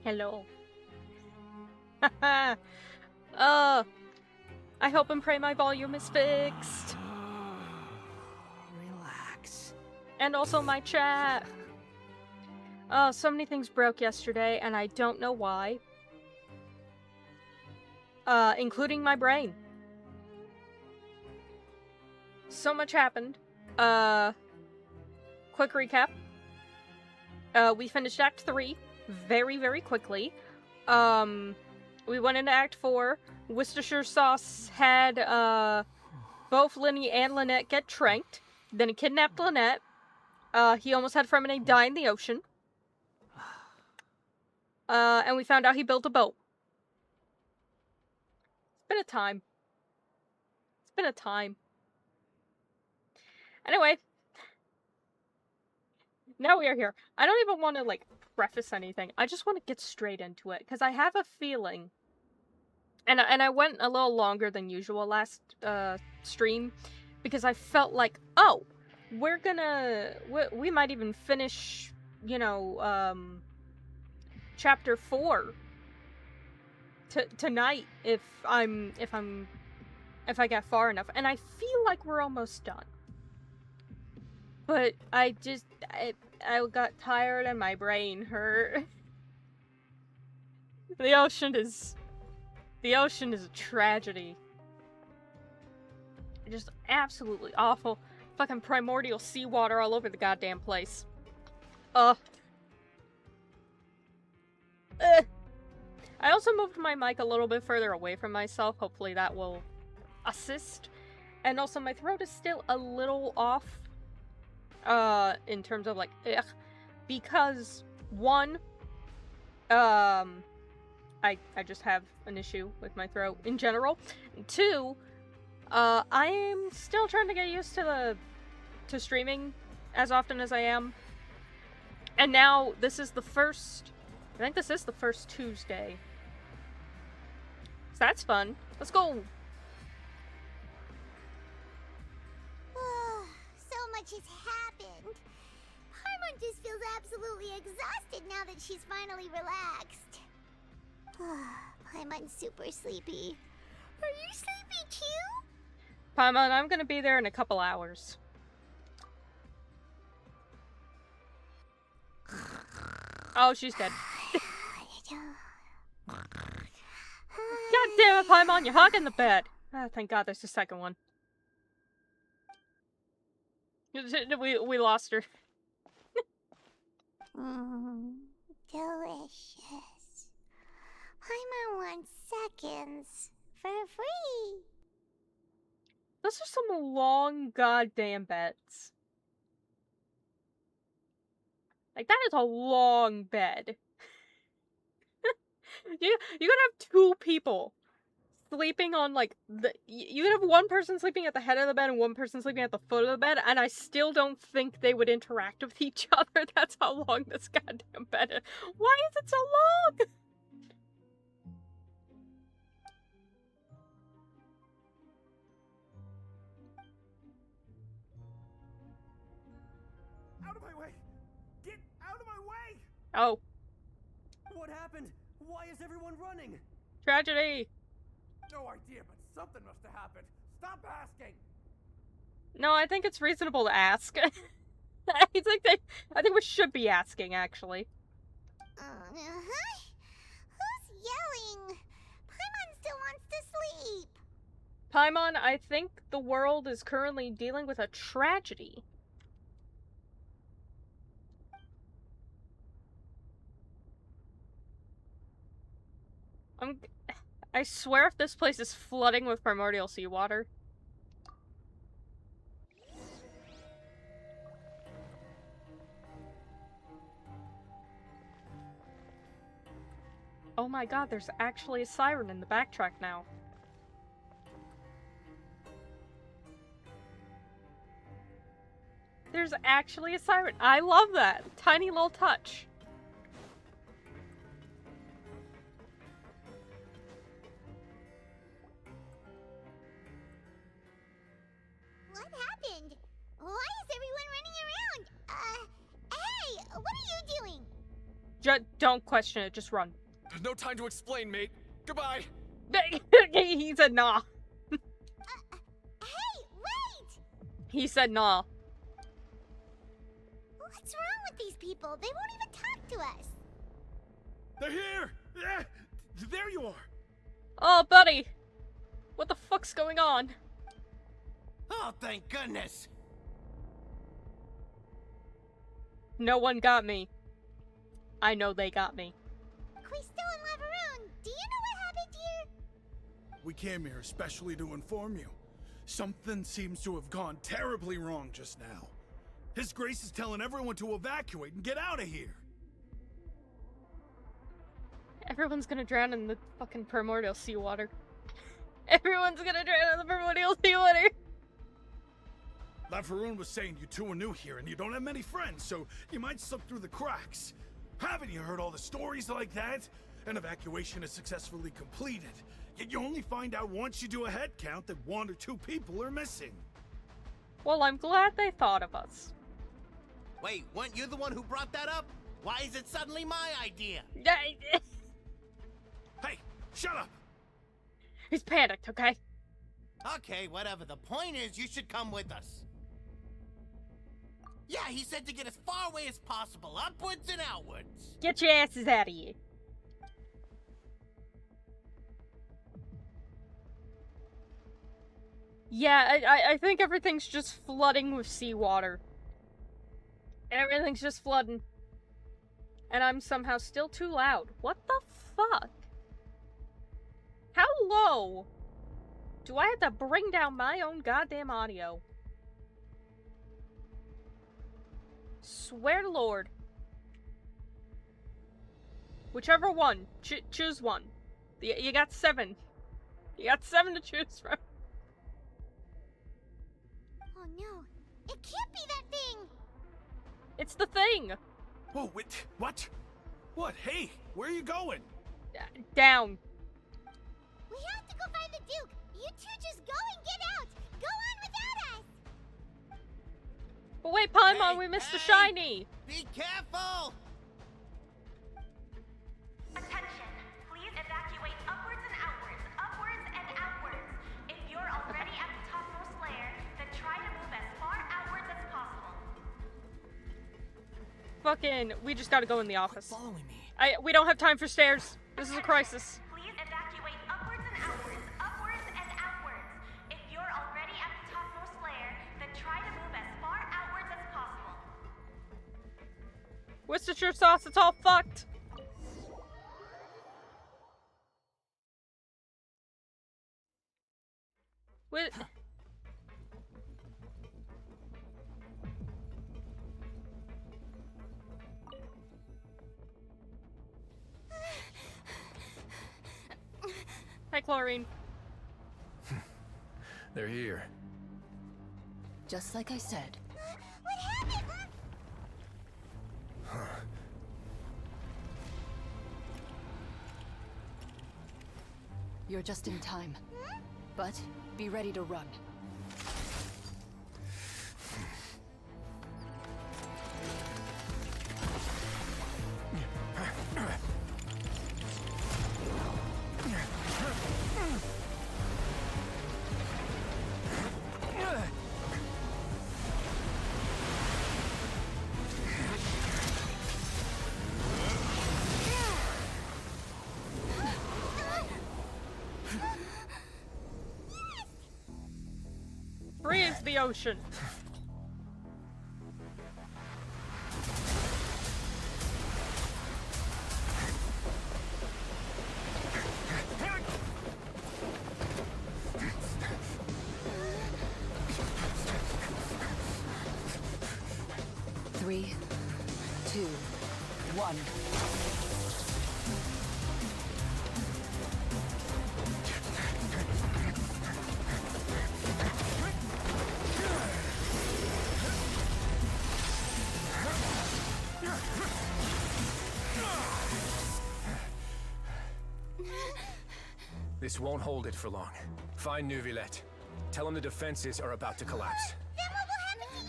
Hello. I hope and pray my volume is fixed. Relax. And also my chat. So many things broke yesterday, and I don't know why. Including my brain. So much happened. Quick recap. We finished Act 3 very, very quickly. We went into Act 4. Worcestershire Sauce had, both Linny and Lynette get tranked. Then he kidnapped Lynette. He almost had Fremenade die in the ocean. And we found out he built a boat. It's been a time. It's been a time. Anyway. Now we are here. I don't even want to, like, preface anything. I just want to get straight into it. Because I have a feeling... And I went a little longer than usual last, stream. Because I felt like, oh, we're gonna... We might even finish, you know, Chapter 4 tonight if I get far enough. And I feel like we're almost done. But I got tired and my brain hurt. The ocean is a tragedy. Just absolutely awful. Fucking primordial seawater all over the goddamn place. I also moved my mic a little bit further away from myself. Hopefully that will assist. And also my throat is still a little off. In terms of like, because one, I just have an issue with my throat in general. And two, I am still trying to get used to streaming as often as I am. And now this is the first, I think this is the first Tuesday. So that's fun. Let's go. So much has happened. Paimon just feels absolutely exhausted now that she's finally relaxed. Paimon's super sleepy. Are you sleepy too? Paimon, I'm gonna be there in a couple hours. Oh, she's dead. God damn it, Paimon, you're hogging the bed. Oh, thank God there's a second one. We lost her. Delicious. Paimon wants seconds for free. Those are some long goddamn beds. Like, that is a long bed. You could have two people sleeping on, like, you could have one person sleeping at the head of the bed and one person sleeping at the foot of the bed, and I still don't think they would interact with each other. That's how long this goddamn bed is. Why is it so long? Out of my way! Get out of my way! Oh. What happened? Why is everyone running? Tragedy. No idea, but something must have happened. Stop asking! No, I think it's reasonable to ask. I think we should be asking, actually. Who's yelling? Paimon still wants to sleep. Paimon, I think the world is currently dealing with a tragedy. I swear if this place is flooding with primordial seawater. Oh my god, there's actually a siren in the backtrack now. There's actually a siren. I love that. Tiny little touch. What happened? Why is everyone running around? Hey, what are you doing? Don't question it, just run. There's no time to explain, mate. Goodbye. He said nah. Hey, wait! He said nah. What's wrong with these people? They won't even talk to us. They're here! Yeah, there you are! Oh, buddy! What the fuck's going on? Oh, thank goodness. No one got me. I know they got me. Quisto and Laveroon, do you know what happened here? We came here especially to inform you. Something seems to have gone terribly wrong just now. His Grace is telling everyone to evacuate and get out of here. Everyone's gonna drown in the fucking primordial seawater. Everyone's gonna drown in the primordial seawater. Laveroon was saying you two are new here and you don't have many friends, so you might slip through the cracks. Haven't you heard all the stories like that? An evacuation is successfully completed, yet you only find out once you do a head count that 1 or 2 people are missing. Well, I'm glad they thought of us. Wait, weren't you the one who brought that up? Why is it suddenly my idea? Hey, shut up! He's panicked, okay? Okay, whatever. The point is, you should come with us. Yeah, he said to get as far away as possible, upwards and outwards. Get your asses out of here. Yeah, I think everything's just flooding with seawater. Everything's just flooding. And I'm somehow still too loud. What the fuck? How low do I have to bring down my own goddamn audio? Swear to Lord. Whichever one. Choose one. You got 7. You got 7 to choose from. Oh no, it can't be that thing! It's the thing! Whoa, wait, what? What? Hey, where are you going? Down. We have to go find the Duke! You two just go and get out! Go on without us! But wait, Paimon, Hey, we missed the hey! shiny! Be careful! Attention! Please evacuate upwards and outwards, upwards and outwards. If you're already at the topmost layer, then try to move as far outwards as possible. Fucking, we just gotta go in the office. Following me. We don't have time for stairs. This is a crisis. Please evacuate upwards and outwards, upwards and outwards. If you're already at the topmost layer, then try to move as far outwards as possible. Worcestershire sauce, it's all fucked. What? Hi, Chlorine. They're here. Just like I said. What happened? You're just in time. But be ready to run. Freeze the ocean. Three, two, one. This won't hold it for long. Find Neuvillette. Tell him the defenses are about to collapse. Then what will happen to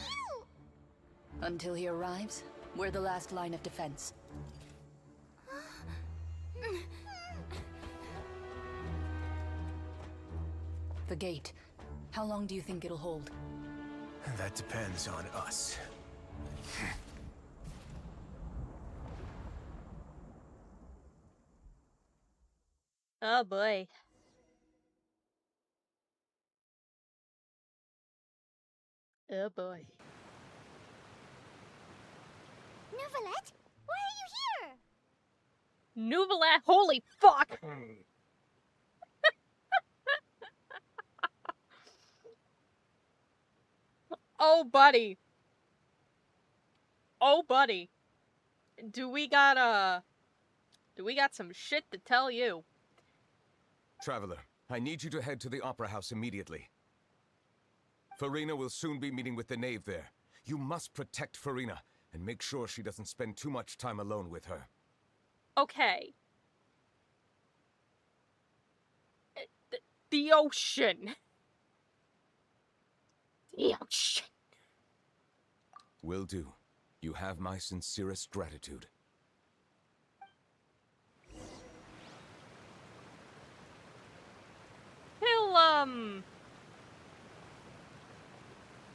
you? Until he arrives, we're the last line of defense. The gate. How long do you think it'll hold? That depends on us. Oh boy. Oh boy. Neuvillette, why are you here? Neuvillette, holy fuck! Oh buddy. Oh buddy. Do we got some shit to tell you? Traveler, I need you to head to the Opera House immediately. Farina will soon be meeting with the knave there. You must protect Farina, and make sure she doesn't spend too much time alone with her. Okay. The ocean. The ocean. Will do. You have my sincerest gratitude.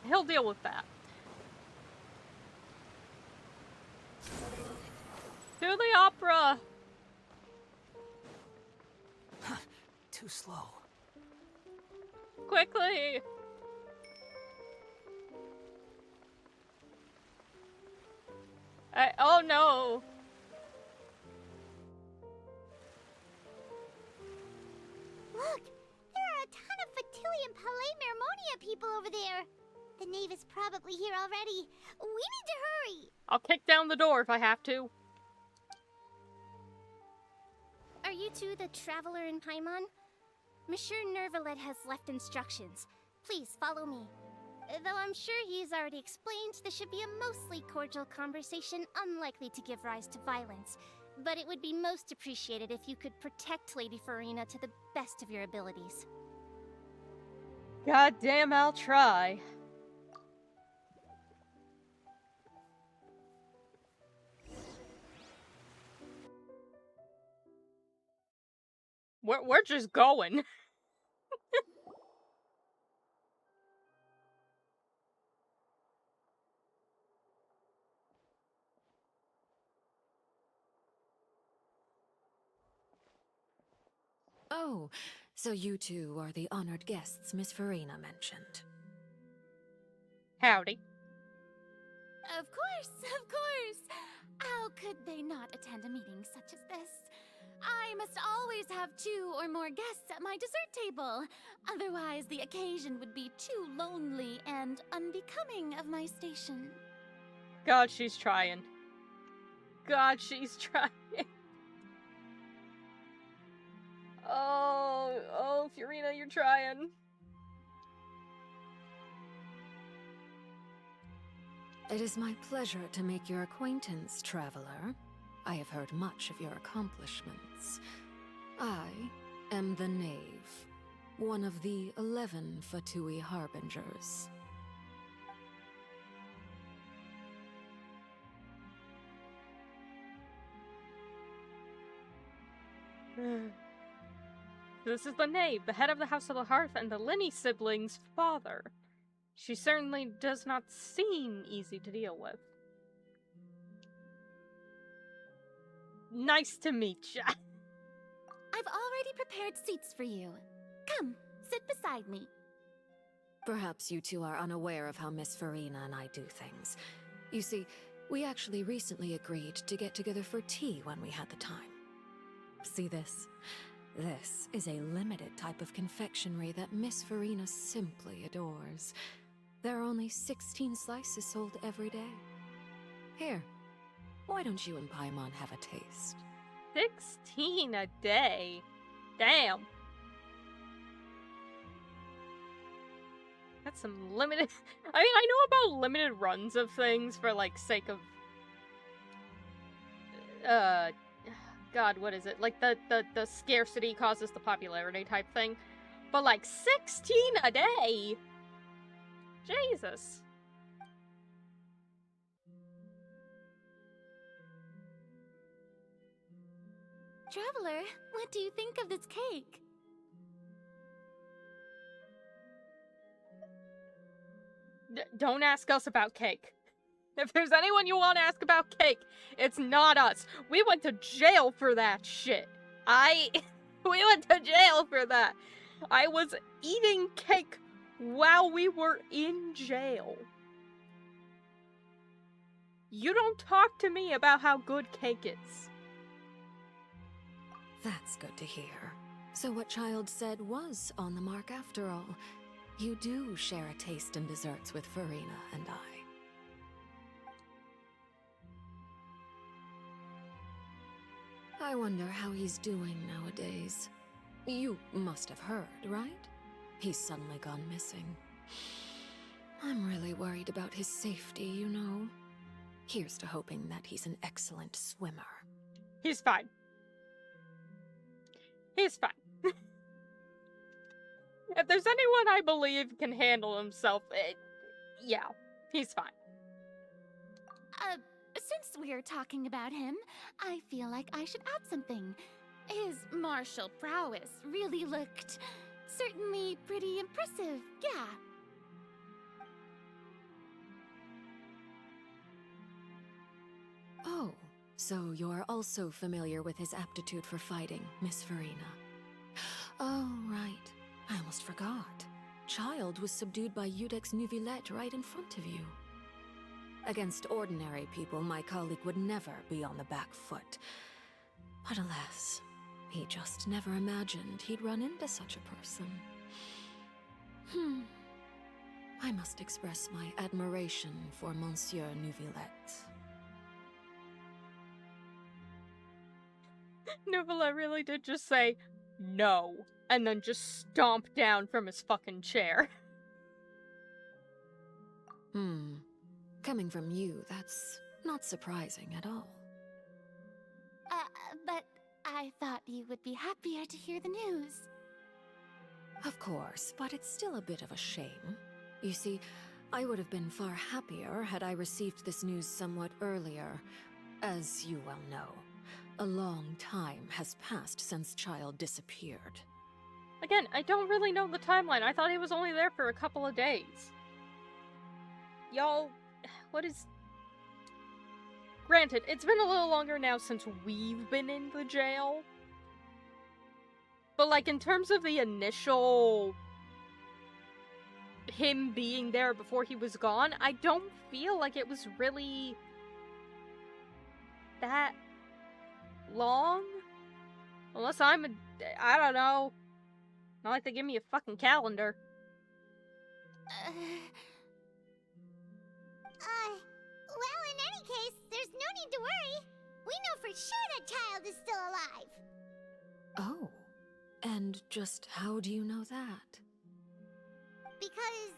He'll deal with that. To the opera! Too slow. Quickly! Oh no! Look, there are a ton of Fatilian Palais Mermonia people over there. The knave is probably here already. We need to hurry. I'll kick down the door if I have to. Are you two the traveler in Paimon? Monsieur Neuvillette has left instructions. Please follow me. Though I'm sure he's already explained, this should be a mostly cordial conversation, unlikely to give rise to violence. But it would be most appreciated if you could protect Lady Farina to the best of your abilities. God damn, I'll try. We're just going. Oh, so you two are the honored guests Miss Farina mentioned. Howdy. Of course. How could they not attend a meeting such as this? I must always have 2 or more guests at my dessert table. Otherwise, the occasion would be too lonely and unbecoming of my station. God, she's trying. God, she's trying. Oh, Farina, you're trying. It is my pleasure to make your acquaintance, traveler. I have heard much of your accomplishments. I am the Knave, one of the 11 Fatui Harbingers. This is the Knave, the head of the House of the Hearth and the Linny siblings' father. She certainly does not seem easy to deal with. Nice to meet ya. I've already prepared seats for you. Come, sit beside me. Perhaps you two are unaware of how Miss Farina and I do things. You see, we actually recently agreed to get together for tea when we had the time. See this? This is a limited type of confectionery that Miss Farina simply adores. There are only 16 slices sold every day. Here, why don't you and Paimon have a taste? 16 a day. Damn. That's some limited... I mean, I know about limited runs of things for, like, sake of... God, what is it? Like, the scarcity causes the popularity type thing. But, like, 16 a day? Jesus. Traveler, what do you think of this cake? Don't ask us about cake. If there's anyone you want to ask about cake, it's not us. We went to jail for that shit. We went to jail for that. I was eating cake while we were in jail. You don't talk to me about how good cake is. That's good to hear. So what Child said was on the mark after all. You do share a taste in desserts with Farina and I. I wonder how he's doing nowadays. You must have heard, right? He's suddenly gone missing. I'm really worried about his safety, you know. Here's to hoping that he's an excellent swimmer. He's fine. He's fine. If there's anyone I believe can handle himself, yeah, he's fine. Since we're talking about him, I feel like I should add something. His martial prowess really looked certainly pretty impressive, yeah. Oh, so you're also familiar with his aptitude for fighting, Miss Farina. Oh, right. I almost forgot. Child was subdued by Udex Neuvillette right in front of you. Against ordinary people, my colleague would never be on the back foot. But alas, he just never imagined he'd run into such a person. I must express my admiration for Monsieur Neuvillette. Neuvillette really did just say, no, and then just stomp down from his fucking chair. Coming from you, that's not surprising at all. But I thought you would be happier to hear the news. Of course, but it's still a bit of a shame. You see, I would have been far happier had I received this news somewhat earlier. As you well know, a long time has passed since Child disappeared. Again, I don't really know the timeline. I thought he was only there for a couple of days. Y'all, what is... Granted, it's been a little longer now since we've been in the jail. But, like, in terms of the initial... him being there before he was gone, I don't feel like it was really... that... long? Unless I don't know. Not like they give me a fucking calendar. Well, in any case, there's no need to worry. We know for sure that Child is still alive. Oh. And just how do you know that? Because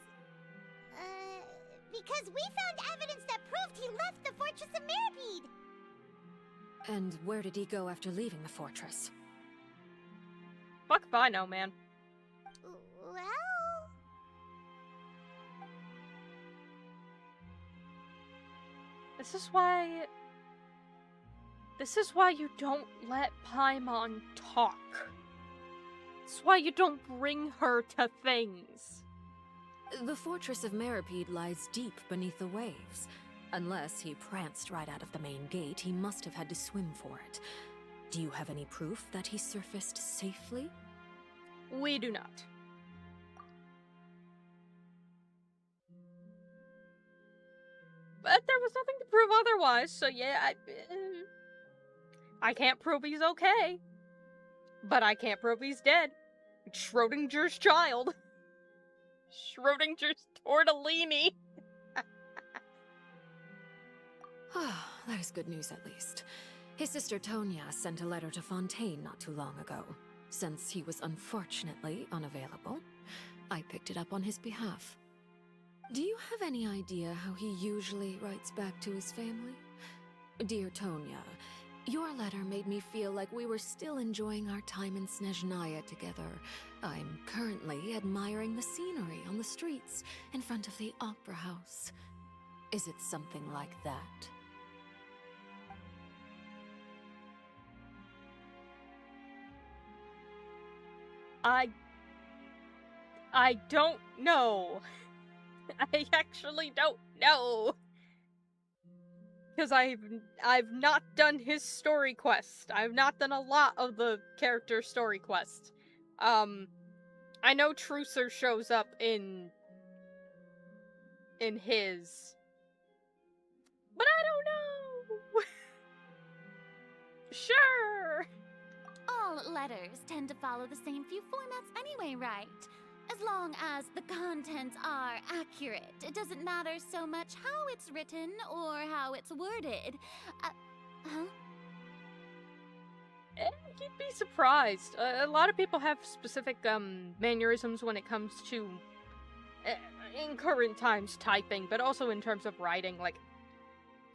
we found evidence that proved he left the Fortress of Meripede. And where did he go after leaving the fortress? Fuck if I know, man. Well... This is why you don't let Paimon talk. This is why you don't bring her to things. The Fortress of Meripede lies deep beneath the waves. Unless he pranced right out of the main gate, he must have had to swim for it. Do you have any proof that he surfaced safely? We do not. But there was nothing to prove otherwise, so yeah, I can't prove he's okay. But I can't prove he's dead. It's Schrodinger's child. Schrodinger's tortellini. That is good news at least. His sister Tonya sent a letter to Fontaine not too long ago. Since he was unfortunately unavailable, I picked it up on his behalf. Do you have any idea how he usually writes back to his family? Dear Tonya, your letter made me feel like we were still enjoying our time in Snezhnaya together. I'm currently admiring the scenery on the streets in front of the opera house. Is it something like that? I don't know. I actually don't know. Because I've not done his story quest. I've not done a lot of the character story quest. I know Trucer shows up in his, but I don't know. Sure. All letters tend to follow the same few formats anyway, right? As long as the contents are accurate, it doesn't matter so much how it's written or how it's worded. Huh? You'd be surprised. A lot of people have specific mannerisms when it comes to, in current times, typing, but also in terms of writing, like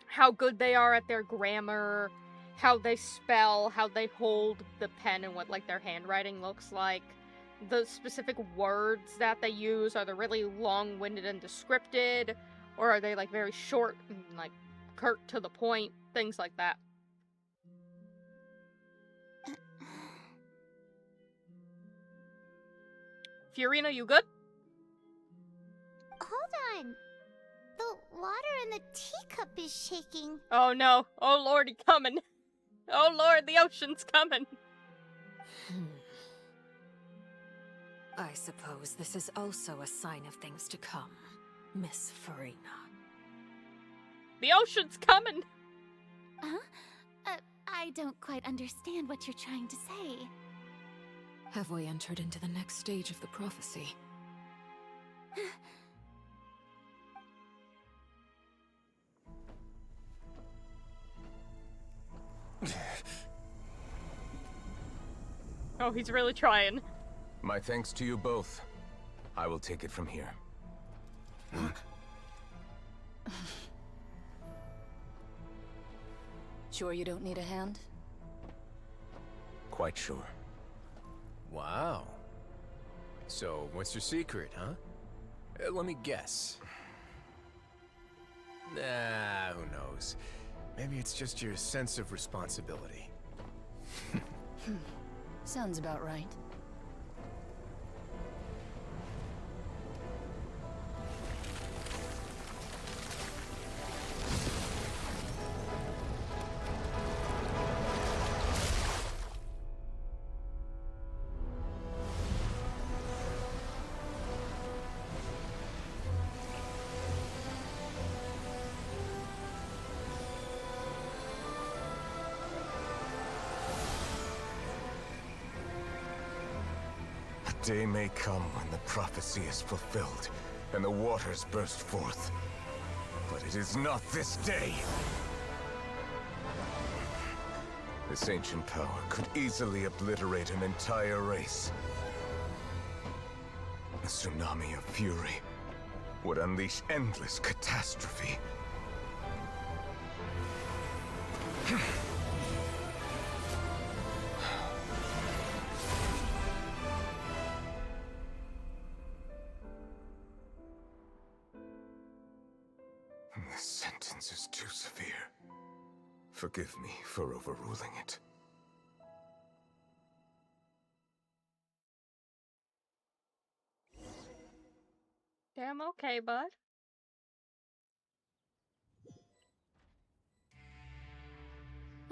how good they are at their grammar, how they spell, how they hold the pen, and what like their handwriting looks like. The specific words that they use, are they really long-winded and descripted, or are they like very short and like curt to the point, things like that. Fiorina, you good? Hold on. The water in the teacup is shaking. Oh no. Oh lord, he's coming. Oh lord, the ocean's coming. I suppose this is also a sign of things to come, Miss Farina. The ocean's coming! Huh? I don't quite understand what you're trying to say. Have we entered into the next stage of the prophecy? Oh, he's really trying. My thanks to you both. I will take it from here. Sure you don't need a hand? Quite sure. Wow. So, what's your secret, huh? Let me guess. Nah, who knows? Maybe it's just your sense of responsibility. Sounds about right. A day may come when the prophecy is fulfilled, and the waters burst forth. But it is not this day! This ancient power could easily obliterate an entire race. A tsunami of fury would unleash endless catastrophe. This sentence is too severe. Forgive me for overruling it. Damn okay, bud.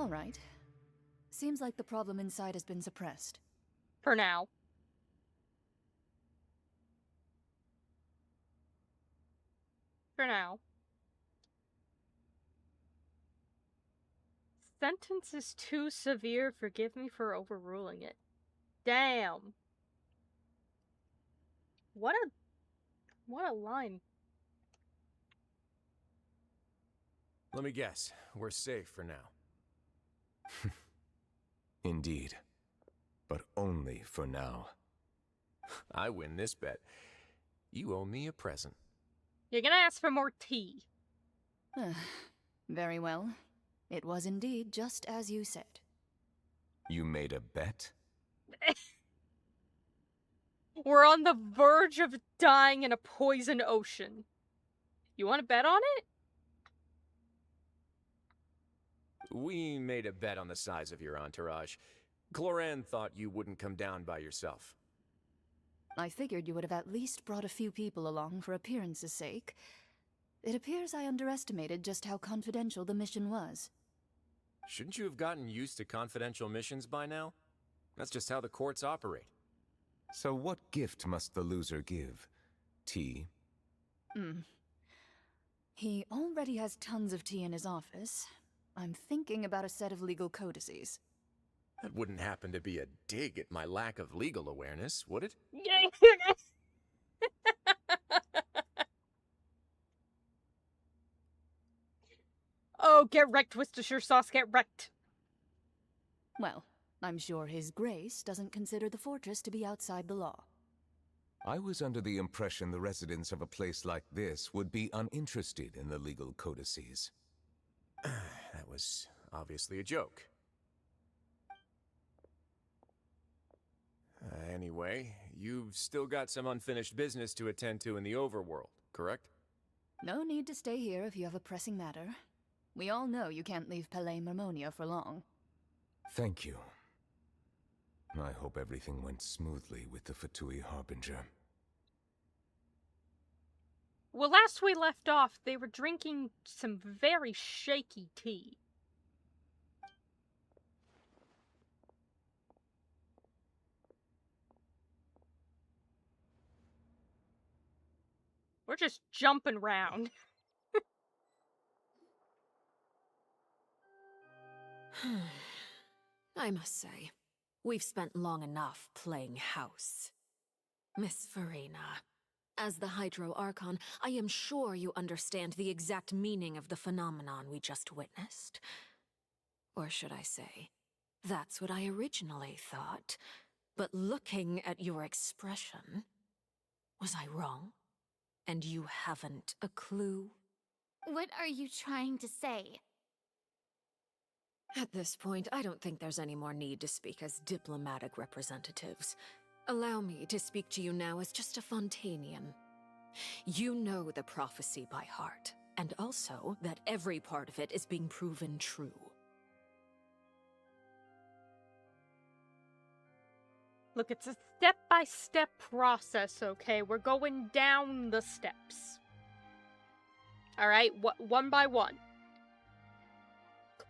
All right. Seems like the problem inside has been suppressed. For now. For now. Sentence is too severe. Forgive me for overruling it. Damn. What a line. Let me guess. We're safe for now. Indeed. But only for now. I win this bet. You owe me a present. You're gonna ask for more tea. Very well. It was indeed just as you said. You made a bet? We're on the verge of dying in a poison ocean. You want to bet on it? We made a bet on the size of your entourage. Cloran thought you wouldn't come down by yourself. I figured you would have at least brought a few people along for appearance's sake. It appears I underestimated just how confidential the mission was. Shouldn't you have gotten used to confidential missions by now? That's just how the courts operate. So what gift must the loser give? Tea? He already has tons of tea in his office. I'm thinking about a set of legal codices. That wouldn't happen to be a dig at my lack of legal awareness, would it? Oh, get wrecked, Worcestershire sauce, get wrecked. Well, I'm sure His Grace doesn't consider the fortress to be outside the law. I was under the impression the residents of a place like this would be uninterested in the legal codices. That was obviously a joke. Anyway, you've still got some unfinished business to attend to in the overworld, correct? No need to stay here if you have a pressing matter. We all know you can't leave Palais Marmonia for long. Thank you. I hope everything went smoothly with the Fatui Harbinger. Well, last we left off, they were drinking some very shaky tea. We're just jumping around. I must say, we've spent long enough playing house. Miss Farina, as the Hydro Archon, I am sure you understand the exact meaning of the phenomenon we just witnessed. Or should I say, that's what I originally thought. But looking at your expression, was I wrong? And you haven't a clue? What are you trying to say? At this point, I don't think there's any more need to speak as diplomatic representatives. Allow me to speak to you now as just a Fontainian. You know the prophecy by heart, and also that every part of it is being proven true. Look, it's a step-by-step process, okay? We're going down the steps. Alright, one by one.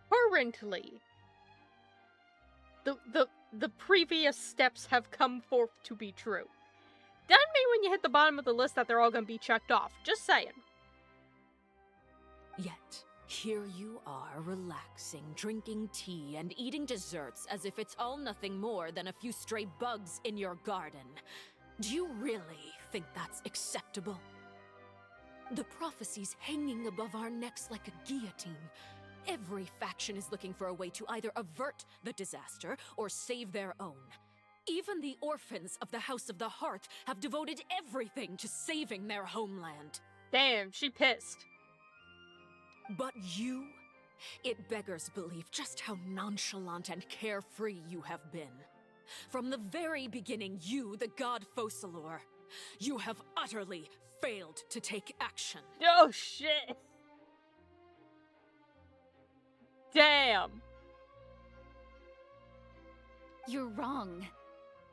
Currently, the previous steps have come forth to be true. Doesn't mean when you hit the bottom of the list that they're all gonna be checked off. Just saying. Yet, here you are, relaxing, drinking tea, and eating desserts as if it's all nothing more than a few stray bugs in your garden. Do you really think that's acceptable? The prophecy's hanging above our necks like a guillotine. Every faction is looking for a way to either avert the disaster or save their own. Even the orphans of the House of the Hearth have devoted everything to saving their homeland. Damn, she pissed. But you? It beggars belief just how nonchalant and carefree you have been. From the very beginning, you, the god Focalor, you have utterly failed to take action. Oh, shit. Damn. You're wrong.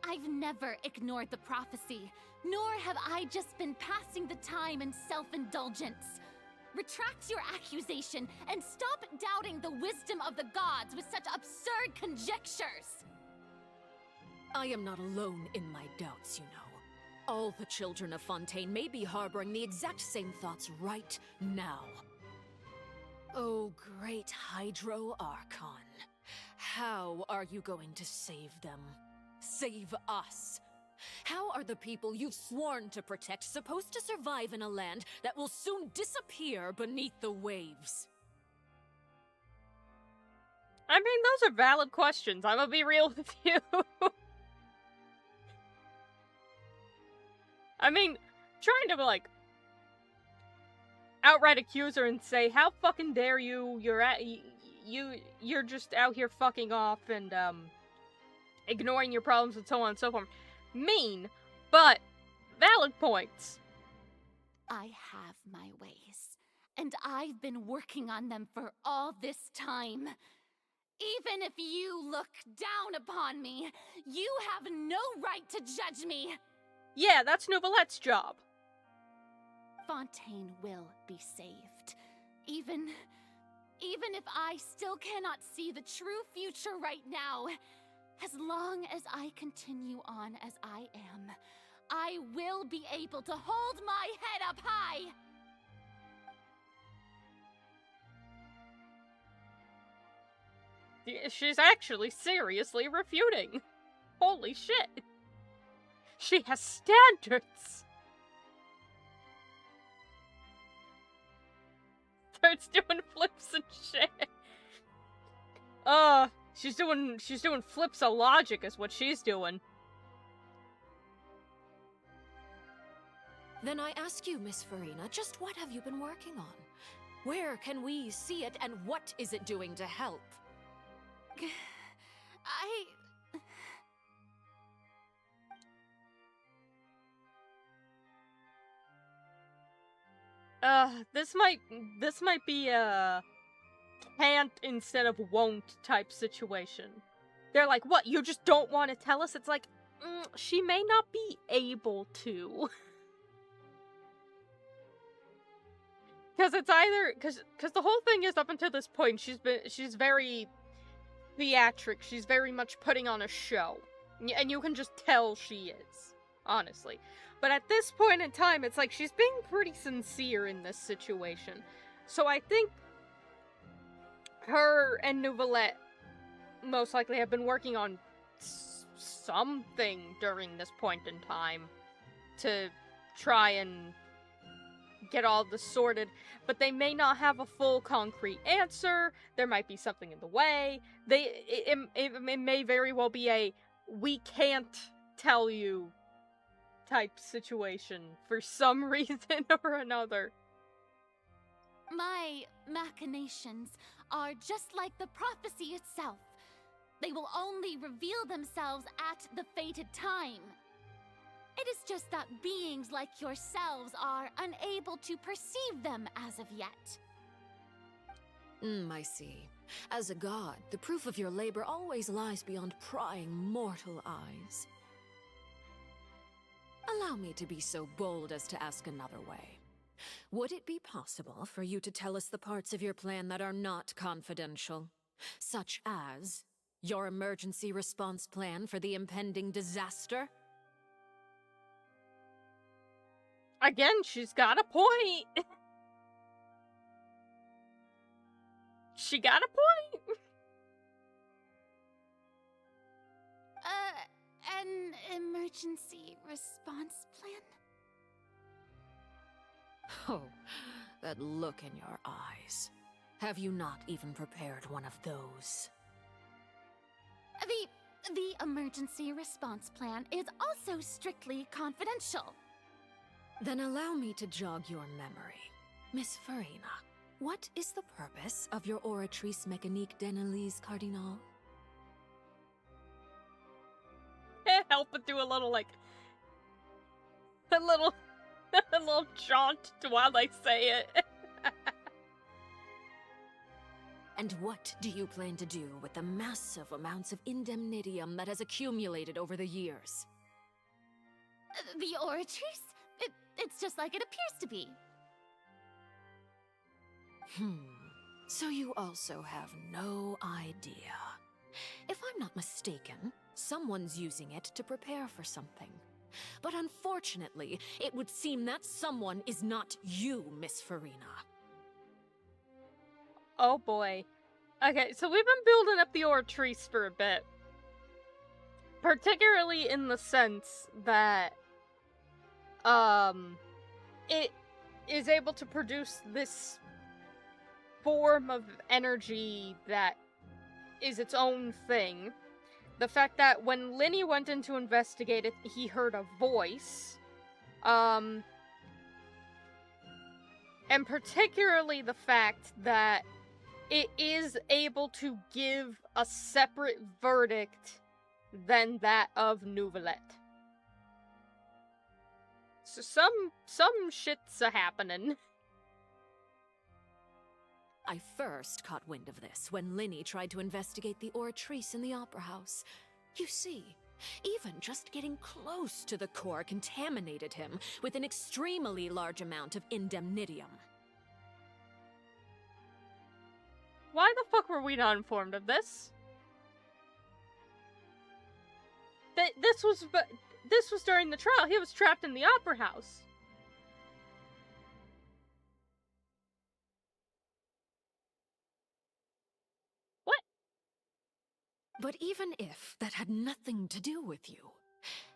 I've never ignored the prophecy, nor have I just been passing the time in self-indulgence. Retract your accusation and stop doubting the wisdom of the gods with such absurd conjectures. I am not alone in my doubts, you know. All the children of Fontaine may be harboring the exact same thoughts right now. Oh, great Hydro Archon. How are you going to save them? Save us? How are the people you've sworn to protect supposed to survive in a land that will soon disappear beneath the waves? I mean, those are valid questions. I'm gonna be real with you. I mean, trying to, like, outright accuse her and say, how fucking dare you, you're just out here fucking off and, ignoring your problems and so on and so forth. Mean, but valid points. I have my ways, and I've been working on them for all this time. Even if you look down upon me, you have no right to judge me. Yeah, that's Nouvelette's job. Fontaine will be saved. Even if I still cannot see the true future right now, as long as I continue on as I am, I will be able to hold my head up high! She's actually seriously refuting. Holy shit. She has standards. Starts doing flips and shit. She's doing flips of logic is what she's doing. Then I ask you, Miss Farina, just what have you been working on? Where can we see it, and what is it doing to help? This might be a can't instead of won't type situation. They're like, what, you just don't want to tell us? It's like, she may not be able to. Because it's either, because the whole thing is up until this point, she's very theatric, she's very much putting on a show. And you can just tell she is, honestly. But at this point in time, it's like she's being pretty sincere in this situation. So I think her and Nouvelette most likely have been working on something during this point in time to try and get all this sorted, but they may not have a full concrete answer. There might be something in the way. It may very well be a we can't tell you type situation for some reason or another. My machinations are just like the prophecy itself. They will only reveal themselves at the fated time. It is just that beings like yourselves are unable to perceive them as of yet. I see. As a god, the proof of your labor always lies beyond prying mortal eyes. Allow me to be so bold as to ask another way. Would it be possible for you to tell us the parts of your plan that are not confidential? Such as your emergency response plan for the impending disaster? Again, she's got a point. She got a point. An emergency response plan? Oh, that look in your eyes. Have you not even prepared one of those? The emergency response plan is also strictly confidential. Then allow me to jog your memory. Miss Farina, what is the purpose of your oratrice mécanique d'analyse cardinal? Can't help but do a little, like, a little jaunt while I say it. And what do you plan to do with the massive amounts of indemnitium that has accumulated over the years? The oratrice? It's just like it appears to be. So you also have no idea. If I'm not mistaken, someone's using it to prepare for something. But unfortunately, it would seem that someone is not you, Miss Farina. Oh boy. Okay, so we've been building up the oratrice for a bit. Particularly in the sense that, it is able to produce this form of energy that is its own thing. The fact that when Linny went in to investigate it, he heard a voice. And particularly the fact that it is able to give a separate verdict than that of Nouvelette. So some shit's a-happening. I first caught wind of this when Linny tried to investigate the oratrice in the opera house. You see, Even just getting close to the core contaminated him with an extremely large amount of indemnitium. Why the fuck were we not informed of this? This was during the trial. He was trapped in the opera house. What? But even if that had nothing to do with you,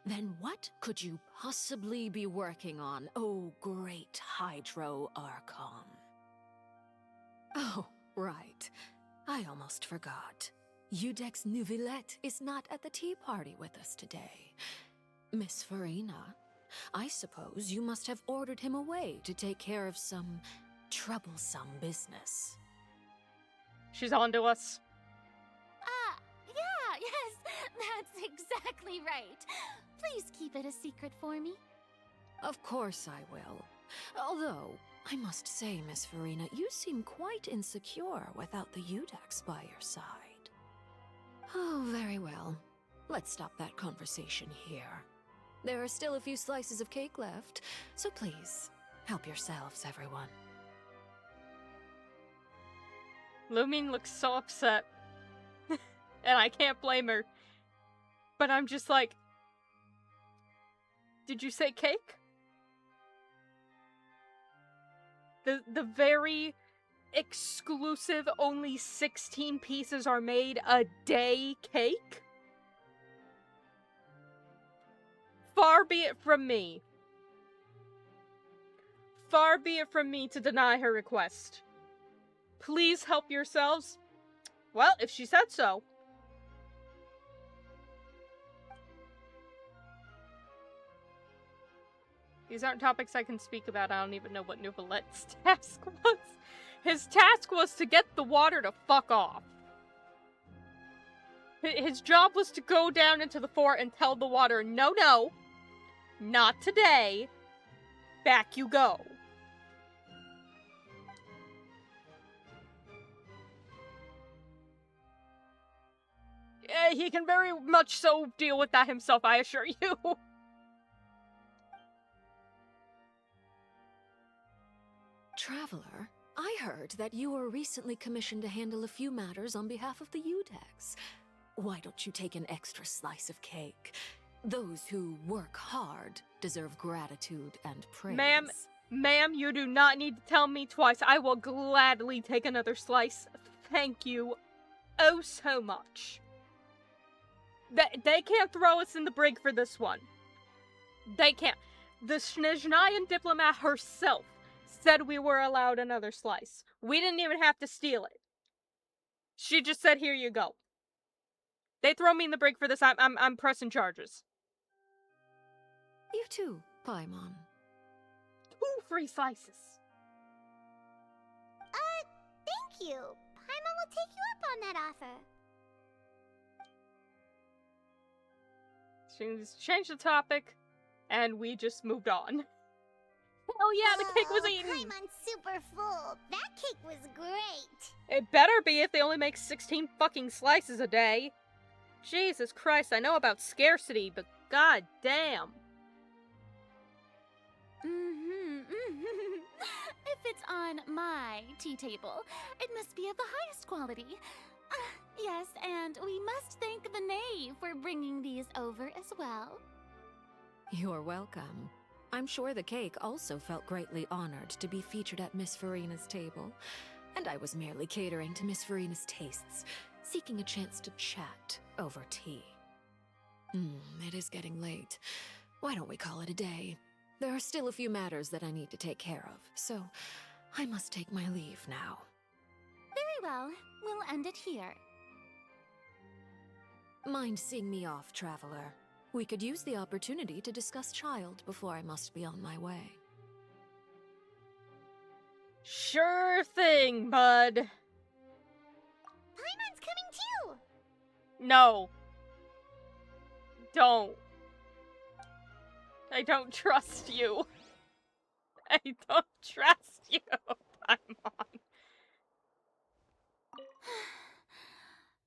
then what could you possibly be working on, oh great Hydro Archon? Oh, right. I almost forgot. Udex Neuvillette is not at the tea party with us today. Miss Farina, I suppose you must have ordered him away to take care of some troublesome business. She's on to us. Yeah, yes, that's exactly right. Please keep it a secret for me. Of course I will. Although, I must say, Miss Farina, you seem quite insecure without the Udex by your side. Oh, very well. Let's stop that conversation here. There are still a few slices of cake left, so please, help yourselves, everyone. Lumine looks so upset. And I can't blame her. But I'm just like... Did you say cake? The very exclusive, only 16 pieces are made a day cake? Far be it from me. Far be it from me to deny her request. Please help yourselves. Well, if she said so. These aren't topics I can speak about. I don't even know what Neuvillette's task was. His task was to get the water to fuck off. His job was to go down into the fort and tell the water, no, no, not today. Back you go. He can very much so deal with that himself, I assure you. Traveler, I heard that you were recently commissioned to handle a few matters on behalf of the Udex. Why don't you take an extra slice of cake? Those who work hard deserve gratitude and praise. Ma'am, you do not need to tell me twice. I will gladly take another slice. Thank you oh so much. They can't throw us in the brig for this one. They can't. The Snezhnayan diplomat herself said we were allowed another slice. We didn't even have to steal it. She just said, here you go. They throw me in the brig for this, I'm pressing charges. You too, Paimon. 2 free slices. Thank you. Paimon will take you up on that offer. She changed the topic, and we just moved on. Oh yeah, the cake was eaten! Paimon's super full. That cake was great. It better be if they only make 16 fucking slices a day. Jesus Christ, I know about scarcity, but god damn. If it's on my tea table, it must be of the highest quality. Yes, and we must thank the knave for bringing these over as well. You're welcome. I'm sure the cake also felt greatly honored to be featured at Miss Farina's table, and I was merely catering to Miss Farina's tastes, seeking a chance to chat over tea. It is getting late. Why don't we call it a day? There are still a few matters that I need to take care of, so I must take my leave now. Very well. We'll end it here. Mind seeing me off, Traveler? We could use the opportunity to discuss Child before I must be on my way. Sure thing, bud. Paimon's coming too. No. Don't. I don't trust you. I don't trust you, Paimon.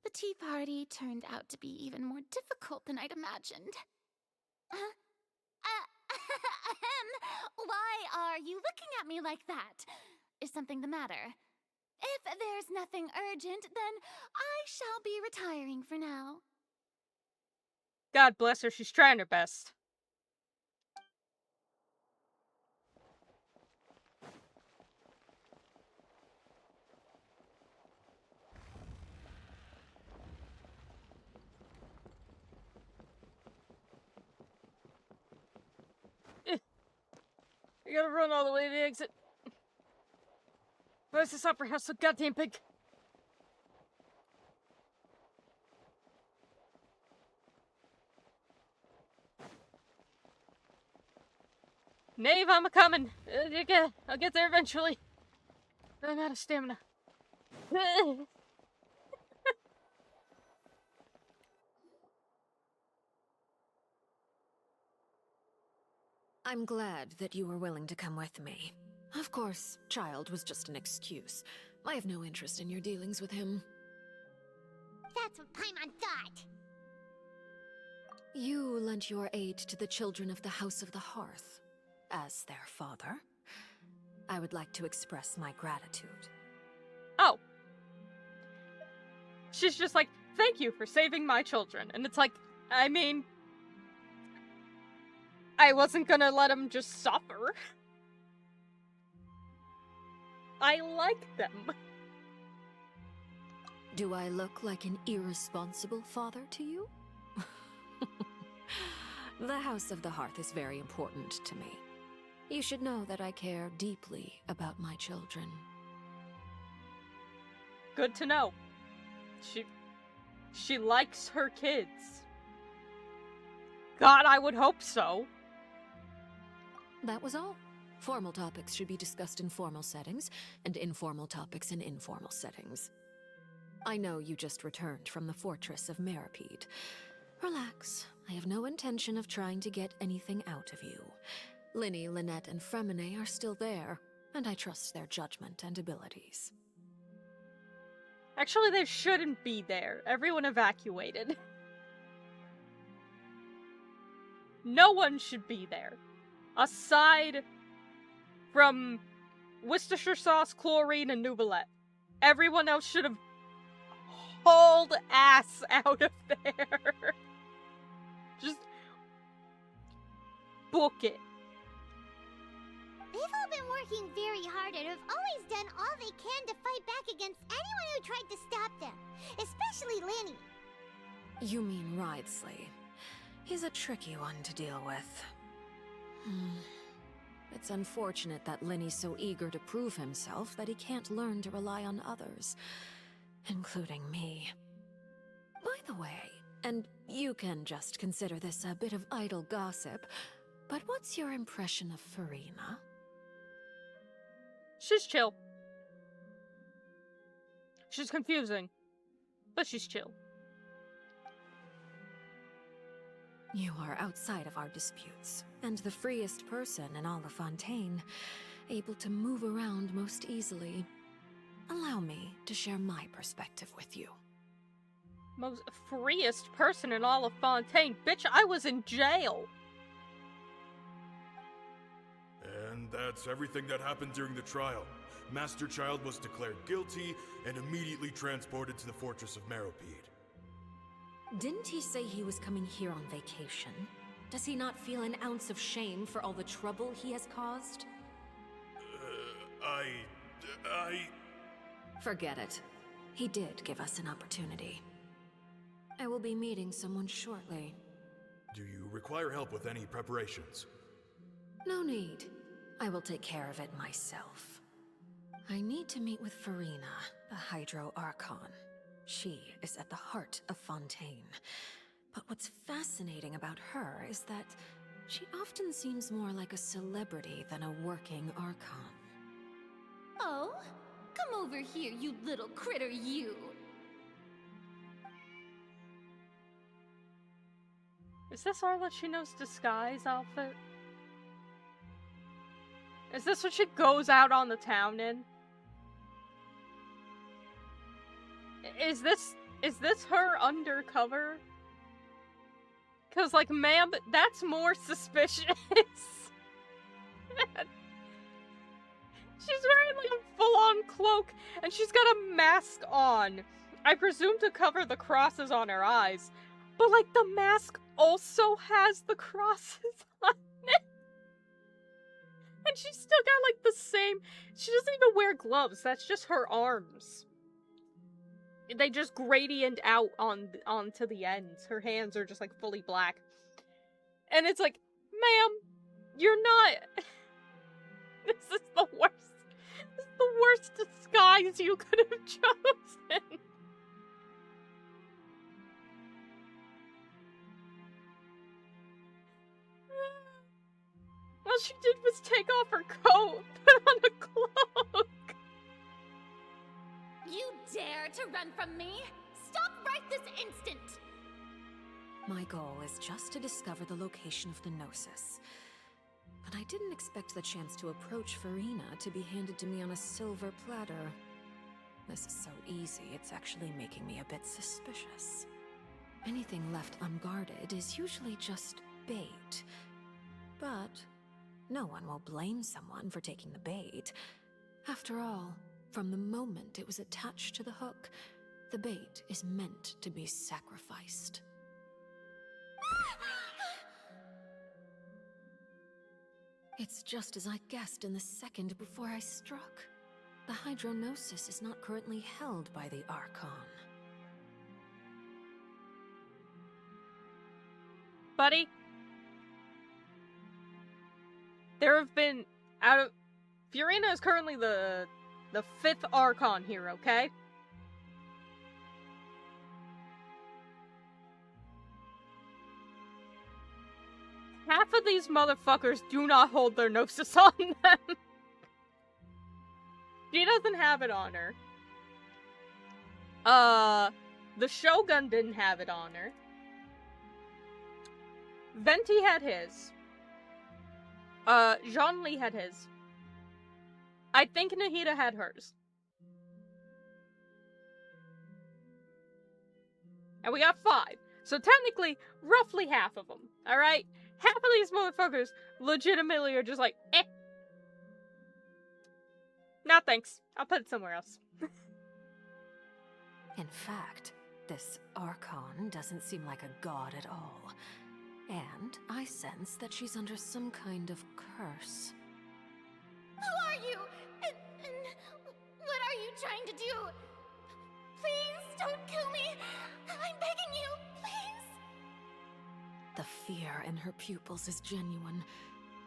The tea party turned out to be even more difficult than I'd imagined. Why are you looking at me like that? Is something the matter? If there's nothing urgent, then I shall be retiring for now. God bless her, she's trying her best. I gotta run all the way to the exit. Why is this opera house so goddamn big? Knave, I'm a-coming. I'll get there eventually. I'm out of stamina. I'm glad that you were willing to come with me. Of course, child was just an excuse. I have no interest in your dealings with him. That's what Paimon thought. You lent your aid to the children of the House of the Hearth. As their father, I would like to express my gratitude. Oh. She's just like, thank you for saving my children. And it's like, I mean, I wasn't gonna let them just suffer. I like them. Do I look like an irresponsible father to you? The House of the Hearth is very important to me. You should know that I care deeply about my children. Good to know. She likes her kids. God, I would hope so. That was all. Formal topics should be discussed in formal settings, and informal topics in informal settings. I know you just returned from the fortress of Meripede. Relax. I have no intention of trying to get anything out of you. Linny, Lynette, and Fremine are still there, and I trust their judgment and abilities. Actually, they shouldn't be there. Everyone evacuated. No one should be there. Aside from Worcestershire sauce, chlorine, and Nouvellette. Everyone else should have hauled ass out of there. Just book it. They've all been working very hard and have always done all they can to fight back against anyone who tried to stop them. Especially Linny. You mean Wriothesley. He's a tricky one to deal with. It's unfortunate that Linny's so eager to prove himself that he can't learn to rely on others, including me. By the way, and you can just consider this a bit of idle gossip, but what's your impression of Furina? She's chill. She's confusing, but she's chill. You are outside of our disputes, and the freest person in all of Fontaine, able to move around most easily. Allow me to share my perspective with you. Most freest person in all of Fontaine. Bitch, I was in jail. And that's everything that happened during the trial. Master Child was declared guilty and immediately transported to the Fortress of Meripede. Didn't he say he was coming here on vacation? Does he not feel an ounce of shame for all the trouble he has caused? Forget it. He did give us an opportunity. I will be meeting someone shortly. Do you require help with any preparations? No need. I will take care of it myself. I need to meet with Furina, the Hydro Archon. She is at the heart of Fontaine. But what's fascinating about her is that she often seems more like a celebrity than a working Archon. Oh? Come over here, you little critter, you! Is this Arlecchino's disguise outfit? Is this what she goes out on the town in? Is this Is this her undercover? Cause like, ma'am, that's more suspicious. She's wearing like a full-on cloak, and she's got a mask on. I presume to cover the crosses on her eyes. But like, the mask also has the crosses on it. And she's still got like the same... She doesn't even wear gloves, that's just her arms. They just gradient out onto the ends. Her hands are just like fully black. And it's like, ma'am, you're not... This is the worst. This is the worst disguise you could have chosen. All she did was take off her coat, put on a cloak. You dare to run from me? Stop right this instant! My goal is just to discover the location of the Gnosis. But I didn't expect the chance to approach Farina to be handed to me on a silver platter. This is so easy, it's actually making me a bit suspicious. Anything left unguarded is usually just bait. But no one will blame someone for taking the bait. After all, from the moment it was attached to the hook, the bait is meant to be sacrificed. It's just as I guessed in the second before I struck. The Hydronosis is not currently held by the Archon. Buddy? There have been, Furina is currently the 5th Archon here, okay? Half of these motherfuckers do not hold their Gnosis on them. She doesn't have it on her. The Shogun didn't have it on her. Venti had his. Zhongli had his. I think Nahida had hers. And we got 5. So technically, roughly half of them, alright? Half of these motherfuckers legitimately are just like, eh. No thanks. I'll put it somewhere else. In fact, this Archon doesn't seem like a god at all. And I sense that she's under some kind of curse. Who are you? And what are you trying to do? Please don't kill me. I'm begging you, please. The fear in her pupils is genuine,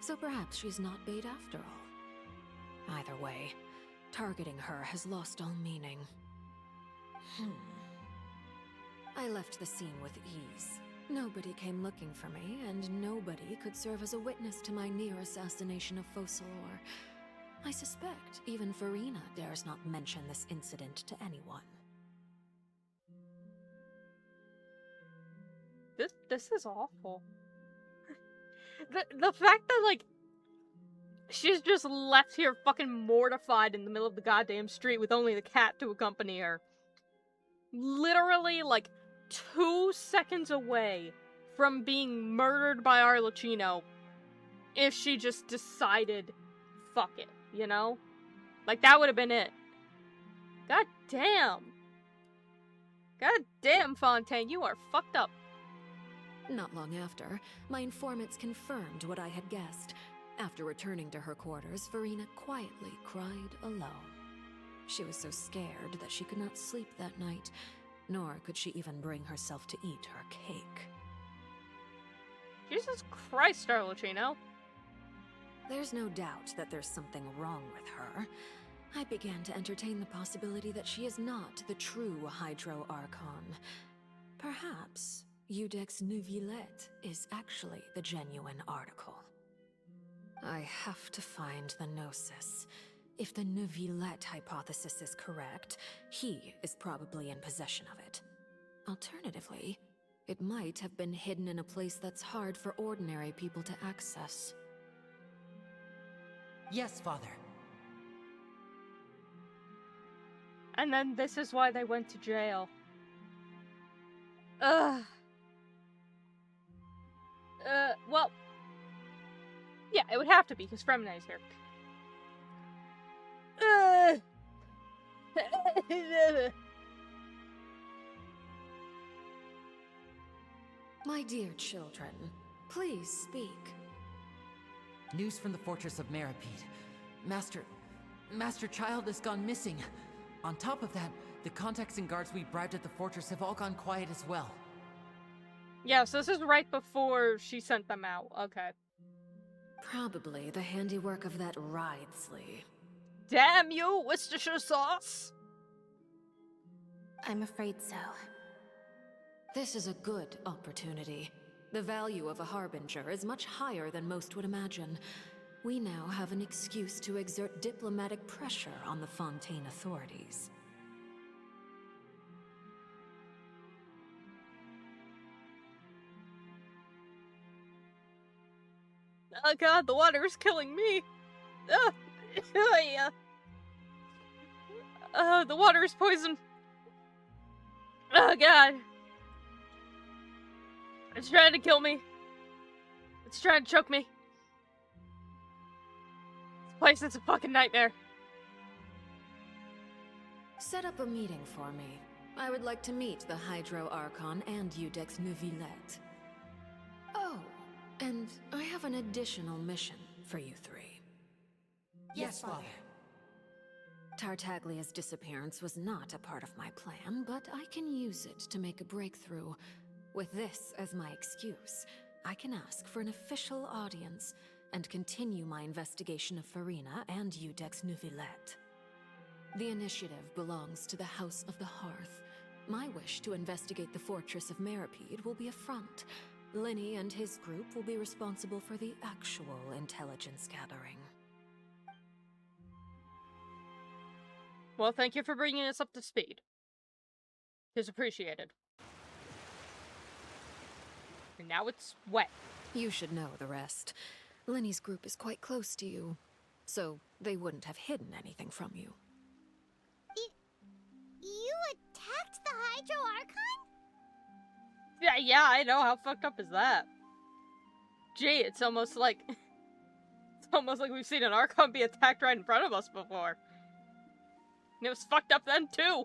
so perhaps she's not bait after all. Either way, targeting her has lost all meaning. I left the scene with ease. Nobody came looking for me, and nobody could serve as a witness to my near assassination of Focalor. I suspect even Farina dares not mention this incident to anyone. This is awful. The fact that, like, she's just left here fucking mortified in the middle of the goddamn street with only the cat to accompany her. Literally, like, 2 seconds away from being murdered by Arlecchino if she just decided, fuck it, you know? Like, that would have been it. God damn. God damn, Fontaine, you are fucked up. Not long after, my informants confirmed what I had guessed. After returning to her quarters, Farina quietly cried alone. She was so scared that she could not sleep that night, nor could she even bring herself to eat her cake. Jesus Christ, Arlecchino. There's no doubt that there's something wrong with her. I began to entertain the possibility that she is not the true Hydro Archon. Perhaps Iudex Neuvillette is actually the genuine article. I have to find the Gnosis. If the Neuvillette hypothesis is correct, he is probably in possession of it. Alternatively, it might have been hidden in a place that's hard for ordinary people to access. Yes, Father. And then this is why they went to jail. Well, yeah, it would have to be, because Fremine is here. My dear children, please speak. News from the fortress of Meripede. Master Child has gone missing. On top of that, the contacts and guards we bribed at the fortress have all gone quiet as well. Yeah, so this is right before she sent them out. Okay. Probably the handiwork of that Wriothesley. Damn you, Worcestershire sauce! I'm afraid so. This is a good opportunity. The value of a harbinger is much higher than most would imagine. We now have an excuse to exert diplomatic pressure on the Fontaine authorities. Oh god, the water is killing me! The water is poison! Oh god! It's trying to kill me! It's trying to choke me! This place is a fucking nightmare! Set up a meeting for me. I would like to meet the Hydro Archon and Udex Neuvillette. Oh, and I have an additional mission for you three. Yes, Father. Tartaglia's disappearance was not a part of my plan, but I can use it to make a breakthrough. With this as my excuse, I can ask for an official audience and continue my investigation of Farina and Udex Neuvillette. The initiative belongs to the House of the Hearth. My wish to investigate the fortress of Meripede will be a front. Lenny and his group will be responsible for the actual intelligence gathering. Well, thank you for bringing us up to speed. It's appreciated. And now it's wet. You should know the rest. Lenny's group is quite close to you, so they wouldn't have hidden anything from you. You attacked the Hydro Archon? Yeah, I know. How fucked up is that? Gee, it's almost like we've seen an Archon be attacked right in front of us before. And it was fucked up then, too.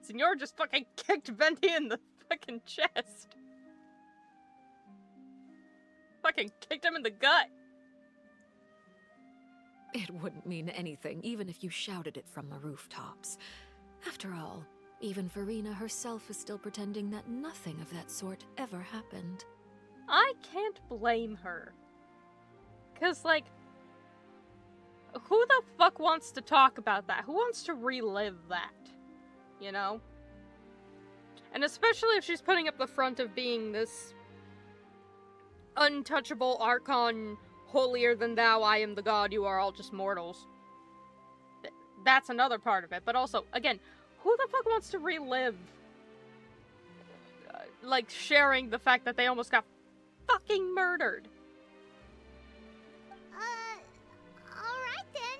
Senor just fucking kicked Venti in the fucking chest. Fucking kicked him in the gut. It wouldn't mean anything, even if you shouted it from the rooftops. After all, even Farina herself is still pretending that nothing of that sort ever happened. I can't blame her. 'Cause, like, who the fuck wants to talk about that? Who wants to relive that? You know? And especially if she's putting up the front of being this untouchable Archon, holier than thou, I am the god, you are all just mortals. That's another part of it. But also, again, who the fuck wants to relive, like, sharing the fact that they almost got fucking murdered? Alright then.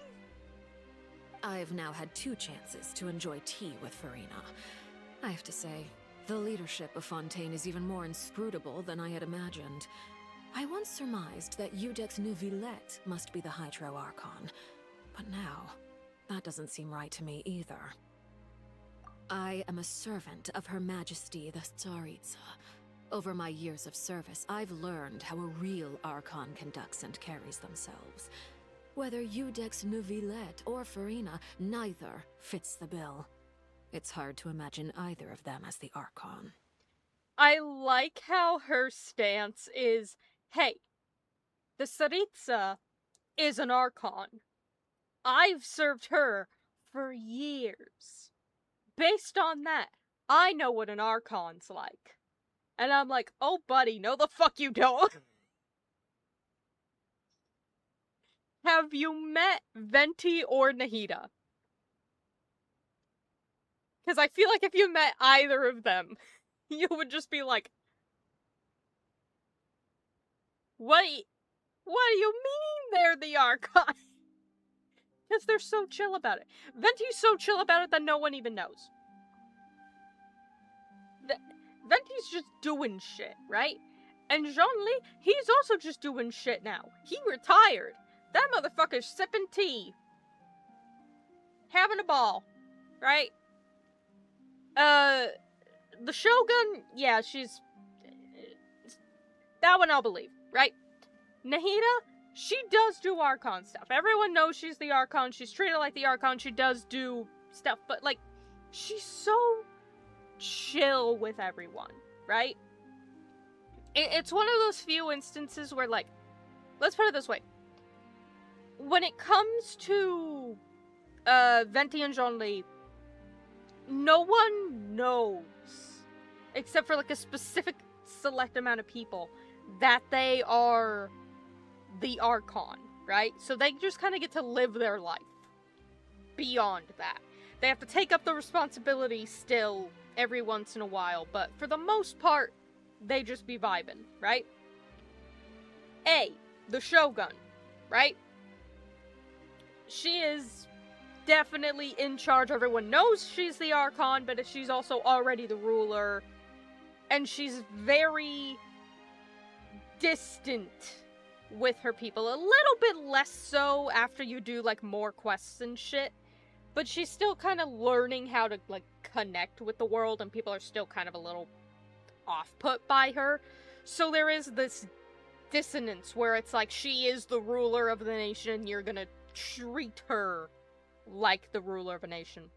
I've now had 2 chances to enjoy tea with Farina. I have to say, the leadership of Fontaine is even more inscrutable than I had imagined. I once surmised that Udex Neuvillette must be the Hydro Archon, but now, that doesn't seem right to me either. I am a servant of Her Majesty the Tsaritsa. Over my years of service, I've learned how a real Archon conducts and carries themselves. Whether Udex Neuvillette or Farina, neither fits the bill. It's hard to imagine either of them as the Archon. I like how her stance is, hey, the Tsaritsa is an Archon. I've served her for years. Based on that, I know what an Archon's like. And I'm like, oh buddy, no the fuck you don't. Have you met Venti or Nahida? Because I feel like if you met either of them, you would just be like, what do you mean they're the Archon? Because they're so chill about it. Venti's so chill about it that no one even knows. Venti's just doing shit, right? And Zhongli, he's also just doing shit now. He retired. That motherfucker's sipping tea. Having a ball, right? The Shogun, yeah, she's... That one I'll believe, right? Nahida, she does do Archon stuff. Everyone knows she's the Archon. She's treated like the Archon. She does do stuff, but, like, she's so chill with everyone, right? It's one of those few instances where, like, let's put it this way. When it comes to Venti and Zhongli, no one knows, except for, like, a specific select amount of people, that they are the Archon, right? So they just kind of get to live their life beyond that. They have to take up the responsibility still every once in a while, but for the most part, they just be vibing, right? The Shogun, right? She is definitely in charge. Everyone knows she's the Archon, but she's also already the ruler. And she's very distant with her people. A little bit less so after you do, like, more quests and shit. But she's still kind of learning how to, like, connect with the world, and people are still kind of a little off-put by her. So there is this dissonance where it's like, she is the ruler of the nation, and you're gonna treat her like the ruler of a nation.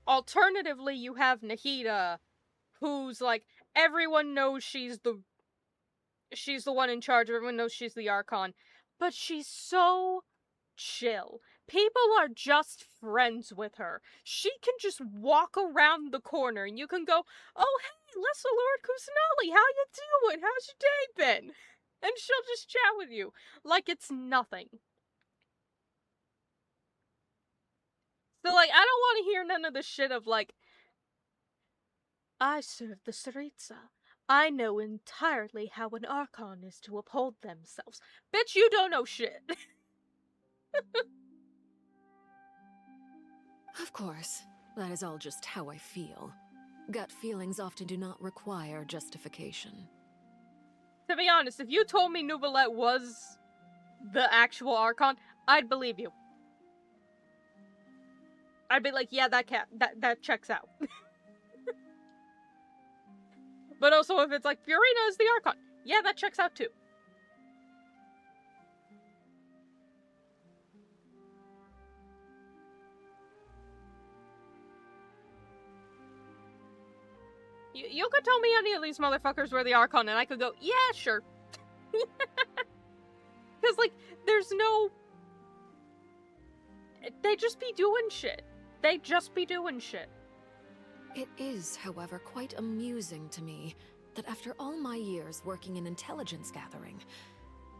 Alternatively, you have Nahida, who's like, everyone knows she's the one in charge, everyone knows she's the Archon, but she's so chill. People are just friends with her. She can just walk around the corner and you can go, oh hey, Lesser Lord Kusanali, how you doing? How's your day been? And she'll just chat with you like it's nothing. So, like, I don't want to hear none of the shit of, like, I serve the Tsaritsa. I know entirely how an Archon is to uphold themselves. Bitch, you don't know shit. Of course, that is all just how I feel. Gut feelings often do not require justification. To be honest, if you told me Neuvillette was the actual Archon, I'd believe you. I'd be like, yeah, that checks out. But also, if it's like, Furina is the Archon, yeah, that checks out too. You could tell me any of these motherfuckers were the Archon, and I could go, yeah, sure. Because, like, there's no... They just be doing shit. They just be doing shit. It is, however, quite amusing to me that after all my years working in intelligence gathering,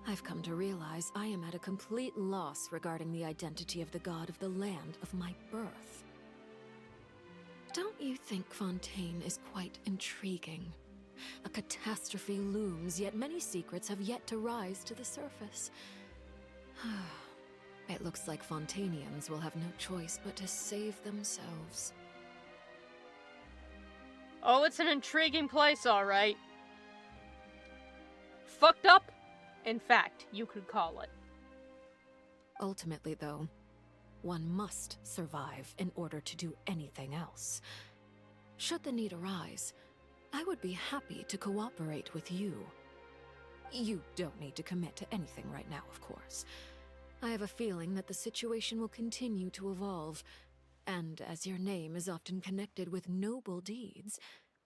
I've come to realize I am at a complete loss regarding the identity of the god of the land of my birth. Don't you think Fontaine is quite intriguing? A catastrophe looms, yet many secrets have yet to rise to the surface. It looks like Fontainians will have no choice but to save themselves. Oh, it's an intriguing place, alright. Fucked up? In fact, you could call it. Ultimately, though, one must survive in order to do anything else. Should the need arise, I would be happy to cooperate with you. You don't need to commit to anything right now, of course. I have a feeling that the situation will continue to evolve, and as your name is often connected with noble deeds,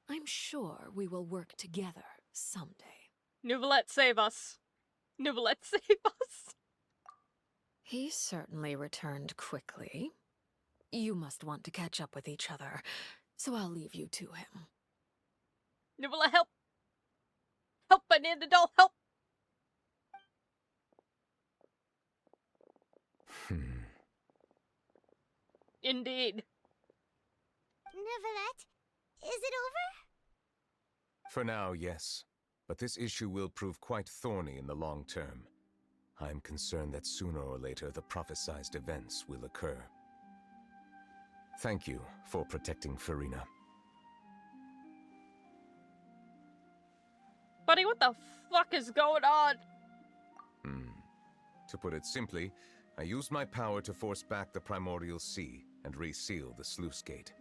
I'm sure we will work together someday. Neuvillette, save us. Neuvillette, save us. He certainly returned quickly. You must want to catch up with each other, so I'll leave you to him. Neuvillette, help! Help, I need adult help! Indeed. Neuvillette, is it over? For now, yes. But this issue will prove quite thorny in the long term. I'm concerned that sooner or later the prophesized events will occur. Thank you for protecting Furina. buddy, what the fuck is going on? To put it simply, I used my power to force back the primordial sea and reseal the sluice gate.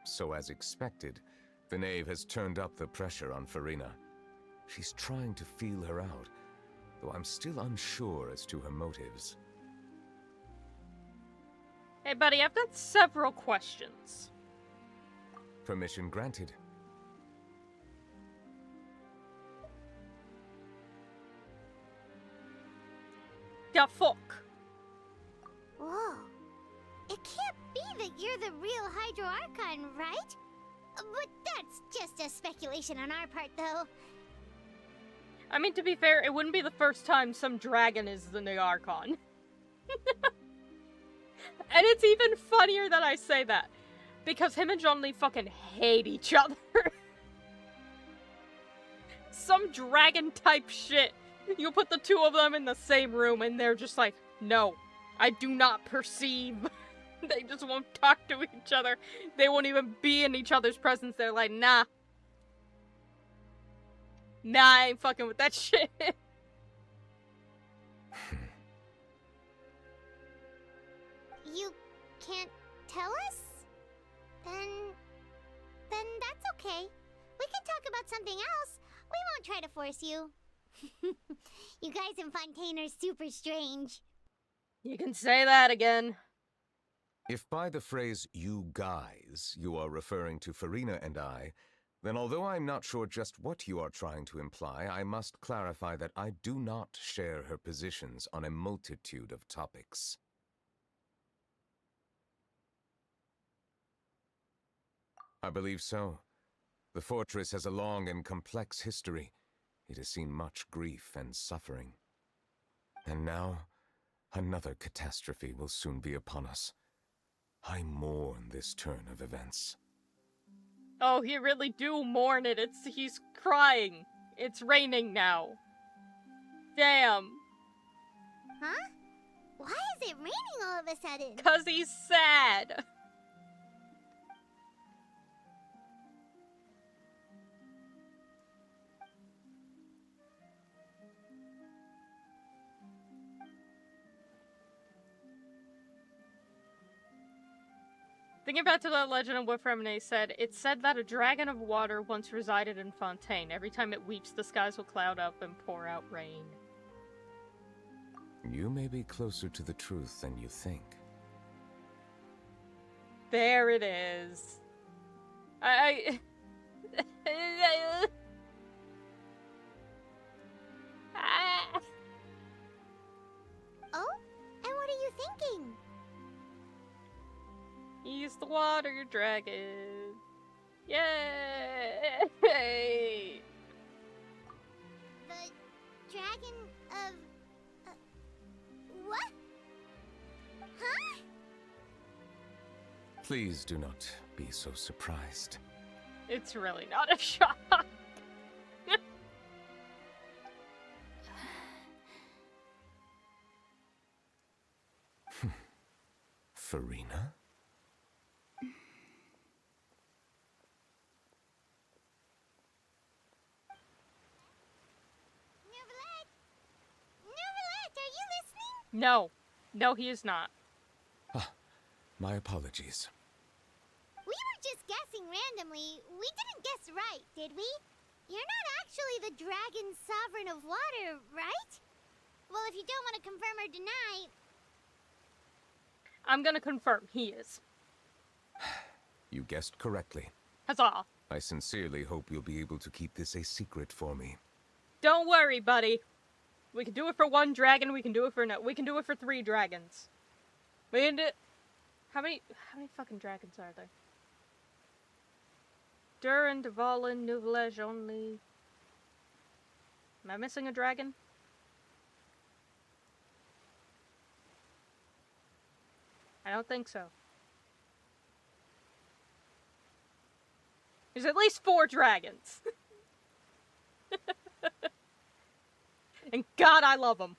So as expected, the knave has turned up the pressure on Farina. She's trying to feel her out, though I'm still unsure as to her motives. Hey, buddy, I've got several questions. Permission granted. The fuck? Whoa. It can't be that you're the real Hydro Archon, right? But that's just a speculation on our part, though. I mean, to be fair, it wouldn't be the first time some dragon is the new Archon. And it's even funnier that I say that. Because him and Zhongli fucking hate each other. Some dragon type shit. You put the two of them in the same room and they're just like, no, I do not perceive. They just won't talk to each other. They won't even be in each other's presence. They're like, nah. Nah, I ain't fucking with that shit. You can't tell us? Then that's okay. We can talk about something else. We won't try to force you. You guys in Fontaine are super strange. You can say that again. If by the phrase, you guys, you are referring to Farina and I, then although I'm not sure just what you are trying to imply, I must clarify that I do not share her positions on a multitude of topics. I believe so. The fortress has a long and complex history. It has seen much grief and suffering. And now, another catastrophe will soon be upon us. I mourn this turn of events. Oh, he really do mourn it. He's crying. It's raining now. Damn. Huh? Why is it raining all of a sudden? 'Cause he's sad. Thinking back to the legend of what Fremine said, it said that a dragon of water once resided in Fontaine. Every time it weeps, the skies will cloud up and pour out rain. You may be closer to the truth than you think. There it is. Oh? And what are you thinking? He's the water dragon. Yay! The dragon of... what? Huh? Please do not be so surprised. It's really not a shock. Farina? Neverlet, are you listening? No. No, he is not. My apologies. We were just guessing randomly. We didn't guess right, did we? You're not actually the dragon sovereign of water, right? Well, if you don't want to confirm or deny... I'm gonna confirm, he is. You guessed correctly. Huzzah. I sincerely hope you'll be able to keep this a secret for me. Don't worry, buddy. We can do it for one dragon, we can do it for 3 dragons. We can do... How many fucking dragons are there? Durin, Dvalin, Nouvelege only. Am I missing a dragon? I don't think so. There's at least 4 dragons. And God, I love them.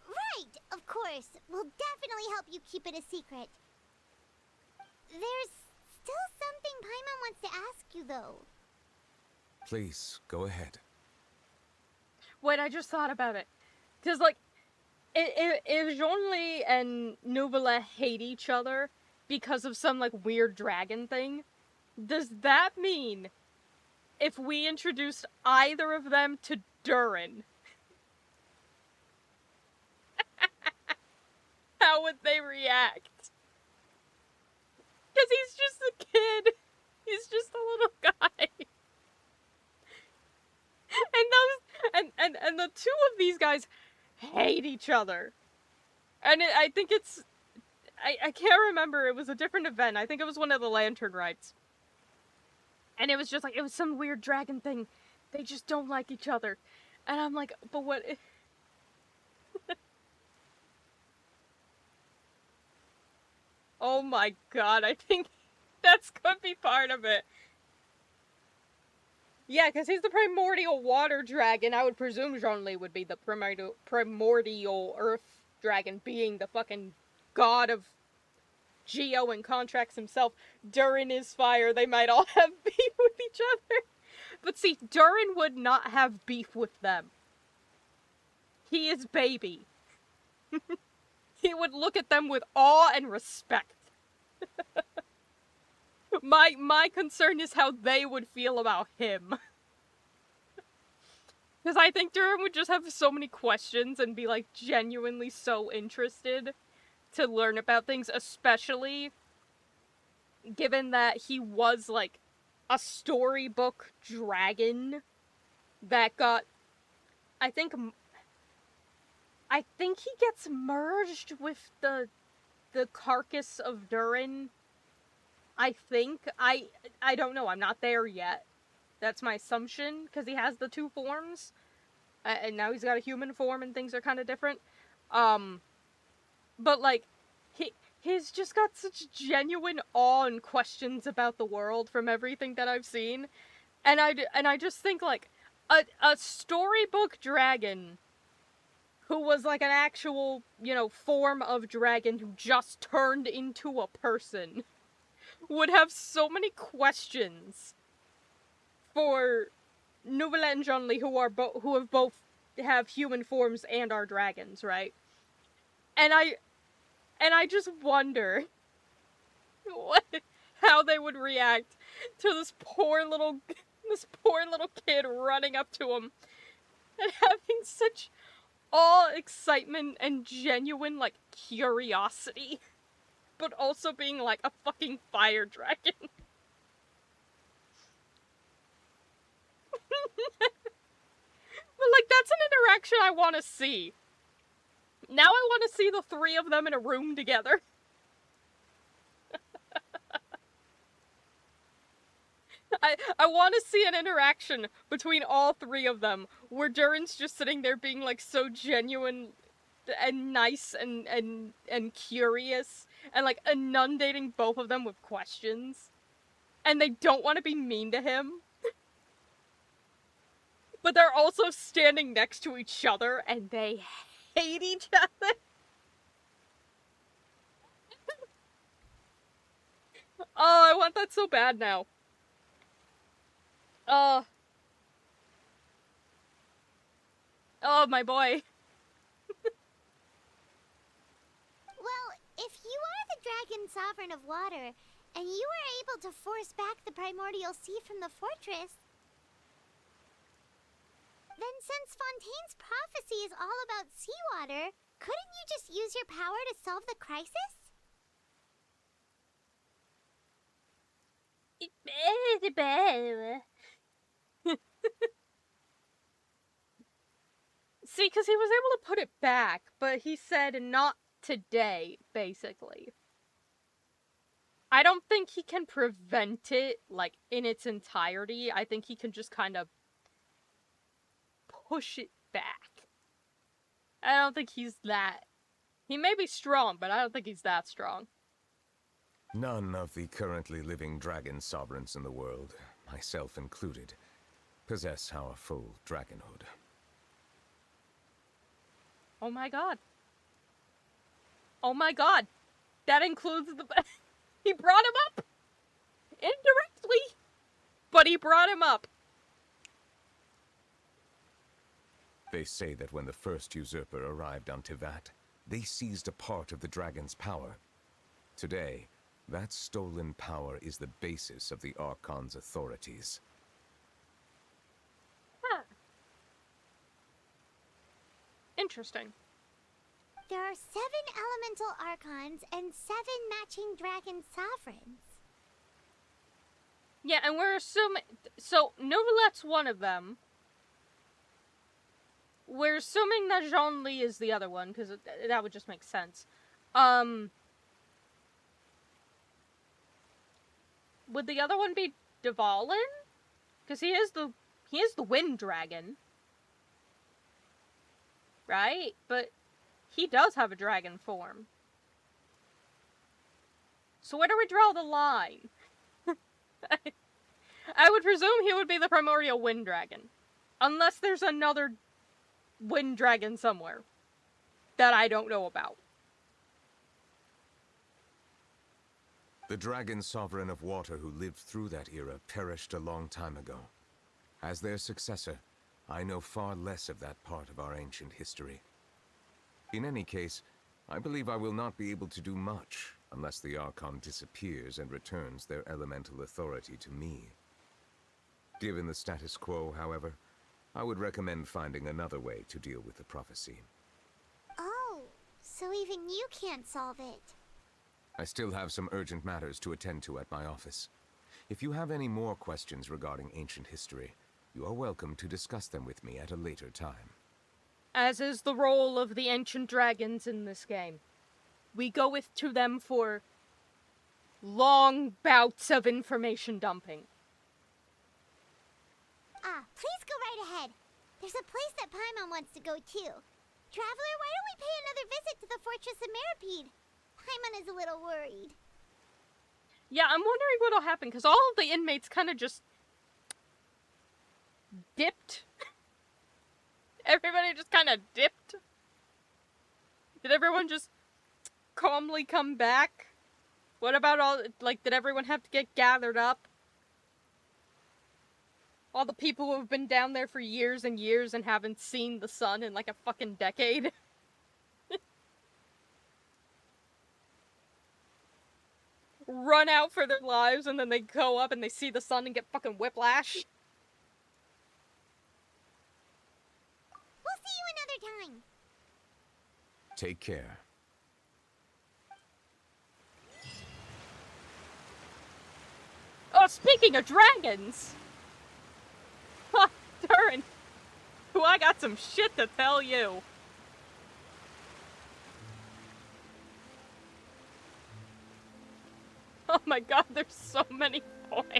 Right, of course. course. We'll definitely help you keep it a secret. There's still something Paimon wants to ask you, though. Please, go ahead. Wait, I just thought about it. Because, like, if Zhongli and Nubila hate each other because of some, like, weird dragon thing, does that mean if we introduced either of them to Durin, how would they react? Because he's just a kid. He's just a little guy. And the two of these guys hate each other. And I think it's... I can't remember. It was a different event. I think it was one of the Lantern Rites. And it was just like, it was some weird dragon thing. They just don't like each other. And I'm like, but what... Oh my god, I think that's could be part of it. Yeah, because he's the primordial water dragon. I would presume Zhongli would be the primordial earth dragon, being the fucking god of Geo and contracts himself. Durin is fire. They might all have beef with each other. But see, Durin would not have beef with them. He is baby. He would look at them with awe and respect. My concern is how they would feel about him. Because I think Durin would just have so many questions and be, like, genuinely so interested to learn about things, especially given that he was, like, a storybook dragon that got... I think he gets merged with the carcass of Durin. I think. I don't know. I'm not there yet. That's my assumption, because he has the two forms. And now he's got a human form and things are kind of different. But, like, he's just got such genuine awe and questions about the world from everything that I've seen. And I just think, like, a storybook dragon who was, like, an actual, you know, form of dragon who just turned into a person would have so many questions for Nubila and Zhongli, who have human forms and are dragons, right? And I just wonder how they would react to this poor little kid running up to him and having such awe, excitement, and genuine, like, curiosity, but also being, like, a fucking fire dragon. But, like, that's an interaction I want to see. Now I want to see the three of them in a room together. I want to see an interaction between all three of them, where Durin's just sitting there being, like, so genuine and nice and curious, and, like, inundating both of them with questions. And they don't want to be mean to him. But they're also standing next to each other, and they hate each other. Oh, I want that so bad now. Oh, my boy. Well, if you are the dragon sovereign of water, and you are able to force back the primordial sea from the fortress, then since Fontaine's prophecy is all about seawater, couldn't you just use your power to solve the crisis? See, because he was able to put it back, but he said not today, basically. I don't think he can prevent it, like, in its entirety. I think he can just kind of push it back. I don't think he's that... He may be strong, but I don't think he's that strong. None of the currently living dragon sovereigns in the world, myself included, possess our full dragonhood. Oh my god. Oh my god. That includes the... He brought him up! Indirectly! But he brought him up. They say that when the first usurper arrived on Tivat, they seized a part of the dragon's power. Today, that stolen power is the basis of the Archon's authorities. Huh. Interesting. There are 7 elemental archons and 7 matching dragon sovereigns. Yeah, and we're assuming... So, Novelette's one of them. We're assuming that Zhongli is the other one, because that would just make sense. Would the other one be Dvalin? Because he is the wind dragon. Right? But he does have a dragon form. So where do we draw the line? I would presume he would be the primordial wind dragon. Unless there's another wind dragon somewhere that I don't know about. The dragon sovereign of water who lived through that era perished a long time ago. As their successor, I know far less of that part of our ancient history. In any case, I believe I will not be able to do much unless the Archon disappears and returns their elemental authority to me. Given the status quo, however, I would recommend finding another way to deal with the prophecy. Oh, so even you can't solve it. I still have some urgent matters to attend to at my office. If you have any more questions regarding ancient history, you are welcome to discuss them with me at a later time. As is the role of the ancient dragons in this game. We go to them for long bouts of information dumping. Please go right ahead. There's a place that Paimon wants to go too. Traveler, why don't we pay another visit to the Fortress of Meripede? Paimon is a little worried. Yeah, I'm wondering what'll happen, because all of the inmates kind of just dipped. Everybody just kind of dipped. Did everyone just calmly come back? What about all, like, did everyone have to get gathered up? All the people who have been down there for years and years and haven't seen the sun in like a fucking decade. Run out for their lives and then they go up and they see the sun and get fucking whiplash. We'll see you another time. Take care. Oh, speaking of dragons! Ha, Turin! Who I got some shit to tell you. Oh my god, there's so many points.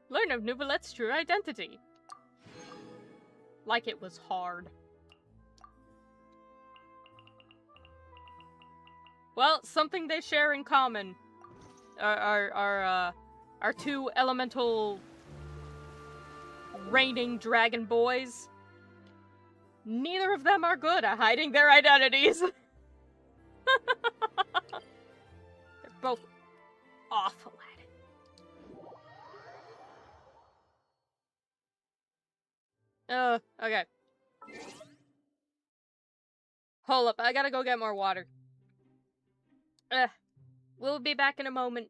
Learn of Novelette's true identity. Like it was hard. Well, something they share in common are two elemental reigning dragon boys. Neither of them are good at hiding their identities. They're both awful at it. Okay. Hold up, I gotta go get more water. We'll be back in a moment.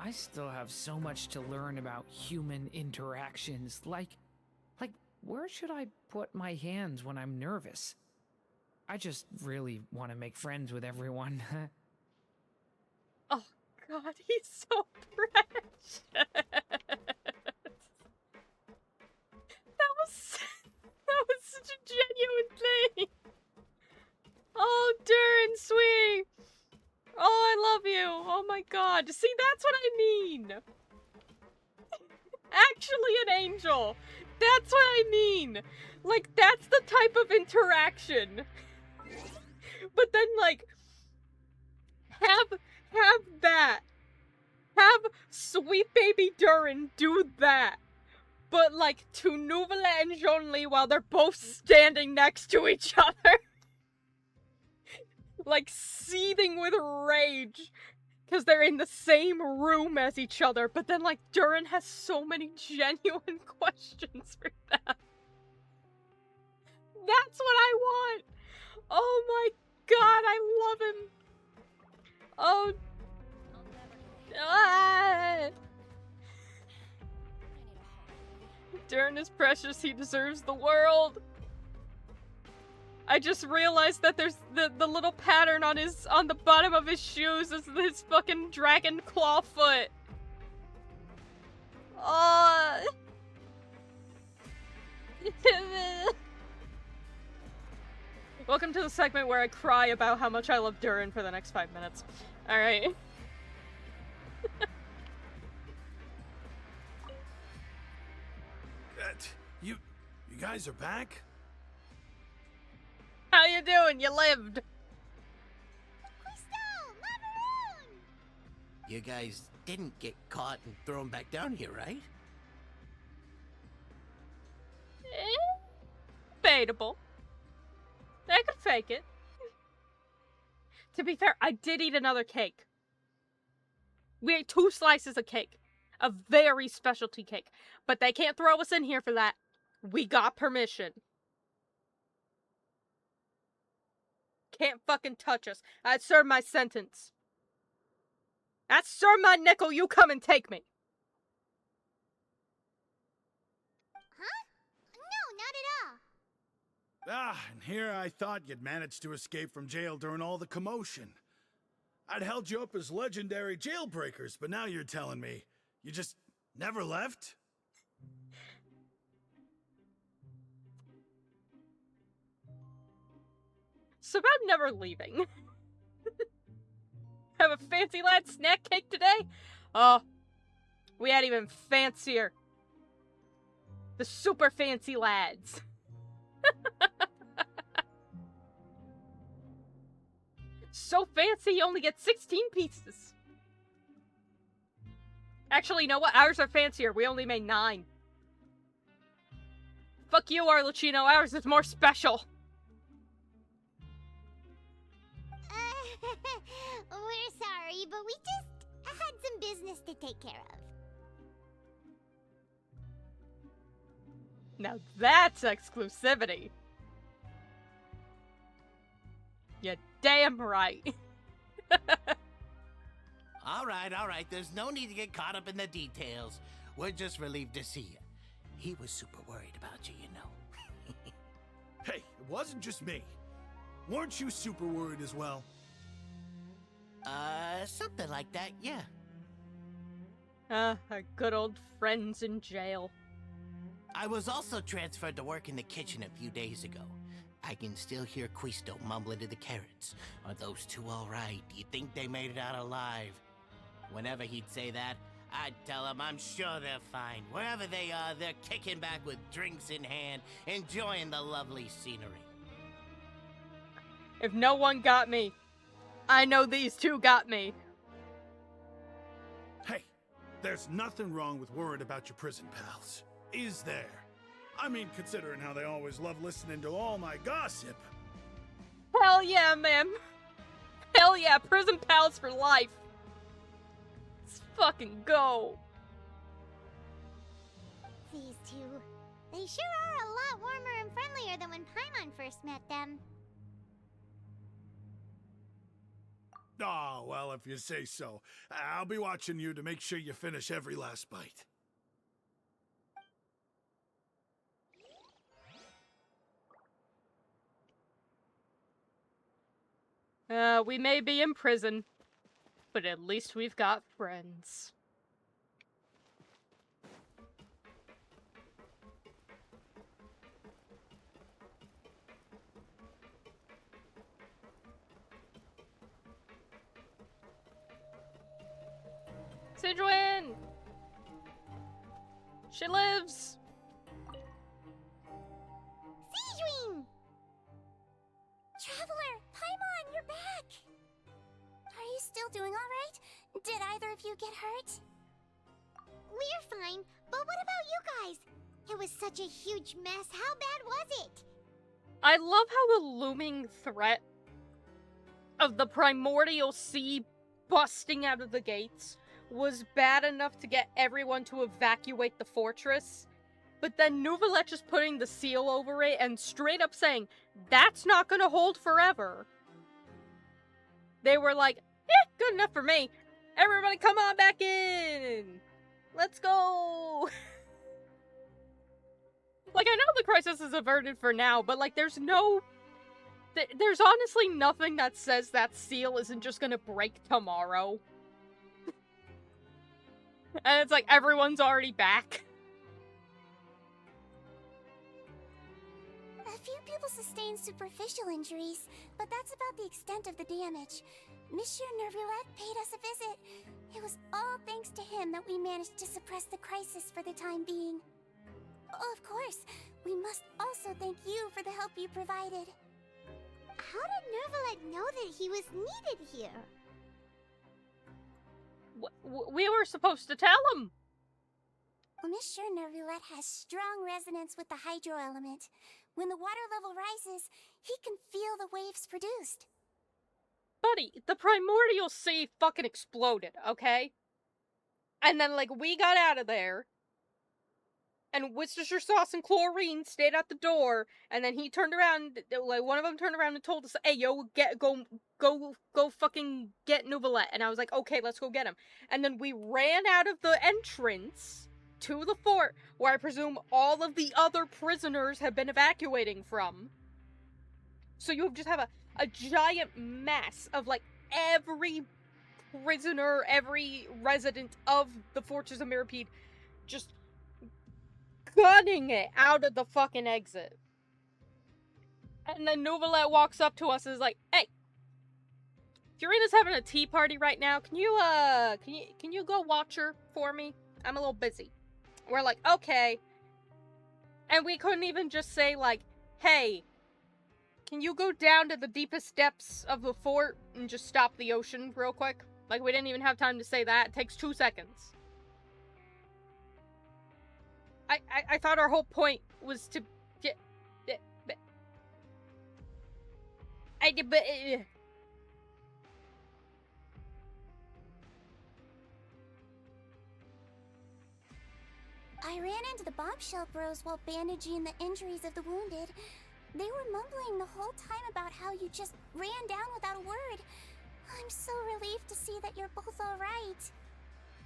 I still have so much to learn about human interactions. Like, where should I put my hands when I'm nervous? I just really want to make friends with everyone. Oh god, he's so precious. That was such a genuine thing. Oh, Durin, sweetie. Oh, I love you. Oh my god. See, that's what I mean. Actually an angel. That's what I mean. Like, that's the type of interaction. But then, like, have that. Have sweet baby Durin do that. But, like, to Nouvelle and Zhongli while they're both standing next to each other. Like, seething with rage. Because they're in the same room as each other. But then, like, Durin has so many genuine questions for them. That's what I want. Oh my god, I love him. Oh. Ah. Durin is precious. He deserves the world. I just realized that there's the little pattern on the bottom of his shoes is his fucking dragon claw foot. Welcome to the segment where I cry about how much I love Durin for the next 5 minutes. Alright. You guys are back? How you doing? You lived. You guys didn't get caught and thrown back down here, right? Debatable. I could fake it. To be fair, I did eat another cake. We ate 2 slices of cake. A very specialty cake. But they can't throw us in here for that. We got permission. Can't fucking touch us. I served my sentence. I served my nickel, you come and take me. Huh? No, not at all. And here I thought you'd managed to escape from jail during all the commotion. I'd held you up as legendary jailbreakers, but now you're telling me you just never left? It's about never leaving. Have a fancy lad snack cake today? Oh, we had even fancier. The super fancy lads. So fancy you only get 16 pieces. Actually, you know what? Ours are fancier. We only made 9. Fuck you, Arlecchino. Ours is more special. We're sorry, but we just had some business to take care of. Now that's exclusivity. You're damn right. All right. There's no need to get caught up in the details. We're just relieved to see you. He was super worried about you, you know. Hey, it wasn't just me. Weren't you super worried as well? Something like that, yeah. Our good old friends in jail. I was also transferred to work in the kitchen a few days ago. I can still hear Quisto mumbling to the carrots. Are those two all right? Do you think they made it out alive? Whenever he'd say that, I'd tell him I'm sure they're fine. Wherever they are, they're kicking back with drinks in hand, enjoying the lovely scenery. If no one got me, I know these two got me. Hey, there's nothing wrong with worried about your prison pals. Is there? I mean, considering how they always love listening to all my gossip. Hell yeah, man. Hell yeah, prison pals for life. Let's fucking go. These two, they sure are a lot warmer and friendlier than when Paimon first met them. Oh, well, if you say so. I'll be watching you to make sure you finish every last bite. We may be in prison, but at least we've got friends. Sidwin! She lives! Sidwin! Traveler, Paimon, you're back! Are you still doing alright? Did either of you get hurt? We're fine, but what about you guys? It was such a huge mess. How bad was it? I love how the looming threat of the primordial sea busting out of the gates was bad enough to get everyone to evacuate the fortress, but then Neuvillette just putting the seal over it and straight up saying, that's not gonna hold forever. They were like, good enough for me. Everybody come on back in! Let's go! Like, I know the crisis is averted for now, but like, there's honestly nothing that says that seal isn't just gonna break tomorrow. And it's like, everyone's already back. A few people sustained superficial injuries, but that's about the extent of the damage. Monsieur Neuvillette paid us a visit. It was all thanks to him that we managed to suppress the crisis for the time being. Oh, of course, we must also thank you for the help you provided. How did Neuvillette know that he was needed here? We were supposed to tell him. Well, Monsieur Neuvillette has strong resonance with the hydro element. When the water level rises, he can feel the waves produced. Buddy, the primordial sea fucking exploded, okay? And then, like, we got out of there, and Worcestershire sauce and chlorine stayed at the door, and then he turned around, like, one of them turned around and told us, hey, yo, go fucking get Neuvillette. And I was like, okay, let's go get him. And then we ran out of the entrance to the fort, where I presume all of the other prisoners have been evacuating from. So you just have a giant mass of, like, every prisoner, every resident of the Fortress of Mirapede just gunning it out of the fucking exit. And then Neuvillette walks up to us and is like, hey, Furina's having a tea party right now. Can you go watch her for me? I'm a little busy. We're like, okay. And we couldn't even just say, like, hey, can you go down to the deepest depths of the fort and just stop the ocean real quick? Like, we didn't even have time to say that. It takes 2 seconds. I thought our whole point was to get... I ran into the bombshell bros while bandaging the injuries of the wounded. They were mumbling the whole time about how you just ran down without a word. I'm so relieved to see that you're both alright.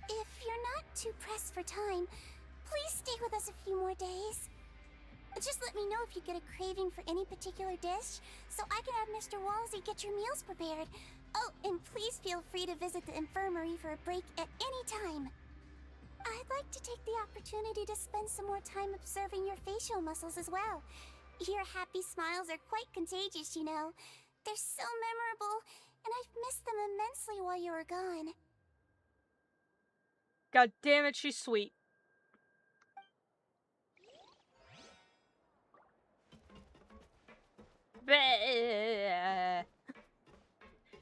If you're not too pressed for time, please stay with us a few more days. Just let me know if you get a craving for any particular dish, so I can have Mr. Walsey get your meals prepared. Oh, and please feel free to visit the infirmary for a break at any time. I'd like to take the opportunity to spend some more time observing your facial muscles as well. Your happy smiles are quite contagious, you know. They're so memorable, and I've missed them immensely while you were gone. God damn it, she's sweet.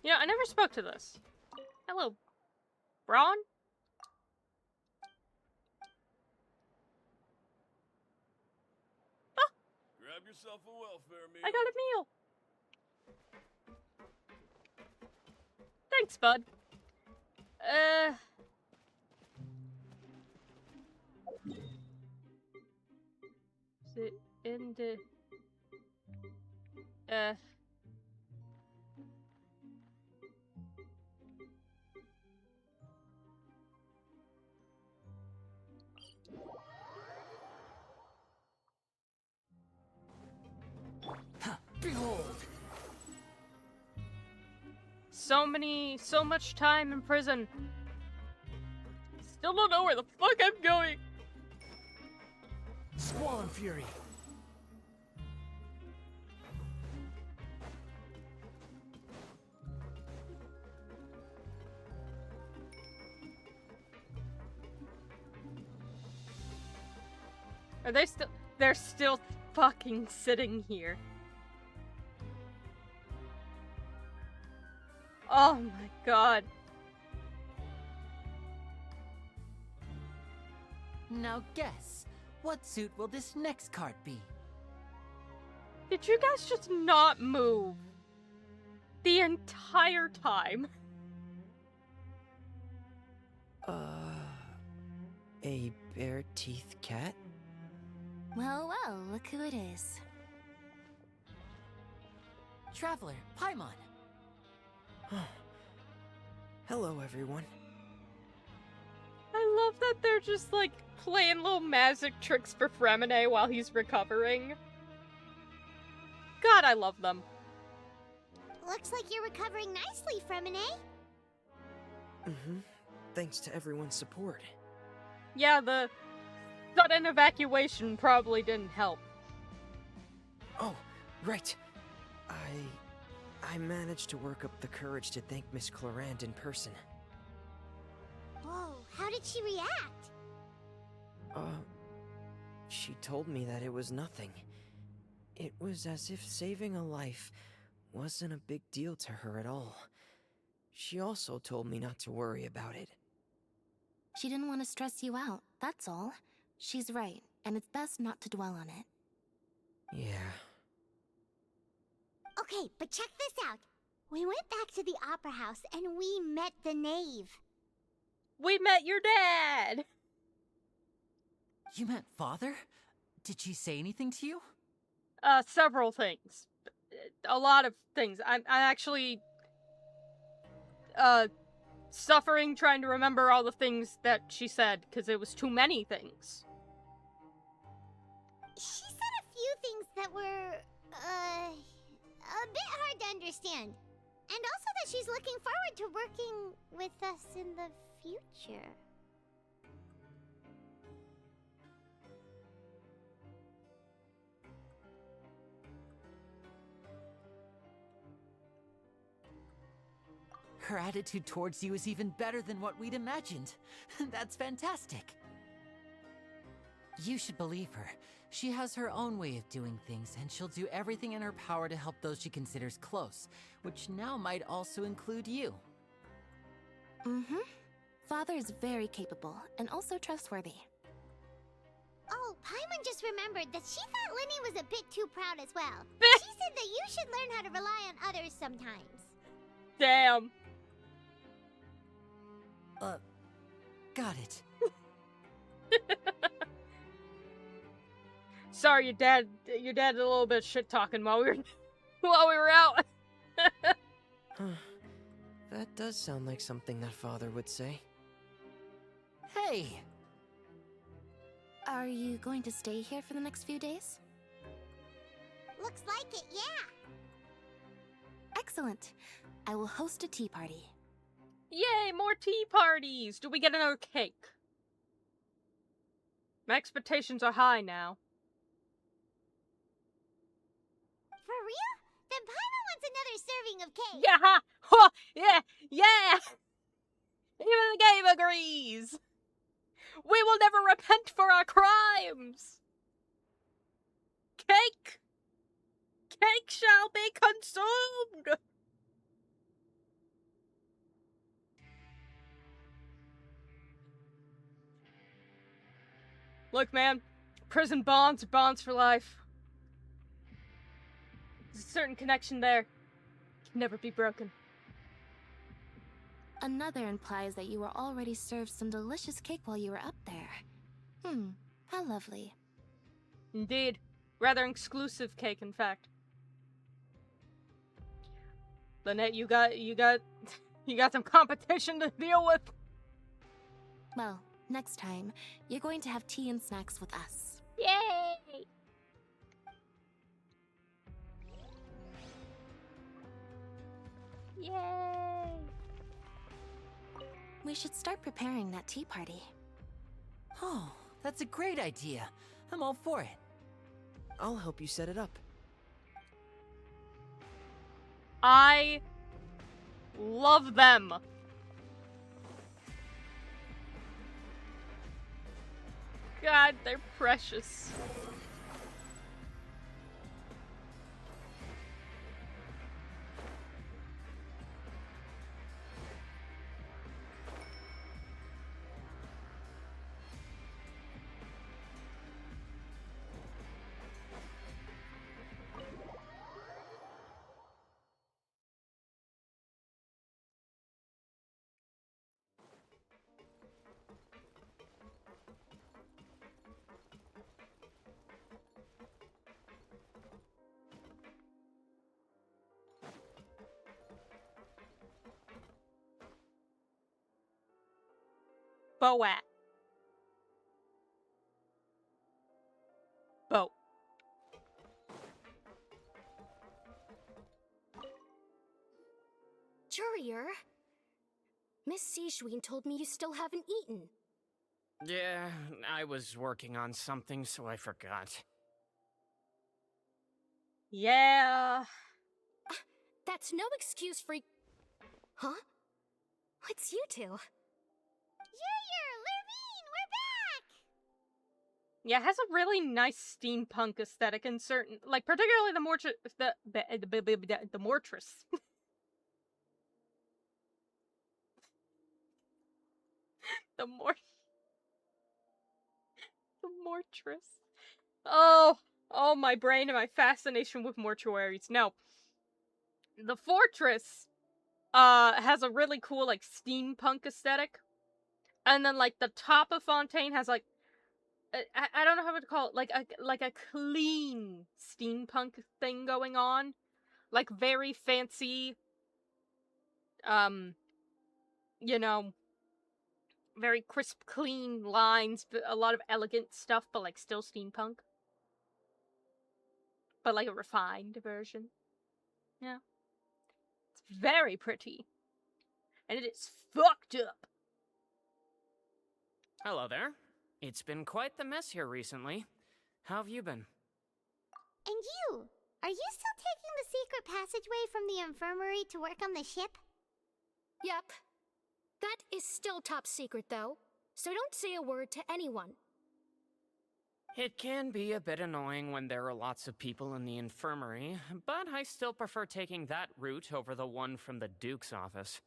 You know, I never spoke to this. Hello, Braun? Oh! Grab yourself a welfare meal. I got a meal. Thanks, bud. Is it in the... so much time in prison. Still don't know where the fuck I'm going. Squall and Fury. Are they still? They're still fucking sitting here. Oh my god. Now guess, what suit will this next card be? Did you guys just not move the entire time? A bare-teethed cat? Well, well, look who it is. Traveler, Paimon. Hello, everyone. I love that they're just like playing little magic tricks for Fremine while he's recovering. God, I love them. Looks like you're recovering nicely, Fremine. Mm-hmm. Thanks to everyone's support. Yeah, the sudden evacuation probably didn't help. Oh, right. I managed to work up the courage to thank Miss Clorant in person. Whoa, how did she react? She told me that it was nothing. It was as if saving a life wasn't a big deal to her at all. She also told me not to worry about it. She didn't want to stress you out, that's all. She's right, and it's best not to dwell on it. Yeah. Okay, but check this out. We went back to the opera house and we met the knave. We met your dad! You met Father? Did she say anything to you? Several things. A lot of things. I'm actually, suffering trying to remember all the things that she said, because it was too many things. She said a few things that were, a bit hard to understand. And also that she's looking forward to working with us in the future. Her attitude towards you is even better than what we'd imagined. That's fantastic. You should believe her. She has her own way of doing things, and she'll do everything in her power to help those she considers close, which now might also include you. Mm-hmm. Father is very capable, and also trustworthy. Oh, Paimon just remembered that she thought Lenny was a bit too proud as well. She said that you should learn how to rely on others sometimes. Damn. Got it. Sorry, your dad did a little bit of shit talking while we were out. That does sound like something that Father would say. Hey! Are you going to stay here for the next few days? Looks like it, yeah. Excellent. I will host a tea party. Yay, more tea parties! Do we get another cake? My expectations are high now. For real? Then Paimon wants another serving of cake. Yeah! Ha! Yeah! Yeah! Even the game agrees! We will never repent for our crimes! Cake! Cake shall be consumed! Look, man, prison bonds are bonds for life. There's a certain connection there. Can never be broken. Another implies that you were already served some delicious cake while you were up there. How lovely. Indeed. Rather exclusive cake, in fact. Lynette, you got some competition to deal with. Well, next time, you're going to have tea and snacks with us. Yay! Yay! We should start preparing that tea party. Oh, that's a great idea. I'm all for it. I'll help you set it up. I love them. God, they're precious. Boat. Boat. Courier, Miss Sishween told me you still haven't eaten. Yeah, I was working on something, so I forgot. Yeah. That's no excuse for... Huh? It's you two. Courier, Lurvine, we're back! Yeah, it has a really nice steampunk aesthetic in certain, like particularly the mortise, the mortress. the mortress. Oh, my brain and my fascination with mortuaries. No, the fortress, has a really cool like steampunk aesthetic, and then like the top of Fontaine has like I don't know how to call it, like a clean steampunk thing going on, like very fancy, you know, very crisp, clean lines, but a lot of elegant stuff, but like still steampunk, but like a refined version. Yeah, it's very pretty, and it is fucked up. Hello there. It's been quite the mess here recently. How have you been? And you? Are you still taking the secret passageway from the infirmary to work on the ship? Yep. That is still top secret, though, so don't say a word to anyone. It can be a bit annoying when there are lots of people in the infirmary, but I still prefer taking that route over the one from the Duke's office.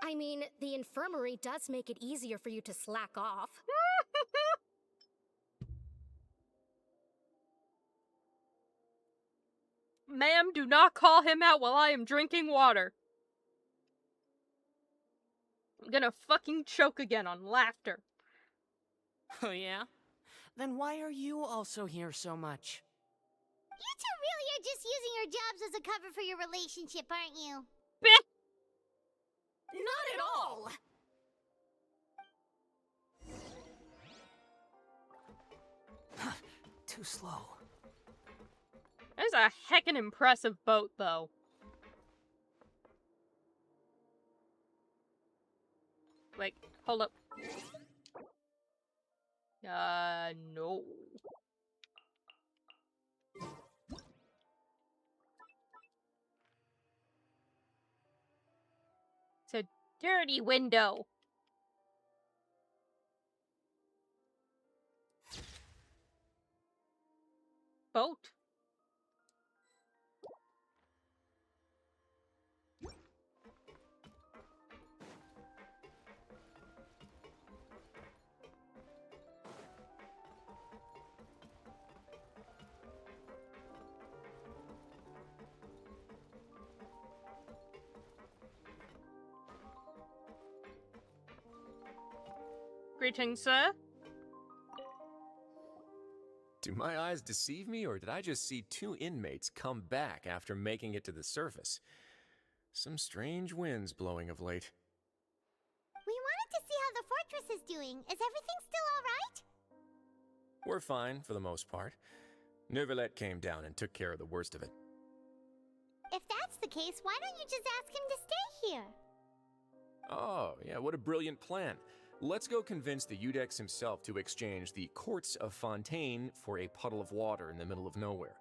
I mean, the infirmary does make it easier for you to slack off. Ma'am, do not call him out while I am drinking water. I'm gonna fucking choke again on laughter. Oh yeah? Then why are you also here so much? You two really are just using your jobs as a cover for your relationship, aren't you? Not at all! Too slow. There's a heckin' impressive boat, though. Wait, hold up. No. It's a dirty window. Boat. Greetings, sir. Do my eyes deceive me, or did I just see two inmates come back after making it to the surface? Some strange winds blowing of late. We wanted to see how the fortress is doing. Is everything still alright? We're fine, for the most part. Neuvillette came down and took care of the worst of it. If that's the case, why don't you just ask him to stay here? Oh, yeah, what a brilliant plan. Let's go convince the Udex himself to exchange the courts of Fontaine for a puddle of water in the middle of nowhere.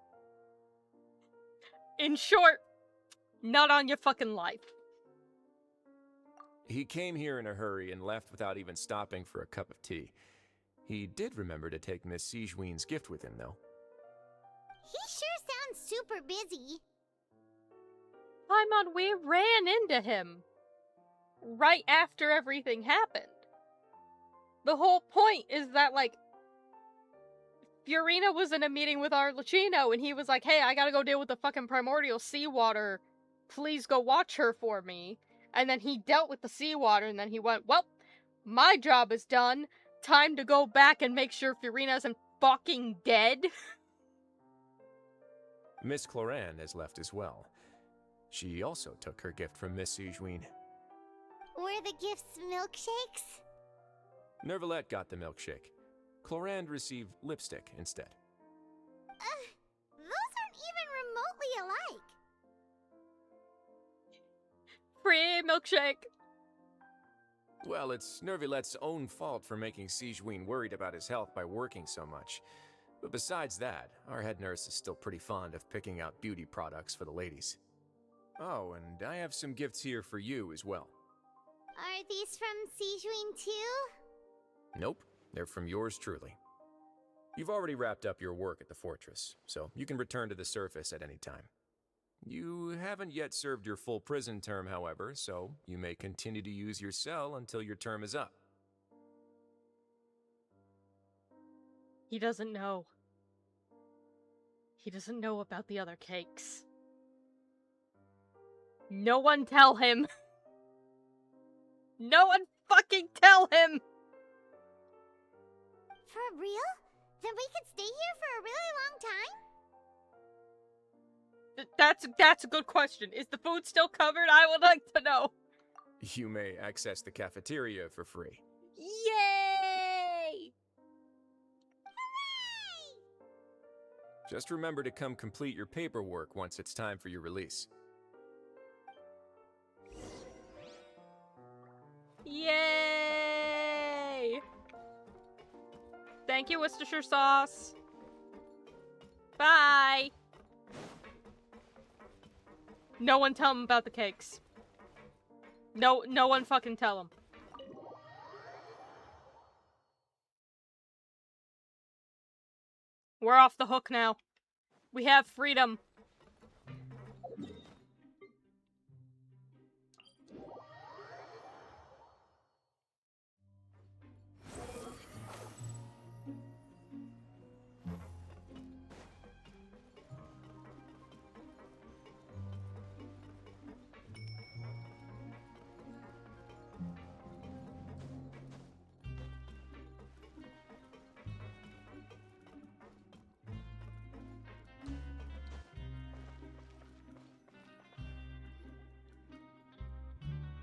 In short, not on your fucking life. He came here in a hurry and left without even stopping for a cup of tea. He did remember to take Miss Sigewinne's gift with him, though. He sure sounds super busy. Paimon, we ran into him right after everything happened. The whole point is that, like, Furina was in a meeting with Arlecchino, and he was like, hey, I gotta go deal with the fucking primordial seawater. Please go watch her for me. And then he dealt with the seawater, and then he went, well, my job is done. Time to go back and make sure Furina isn't fucking dead. Miss Cloran has left as well. She also took her gift from Miss Sigewinne. Were the gifts milkshakes? Nervalette got the milkshake. Cloran received lipstick instead. Those aren't even remotely alike. Free milkshake! Well, it's Nervalette's own fault for making Sigewinne worried about his health by working so much. But besides that, our head nurse is still pretty fond of picking out beauty products for the ladies. Oh, and I have some gifts here for you as well. Are these from Sigewinne too? Nope, they're from yours truly. You've already wrapped up your work at the fortress, so you can return to the surface at any time. You haven't yet served your full prison term, however, so you may continue to use your cell until your term is up. He doesn't know. He doesn't know about the other cakes. No one tell him! No one fucking tell him! For real? Then we could stay here for a really long time? That's a good question. Is the food still covered? I would like to know. You may access the cafeteria for free. Yay! Hooray! Just remember to come complete your paperwork once it's time for your release. Yay! Thank you, Worcestershire sauce. Bye! No one tell him about the cakes. No one fucking tell him. We're off the hook now. We have freedom.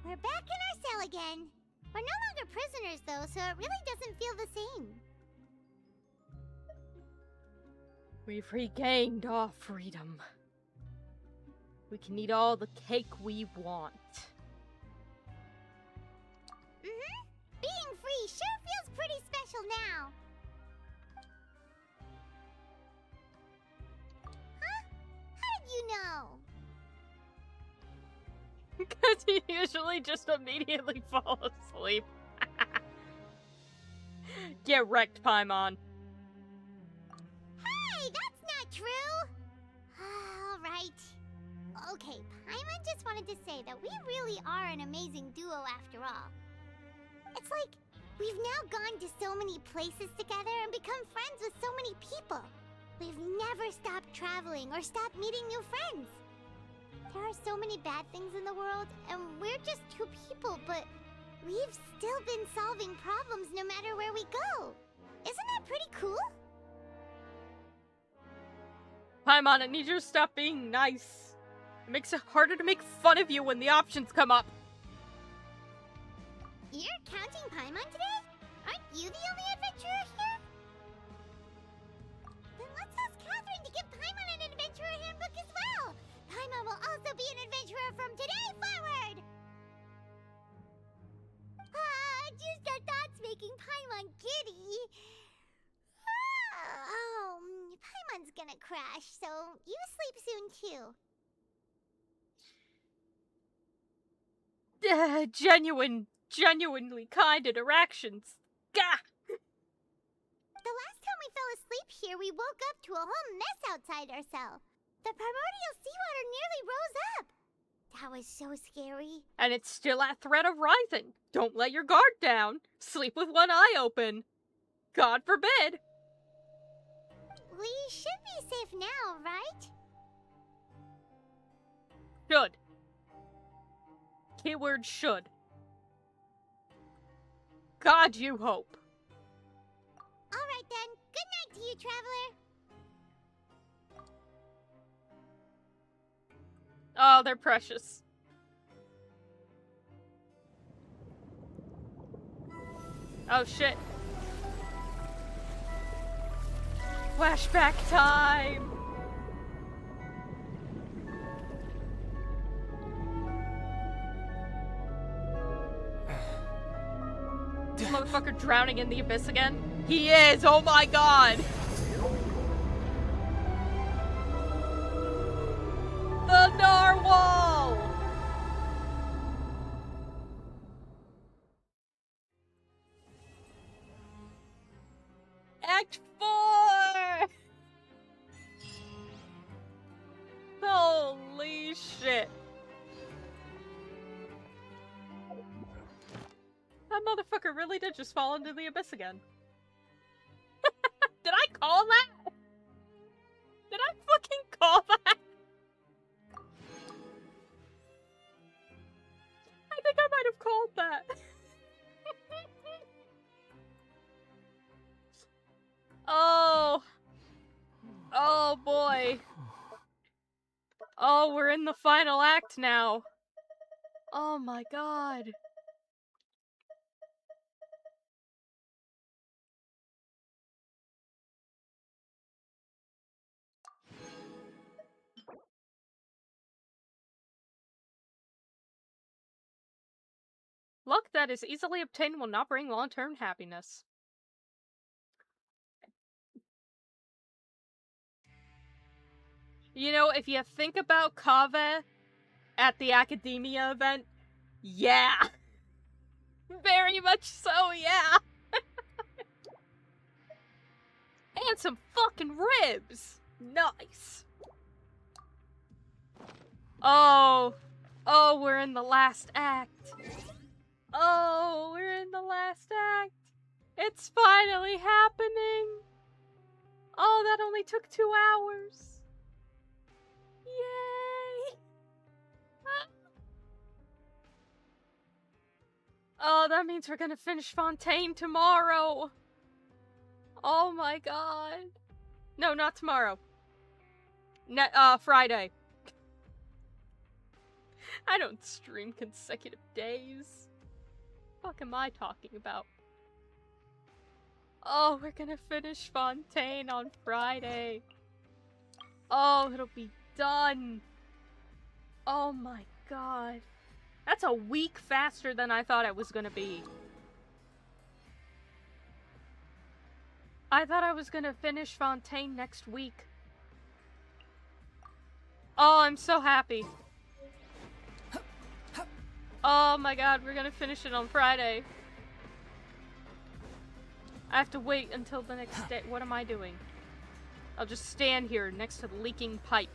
We're back in our cell again. We're no longer prisoners, though, so it really doesn't feel the same. We've regained our freedom. We can eat all the cake we want. Being free sure feels pretty special now. Huh? How did you know? Because you usually just immediately fall asleep. Get wrecked, Paimon. Hey, that's not true! Alright. Okay, Paimon just wanted to say that we really are an amazing duo after all. It's like, we've now gone to so many places together and become friends with so many people. We've never stopped traveling or stopped meeting new friends. There are so many bad things in the world, and we're just two people, but we've still been solving problems no matter where we go. Isn't that pretty cool? Paimon, I need you to stop being nice. It makes it harder to make fun of you when the options come up. You're counting Paimon today? Aren't you the only adventurer here? Then let's ask Catherine to give Paimon an adventurer handbook as well. Paimon will also be an adventurer from today forward. gonna crash, so you sleep soon too. Genuinely kind interactions. Gah! The last time we fell asleep here, we woke up to a whole mess outside our cell. The primordial seawater nearly rose up. That was so scary. And it's still at threat of rising. Don't let your guard down. Sleep with one eye open. God forbid. We should be safe now, right? Should. Keyword should. God, you hope. Alright then, good night to you, Traveler. Oh, they're precious. Oh shit. Flashback time! This motherfucker drowning in the abyss again? He is! Oh my god! The narwhal! Act 4! Holy shit. That motherfucker really did just fall into the abyss again. Did I call that? Did I fucking call that? I think I might have called that. Oh. Oh boy. Oh, we're in the final act now. Oh my god. Luck that is easily obtained will not bring long-term happiness. You know, if you think about Kaveh at the Academia event, yeah! Very much so, yeah! And some fucking ribs! Nice! Oh! Oh, we're in the last act. Oh, we're in the last act. It's finally happening. Oh, that only took 2 hours. Yay! Oh, that means we're gonna finish Fontaine tomorrow. Oh my god. No, not tomorrow. Friday. I don't stream consecutive days. What the fuck am I talking about? Oh, we're gonna finish Fontaine on Friday. Oh, it'll be done. Oh my god. That's a week faster than I thought it was gonna be. I thought I was gonna finish Fontaine next week. Oh, I'm so happy. Oh my god, we're gonna finish it on Friday. I have to wait until the next day. What am I doing? I'll just stand here next to the leaking pipe.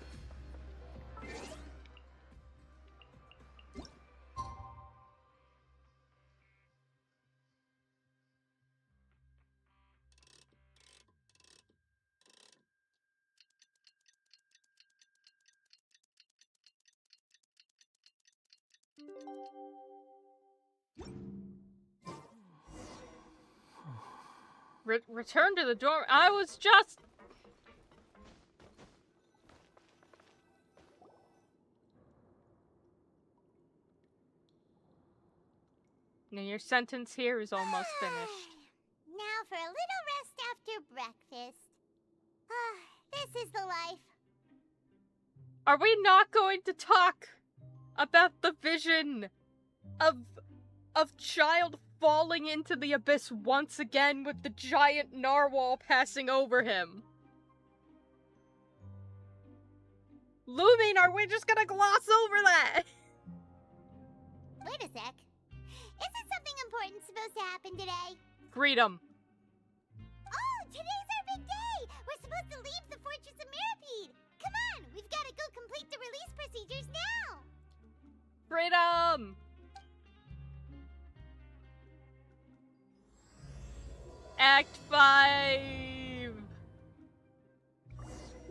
Return to the dorm. I was just... Now your sentence here is almost finished. Now for a little rest after breakfast. This is the life. Are we not going to talk about the vision of child falling into the abyss once again with the giant narwhal passing over him? Looming, are we just gonna gloss over that? Wait a sec. Isn't something important supposed to happen today? Freedom. Oh, today's our big day! We're supposed to leave the Fortress of Mirapede! Come on, we've got to go complete the release procedures now! Freedom! Act 5!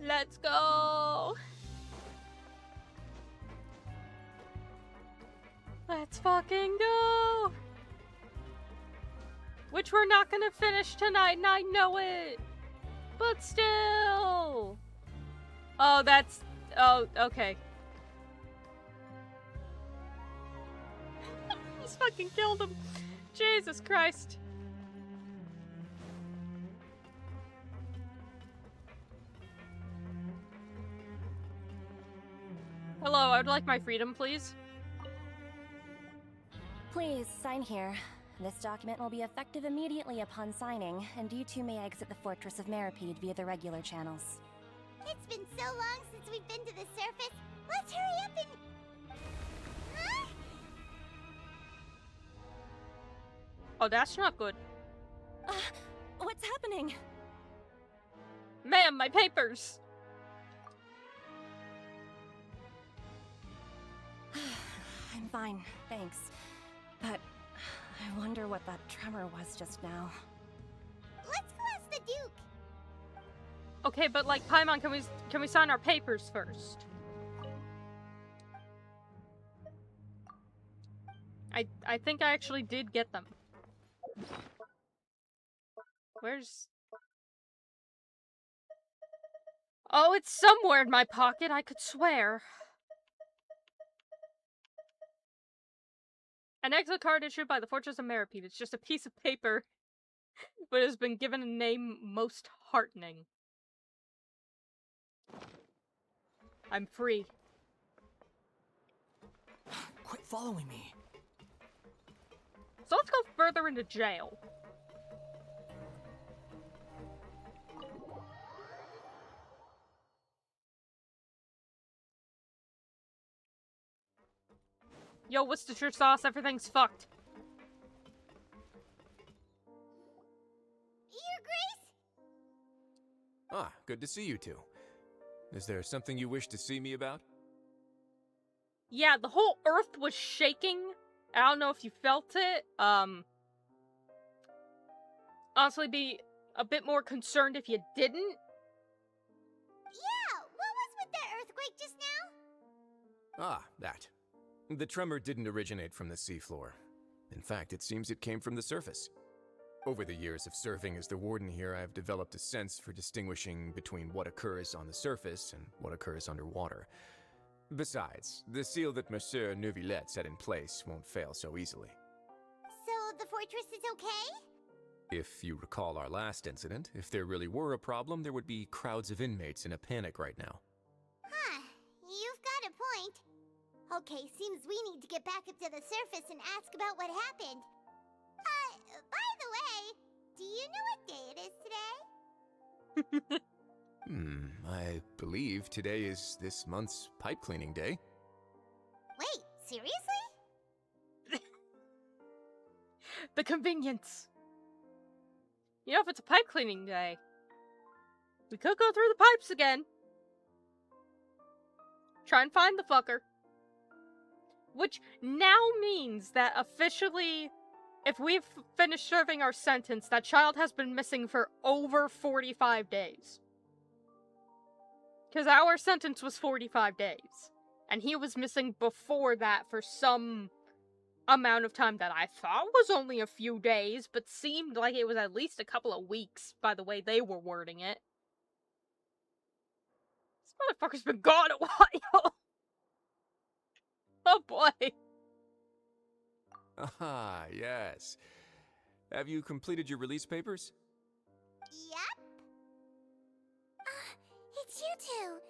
Let's go! Let's fucking go! Which we're not gonna finish tonight, and I know it! But still! Oh, that's... Oh, okay. Just fucking killed him. Jesus Christ. Hello, I would like my freedom, please. Please, sign here. This document will be effective immediately upon signing, and you two may exit the Fortress of Mirapede via the regular channels. It's been so long since we've been to the surface. Let's hurry up and... Huh? Oh, that's not good. What's happening? Ma'am, my papers! I'm fine, thanks. But I wonder what that tremor was just now. Let's go ask the Duke. Okay, but like, Paimon, can we sign our papers first? I think I actually did get them. Where's... Oh, it's somewhere in my pocket, I could swear. An exit card issued by the Fortress of Mirapede. It's just a piece of paper, but has been given a name most heartening. I'm free. Quit following me. So let's go further into jail. Yo, Worcestershire sauce, everything's fucked. Your Grace? Ah, good to see you two. Is there something you wish to see me about? Yeah, the whole earth was shaking. I don't know if you felt it. Honestly, be a bit more concerned if you didn't. Yeah, what was with that earthquake just now? Ah, that. The tremor didn't originate from the seafloor. In fact, it seems it came from the surface. Over the years of serving as the warden here, I have developed a sense for distinguishing between what occurs on the surface and what occurs underwater. Besides, the seal that Monsieur Neuvillette set in place won't fail so easily. So the fortress is okay? If you recall our last incident, if there really were a problem, there would be crowds of inmates in a panic right now. Huh, you've got a point. Okay, seems we need to get back up to the surface and ask about what happened. By the way, do you know what day it is today? I believe today is this month's pipe cleaning day. Wait, seriously? The convenience. You know, if it's a pipe cleaning day, we could go through the pipes again. Try and find the fucker. Which now means that officially, if we've finished serving our sentence, that child has been missing for over 45 days. Because our sentence was 45 days. And he was missing before that for some amount of time that I thought was only a few days, but seemed like it was at least a couple of weeks by the way they were wording it. This motherfucker's been gone a while. Oh boy. Ah, yes. Have you completed your release papers? Yep. It's you two.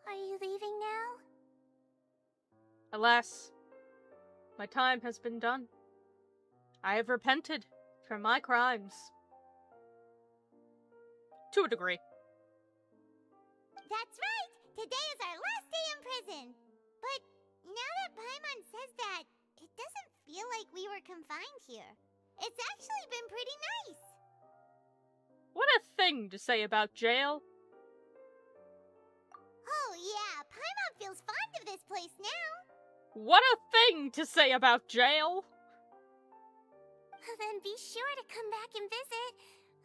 Are you leaving now? Alas, my time has been done. I have repented for my crimes. To a degree. That's right. Today is our last day in prison. But now that Paimon says that, it doesn't feel like we were confined here. It's actually been pretty nice. What a thing to say about jail. Oh yeah, Paimon feels fond of this place now. What a thing to say about jail. Then be sure to come back and visit.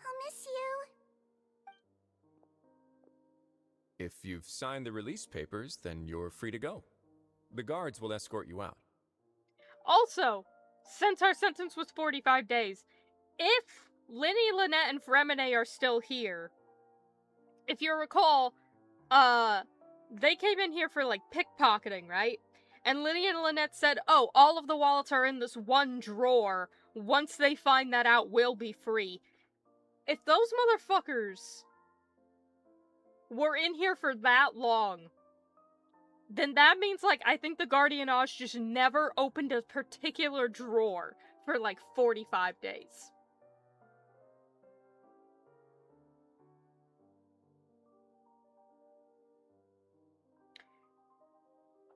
I'll miss you. If you've signed the release papers, then you're free to go. The guards will escort you out. Also, since our sentence was 45 days, if Linny, Lynette, and Fremine are still here, if you recall, they came in here for, like, pickpocketing, right? And Linny and Lynette said, oh, all of the wallets are in this one drawer. Once they find that out, we'll be free. If those motherfuckers were in here for that long, then that means, like, I think the Guardianage just never opened a particular drawer for, like, 45 days.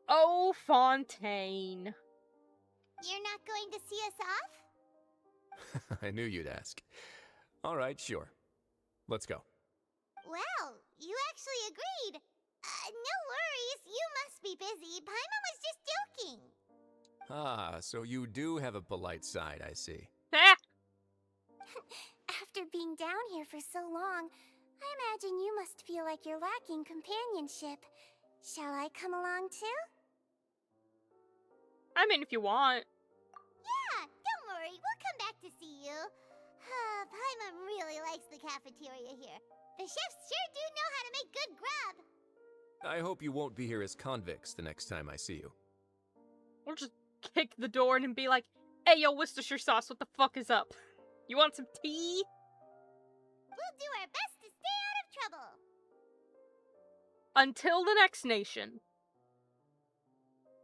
Oh, Fontaine. You're not going to see us off? I knew you'd ask. All right, sure. Let's go. Well, you actually agreed. No worries, you must be busy. Paimon was just joking. Ah, so you do have a polite side, I see. After being down here for so long, I imagine you must feel like you're lacking companionship. Shall I come along too? I mean, if you want. Yeah, don't worry, we'll come back to see you. Paimon really likes the cafeteria here. The chefs sure do know how to make good grub. I hope you won't be here as convicts the next time I see you. We'll just kick the door in and be like, hey, yo, Worcestershire sauce, what the fuck is up? You want some tea? We'll do our best to stay out of trouble. Until the next nation.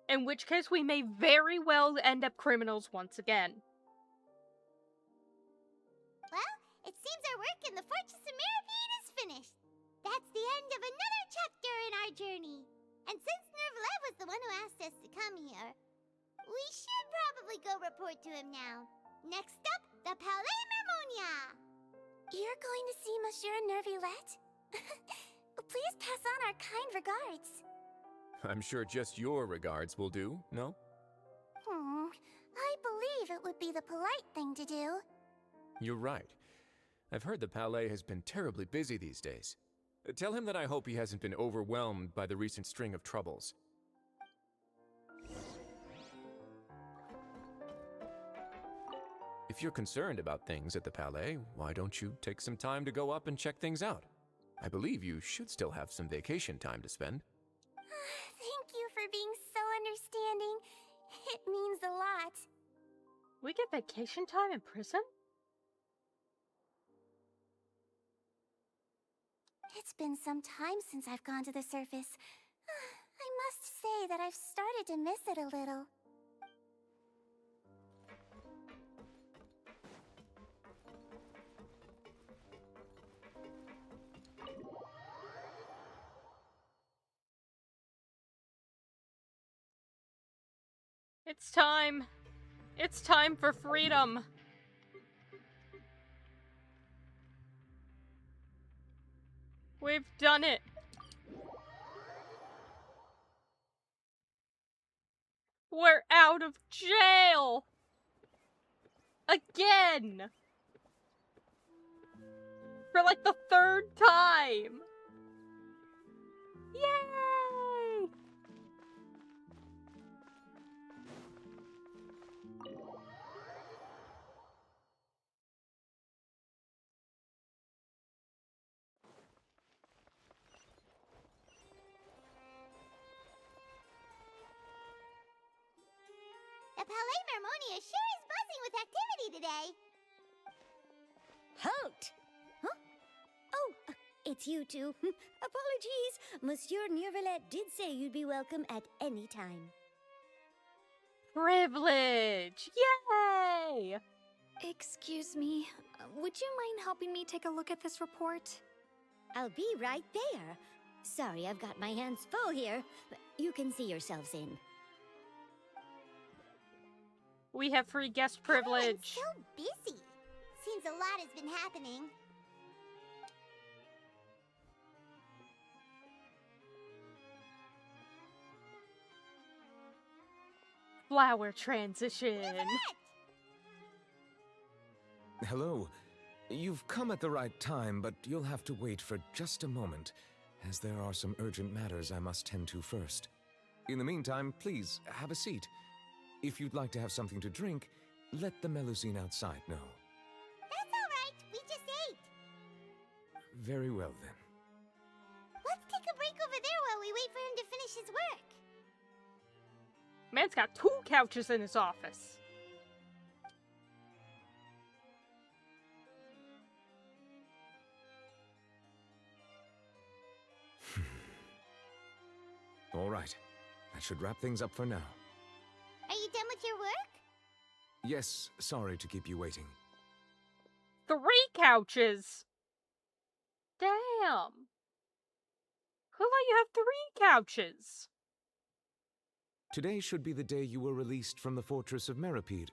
In which case we may very well end up criminals once again. Well, it seems our work in the Fortress of Meripede is finished. That's the end of another chapter in our journey. And since Nervalet was the one who asked us to come here, we should probably go report to him now. Next up, the Palais Mermonia. You're going to see Monsieur Nervalet? Please pass on our kind regards. I'm sure just your regards will do, no? I believe it would be the polite thing to do. You're right. I've heard the Palais has been terribly busy these days. Tell him that I hope he hasn't been overwhelmed by the recent string of troubles. If you're concerned about things at the Palais, why don't you take some time to go up and check things out? I believe you should still have some vacation time to spend. Thank you for being so understanding. It means a lot. We get vacation time in prison? It's been some time since I've gone to the surface. I must say that I've started to miss it a little. It's time. It's time for freedom. We've done it. We're out of jail. Again. For like the third time. Yay! The Palais Mermonia sure is buzzing with activity today. Halt! Huh? Oh, it's you two. Apologies. Monsieur Nervalet did say you'd be welcome at any time. Privilege! Yay! Excuse me, would you mind helping me take a look at this report? I'll be right there. Sorry, I've got my hands full here, but you can see yourselves in. We have free guest privilege. So busy. Seems a lot has been happening. Flower transition. Hello. You've come at the right time, but you'll have to wait for just a moment, as there are some urgent matters I must tend to first. In the meantime, please, have a seat. If you'd like to have something to drink, let the Melusine outside know. That's all right. We just ate. Very well, then. Let's take a break over there while we wait for him to finish his work. Man's got 2 couches in his office. All right. That should wrap things up for now. Are you done with your work? Yes, sorry to keep you waiting. 3 couches! Damn! Who let you have 3 couches? Today should be the day you were released from the Fortress of Meripede,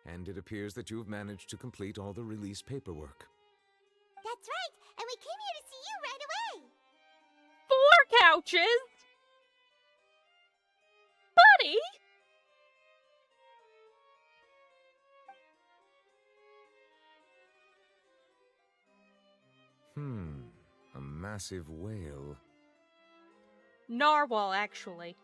and it appears that you have managed to complete all the release paperwork. That's right, and we came here to see you right away. 4 couches? Buddy! A massive whale. Narwhal, actually.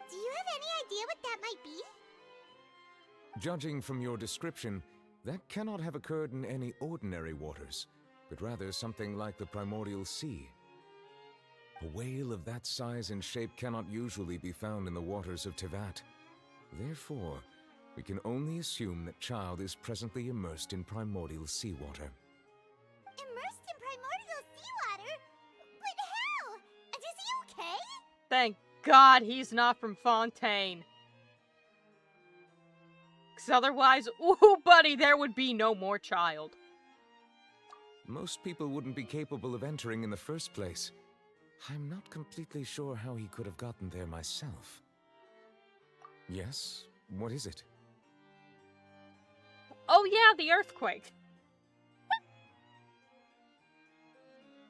Do you have any idea what that might be? Judging from your description, that cannot have occurred in any ordinary waters, but rather something like the primordial sea. A whale of that size and shape cannot usually be found in the waters of Tevat. Therefore, we can only assume that Child is presently immersed in primordial seawater. Immersed in primordial seawater? But how? Is he okay? Thank God he's not from Fontaine. 'Cause otherwise, ooh, buddy, there would be no more Child. Most people wouldn't be capable of entering in the first place. I'm not completely sure how he could have gotten there myself. Yes? What is it? Oh yeah, the earthquake.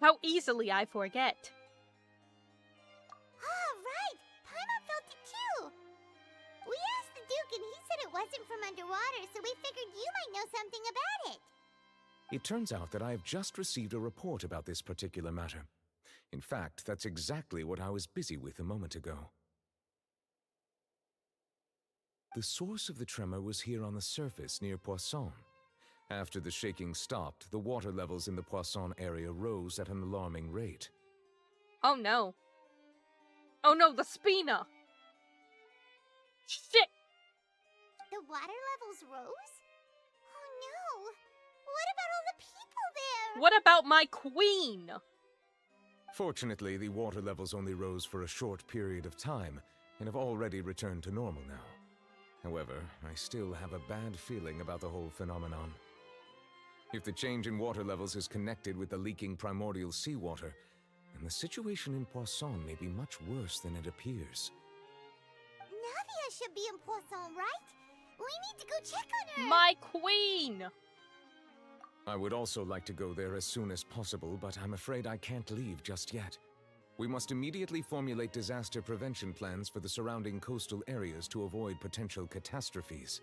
How easily I forget. Ah, right! Paimon felt it too! We asked the Duke and he said it wasn't from underwater, so we figured you might know something about it. It turns out that I have just received a report about this particular matter. In fact, that's exactly what I was busy with a moment ago. The source of the tremor was here on the surface near Poisson. After the shaking stopped, the water levels in the Poisson area rose at an alarming rate. Oh no. Oh no, the Spina! Shit! The water levels rose? Oh no! What about all the people there? What about my queen? Fortunately, the water levels only rose for a short period of time and have already returned to normal now. However, I still have a bad feeling about the whole phenomenon. If the change in water levels is connected with the leaking primordial seawater, then the situation in Poisson may be much worse than it appears. Navia should be in Poisson, right? We need to go check on her! My queen! I would also like to go there as soon as possible, but I'm afraid I can't leave just yet. We must immediately formulate disaster prevention plans for the surrounding coastal areas to avoid potential catastrophes.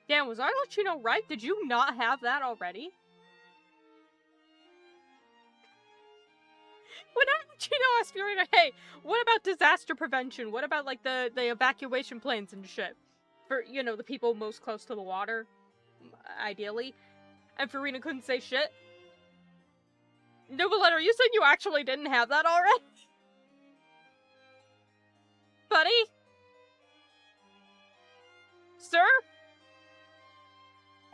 Damn, was I let you know right? Did you not have that already? When I let you know, Aspirina, hey, what about disaster prevention? What about, like, the evacuation plans and shit? For, you know, the people most close to the water, ideally. And Farina couldn't say shit. Noble Letter, you said you actually didn't have that already? Buddy? Sir?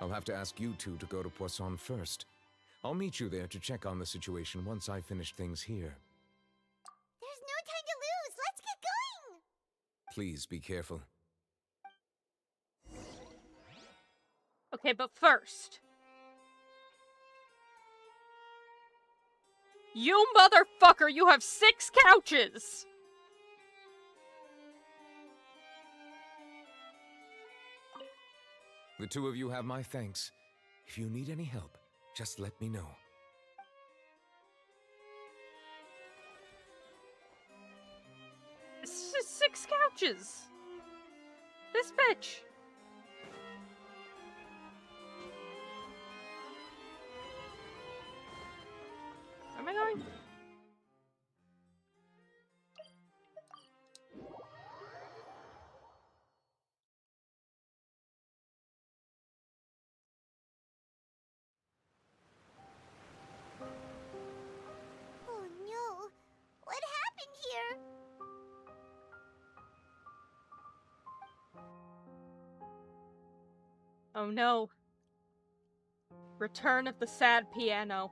I'll have to ask you two to go to Poisson first. I'll meet you there to check on the situation once I've finished things here. There's no time to lose! Let's get going! Please be careful. Okay, but first... You motherfucker, you have 6 couches! The two of you have my thanks. If you need any help, just let me know. 6 couches! This bitch! Where am I going? Oh no! What happened here? Oh no. Return of the sad piano.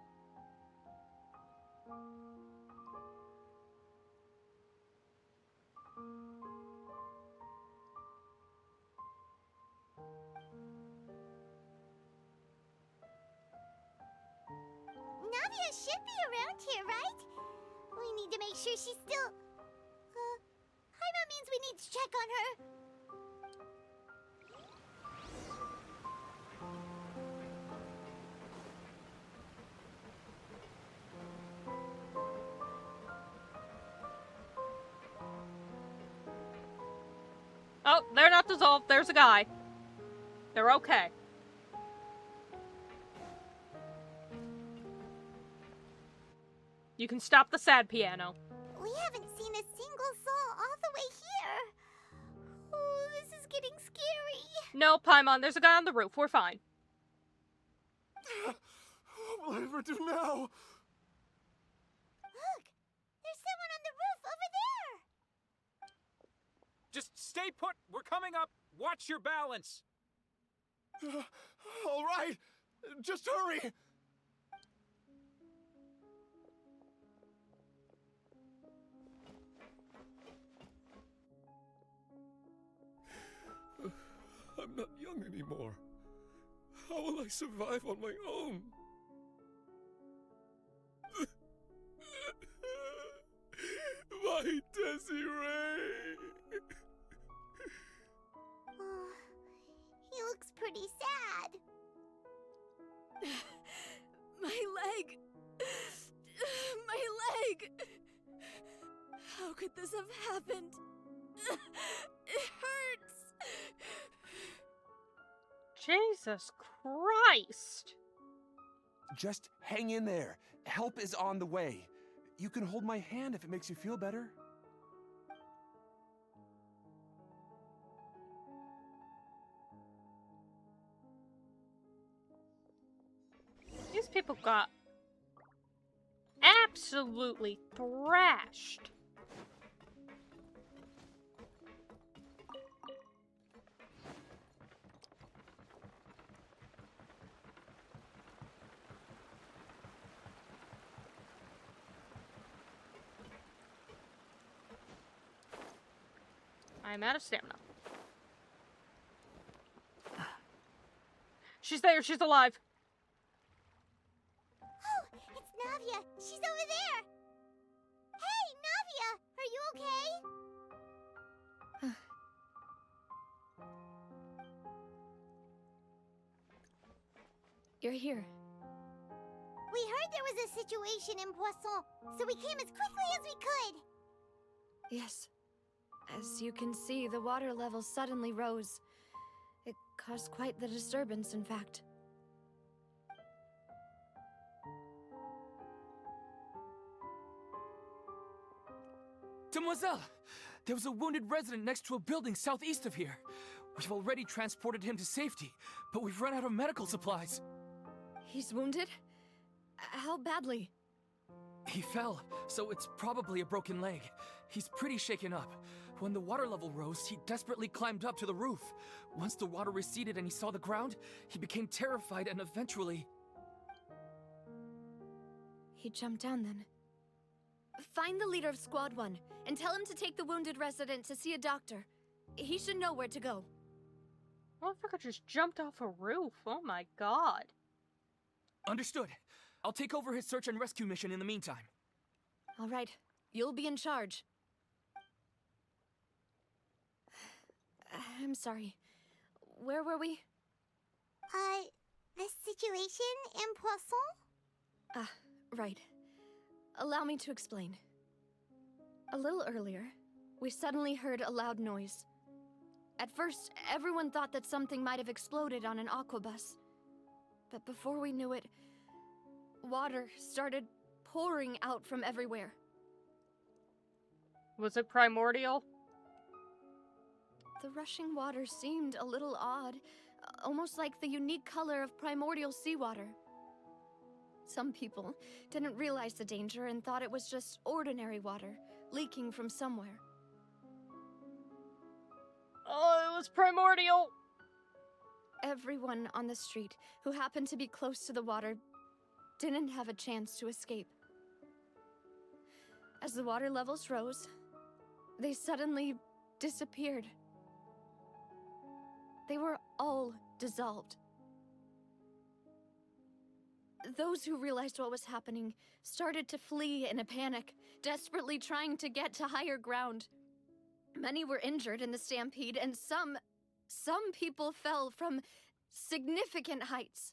Navia should be around here, right? We need to make sure she's still... Paimon means we need to check on her. Oh, they're not dissolved. There's a guy. They're okay. You can stop the sad piano. We haven't seen a single soul all the way here. Oh, this is getting scary. No, Paimon, there's a guy on the roof. We're fine. What will I ever do now? Look! There's someone on the roof over there! Just stay put. We're coming up. Watch your balance. All right. Just hurry. I'm not young anymore. How will I survive on my own? My Desiree! Oh, he looks pretty sad. My leg! My leg! How could this have happened? It hurts! Jesus Christ! Just hang in there. Help is on the way. You can hold my hand if it makes you feel better. These people got absolutely thrashed. I'm out of stamina. She's there, she's alive. Oh, it's Navia. She's over there. Hey, Navia, are you okay? You're here. We heard there was a situation in Poisson, so we came as quickly as we could. Yes. As you can see, the water level suddenly rose. It caused quite the disturbance, in fact. Demoiselle! There was a wounded resident next to a building southeast of here. We've already transported him to safety, but we've run out of medical supplies. He's wounded? How badly? He fell, so it's probably a broken leg. He's pretty shaken up. When the water level rose, he desperately climbed up to the roof. Once the water receded and he saw the ground, he became terrified and eventually... He jumped down then. Find the leader of Squad 1 and tell him to take the wounded resident to see a doctor. He should know where to go. Motherfucker just jumped off a roof. Oh my god. Understood. I'll take over his search and rescue mission in the meantime. All right, you'll be in charge. I'm sorry. Where were we? The situation in Poisson? Ah, right. Allow me to explain. A little earlier, we suddenly heard a loud noise. At first, everyone thought that something might have exploded on an aquabus. But before we knew it, water started pouring out from everywhere. Was it primordial? The rushing water seemed a little odd, almost like the unique color of primordial seawater. Some people didn't realize the danger and thought it was just ordinary water, leaking from somewhere. Oh, it was primordial! Everyone on the street who happened to be close to the water didn't have a chance to escape. As the water levels rose, they suddenly disappeared. They were all dissolved. Those who realized what was happening started to flee in a panic, desperately trying to get to higher ground. Many were injured in the stampede, and some people fell from significant heights.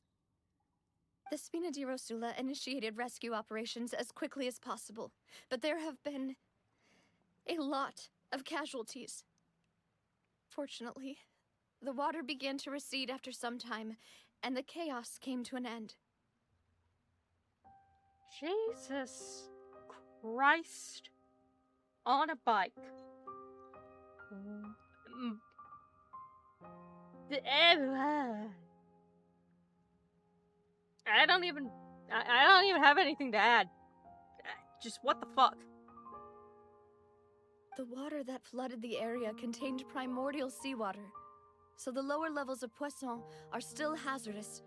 The Spina di Rosula initiated rescue operations as quickly as possible, but there have been a lot of casualties. Fortunately, the water began to recede after some time, and the chaos came to an end. Jesus Christ on a bike. I don't even have anything to add. Just what the fuck? The water that flooded the area contained primordial seawater, so the lower levels of Poisson are still hazardous.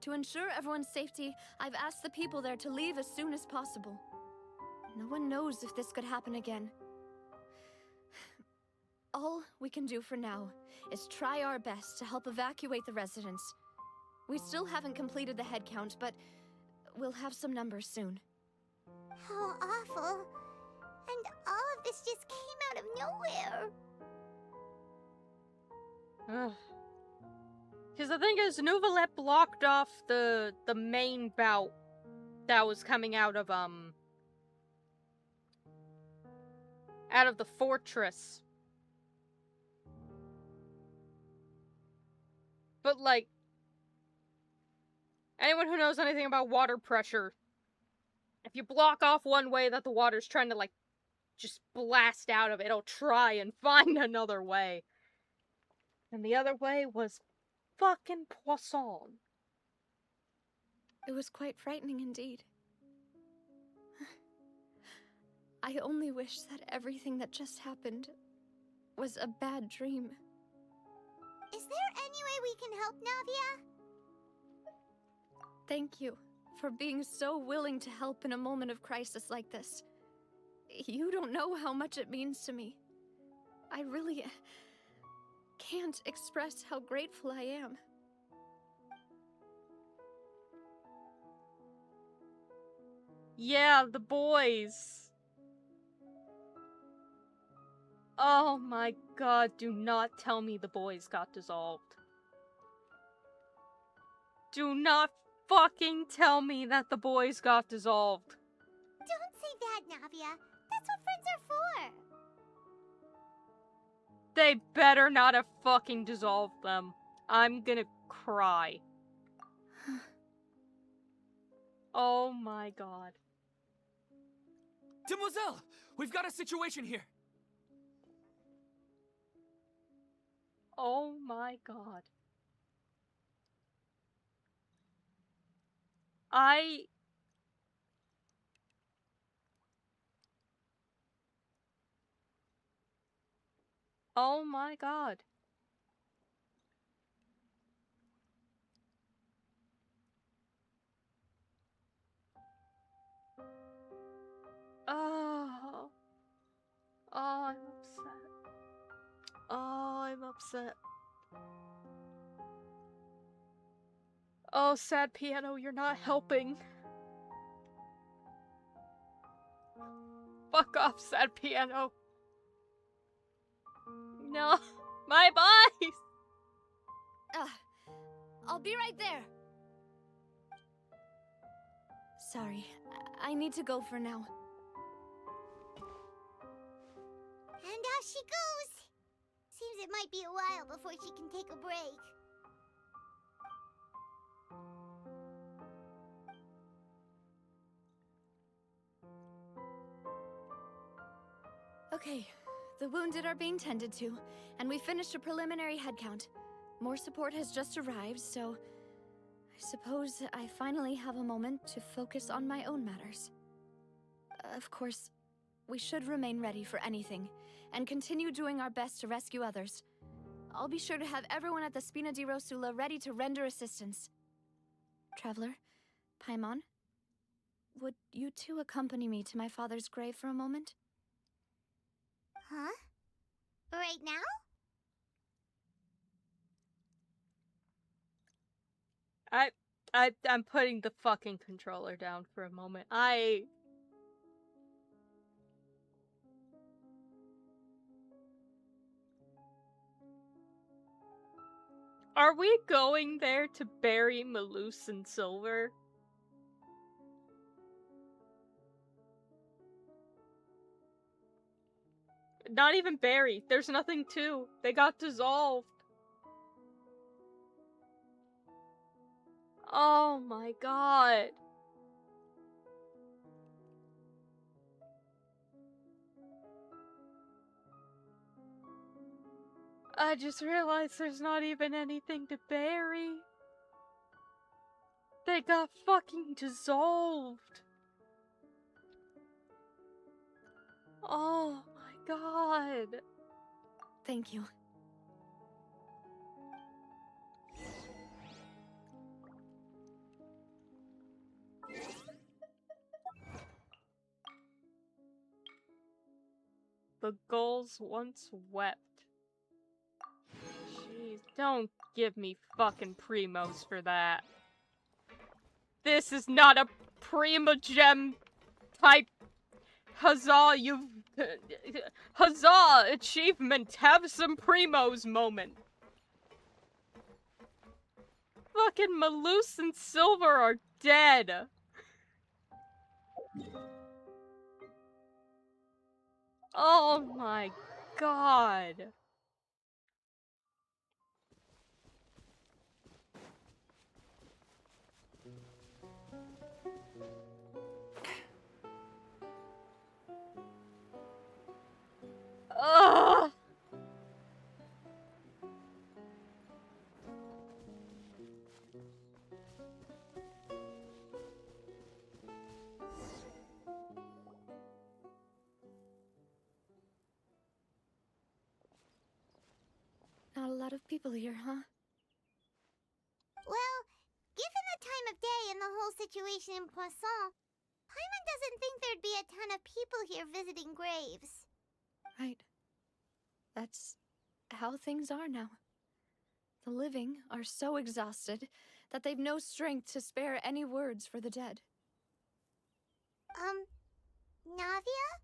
To ensure everyone's safety, I've asked the people there to leave as soon as possible. No one knows if this could happen again. All we can do for now is try our best to help evacuate the residents. We still haven't completed the head count, but we'll have some numbers soon. How awful. And all of this just came out of nowhere. Ugh. Because the thing is, Neuvillette blocked off the main bout that was coming out of the fortress. But, like, anyone who knows anything about water pressure, if you block off one way that the water's trying to, like, just blast out of, it'll try and find another way. And the other way was fucking Poisson. It was quite frightening indeed. I only wish that everything that just happened was a bad dream. Is there any way we can help, Navia? Thank you for being so willing to help in a moment of crisis like this. You don't know how much it means to me. I really can't express how grateful I am. Yeah, the boys. Oh my god, do not tell me the boys got dissolved. Do not fucking tell me that the boys got dissolved. Don't say that, Navia. That's what friends are for. They better not have fucking dissolved them. I'm gonna cry. Oh my god. Demoiselle! We've got a situation here! Oh my god. Oh my god. Oh. Oh, I'm upset. Oh, I'm upset. Oh, sad piano, you're not helping. Fuck off, sad piano. No, my boys! I'll be right there. Sorry, I need to go for now. And off she goes. Seems it might be a while before she can take a break. Okay, the wounded are being tended to, and we finished a preliminary head count. More support has just arrived, so I suppose I finally have a moment to focus on my own matters. Of course, we should remain ready for anything, and continue doing our best to rescue others. I'll be sure to have everyone at the Spina di Rosula ready to render assistance. Traveler, Paimon, would you two accompany me to my father's grave for a moment? Huh? Right now? I'm putting the fucking controller down for a moment. Are we going there to bury Malus and Silver? Not even buried. There's nothing to. They got dissolved. Oh my god. I just realized there's not even anything to bury. They got fucking dissolved. Oh my god. Thank you. The gulls once wept. Jeez, don't give me fucking primos for that. This is not a Primogem type huzzah huzzah achievement, have some primos moment. Fucking Malus and Silver are dead. Oh my god. Ugh. Not a lot of people here, huh? Well, given the time of day and the whole situation in Poisson, Paimon doesn't think there'd be a ton of people here visiting graves. Right. That's how things are now. The living are so exhausted that they've no strength to spare any words for the dead. Navia?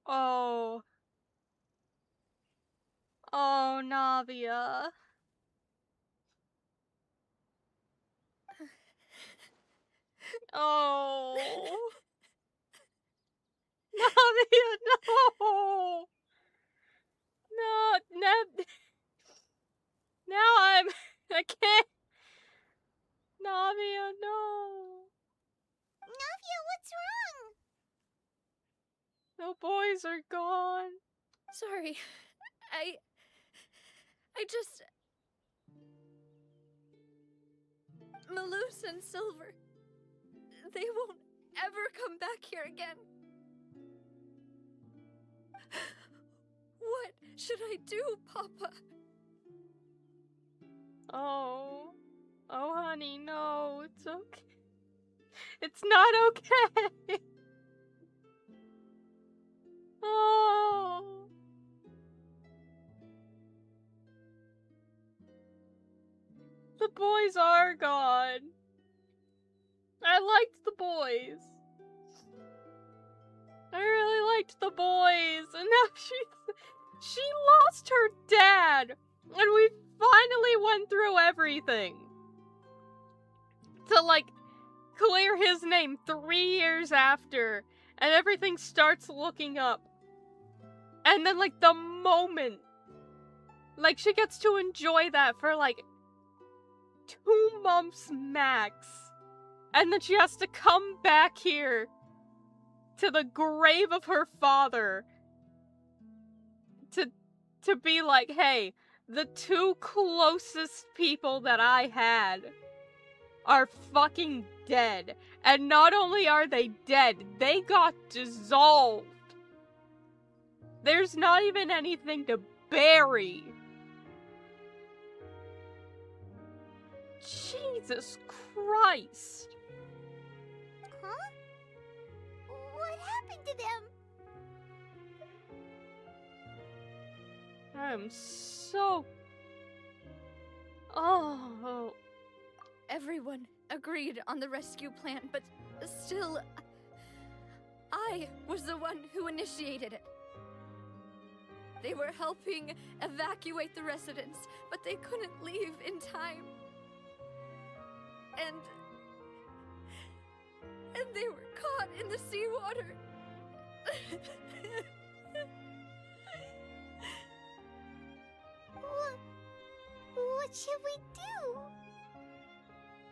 Oh. Oh, Navia. Oh. Navia, no. No, now I can't. Navia, no. Navia, what's wrong? The boys are gone. Sorry. I just... Malus and Silver... They won't ever come back here again. What should I do, Papa? Oh. Oh, honey, no. It's okay. It's not okay. Oh. boys are gone. I liked the boys. I really liked the boys, and now she lost her dad, and we finally went through everything to, like, clear his name 3 years after, and everything starts looking up. And then, like, the moment, like, she gets to enjoy that for, like, 2 months max. And then she has to come back here to the grave of her father to be like, hey, the 2 closest people that I had are fucking dead. And not only are they dead, they got dissolved. There's not even anything to bury. Jesus Christ. Huh? What happened to them? I'm so... Oh... Everyone agreed on the rescue plan, but still, I was the one who initiated it. They were helping evacuate the residents, but they couldn't leave in time. And they were caught in the seawater. What should we do?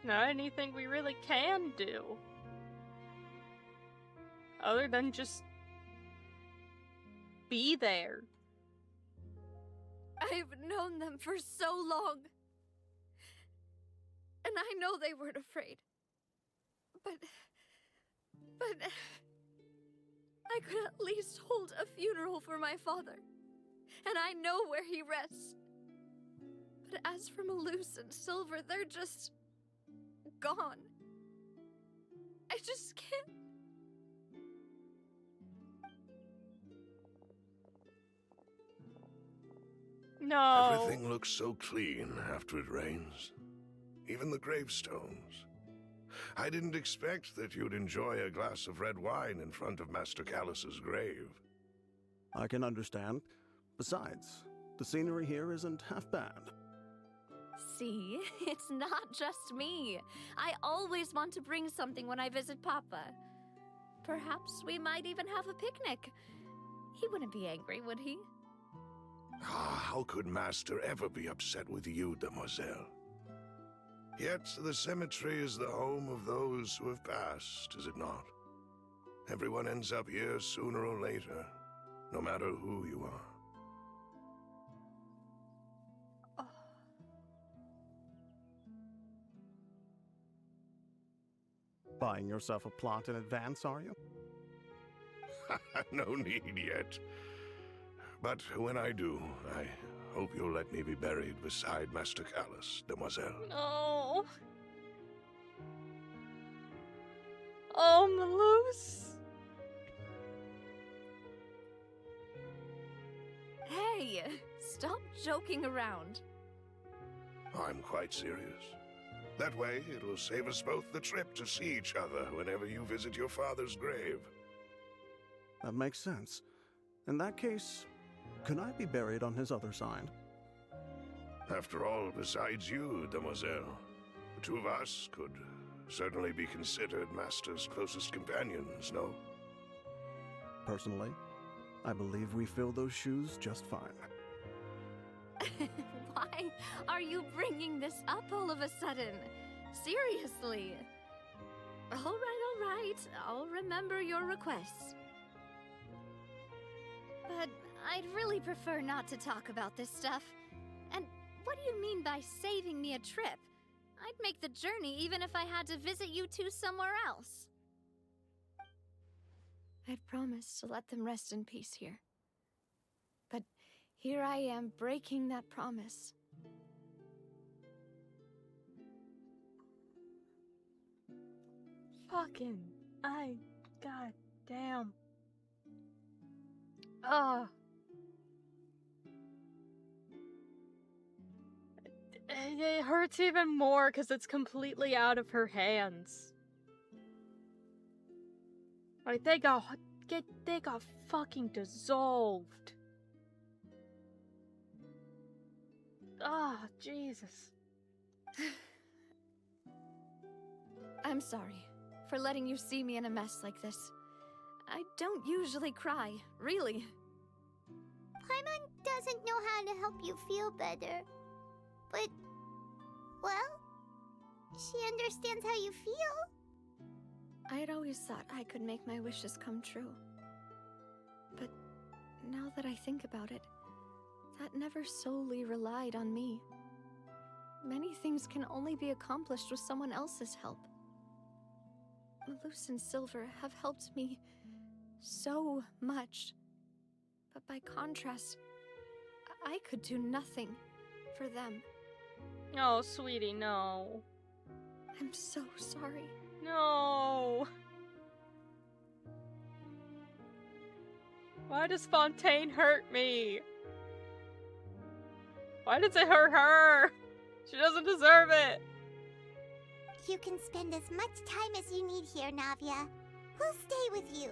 Not anything we really can do. Other than just be there. I've known them for so long. And I know they weren't afraid. But I could at least hold a funeral for my father. And I know where he rests. But as for Malus and Silver, they're just gone. I just can't. No. Everything looks so clean after it rains. Even the gravestones. I didn't expect that you'd enjoy a glass of red wine in front of Master Callus's grave. I can understand. Besides, the scenery here isn't half bad. See, it's not just me. I always want to bring something when I visit Papa. Perhaps we might even have a picnic. He wouldn't be angry, would he? How could Master ever be upset with you, Demoiselle? Yet the cemetery is the home of those who have passed, is it not? Everyone ends up here sooner or later, no matter who you are. Buying yourself a plot in advance, are you? No need yet. But when I do, I hope you'll let me be buried beside Master Callus, Demoiselle. No. Oh, Malus. Hey, stop joking around. I'm quite serious. That way, it'll save us both the trip to see each other whenever you visit your father's grave. That makes sense. In that case, could I be buried on his other side? After all, besides you, Demoiselle, the 2 of us could certainly be considered Master's closest companions, no? Personally, I believe we fill those shoes just fine. Why are you bringing this up all of a sudden? Seriously. All right. I'll remember your requests. But I'd really prefer not to talk about this stuff. And what do you mean by saving me a trip? I'd make the journey even if I had to visit you 2 somewhere else. I'd promised to let them rest in peace here. But here I am breaking that promise. Fucking, god damn. It hurts even more because it's completely out of her hands. Like, they got fucking dissolved. Ah, oh, Jesus. I'm sorry for letting you see me in a mess like this. I don't usually cry, really. Paimon doesn't know how to help you feel better. But, well, she understands how you feel. I had always thought I could make my wishes come true. But now that I think about it, that never solely relied on me. Many things can only be accomplished with someone else's help. Malus and Silver have helped me so much. But by contrast, I could do nothing for them. Oh, sweetie, no. I'm so sorry. No. Why does Fontaine hurt me? Why does it hurt her? She doesn't deserve it. You can spend as much time as you need here, Navia. We'll stay with you.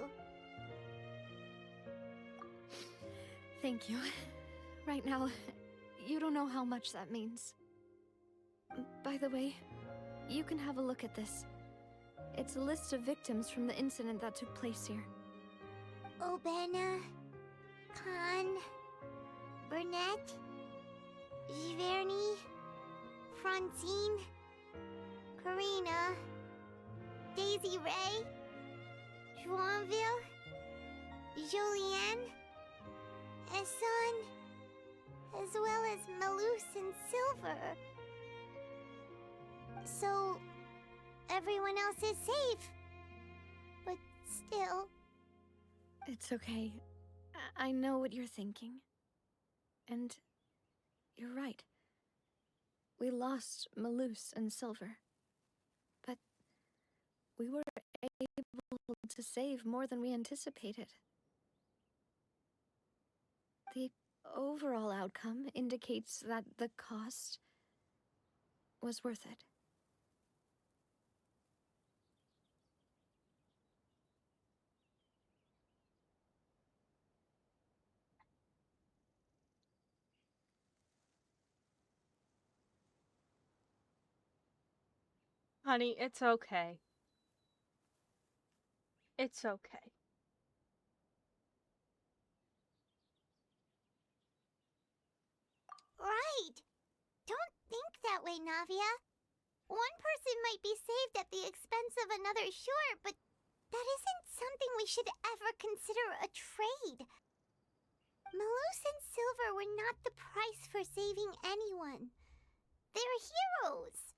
Thank you. Right now, you don't know how much that means. By the way, you can have a look at this. It's a list of victims from the incident that took place here. Obena, Khan, Burnett, Giverny, Francine, Karina, Daisy Ray, Joinville, Jolienne, Esson, as well as Malus and Silver. So, everyone else is safe. But still... It's okay. I know what you're thinking. And you're right. We lost Malus and Silver. But we were able to save more than we anticipated. The overall outcome indicates that the cost was worth it. Honey, it's okay. It's okay. Right! Don't think that way, Navia. One person might be saved at the expense of another, sure, but that isn't something we should ever consider a trade. Malus and Silver were not the price for saving anyone. They're heroes.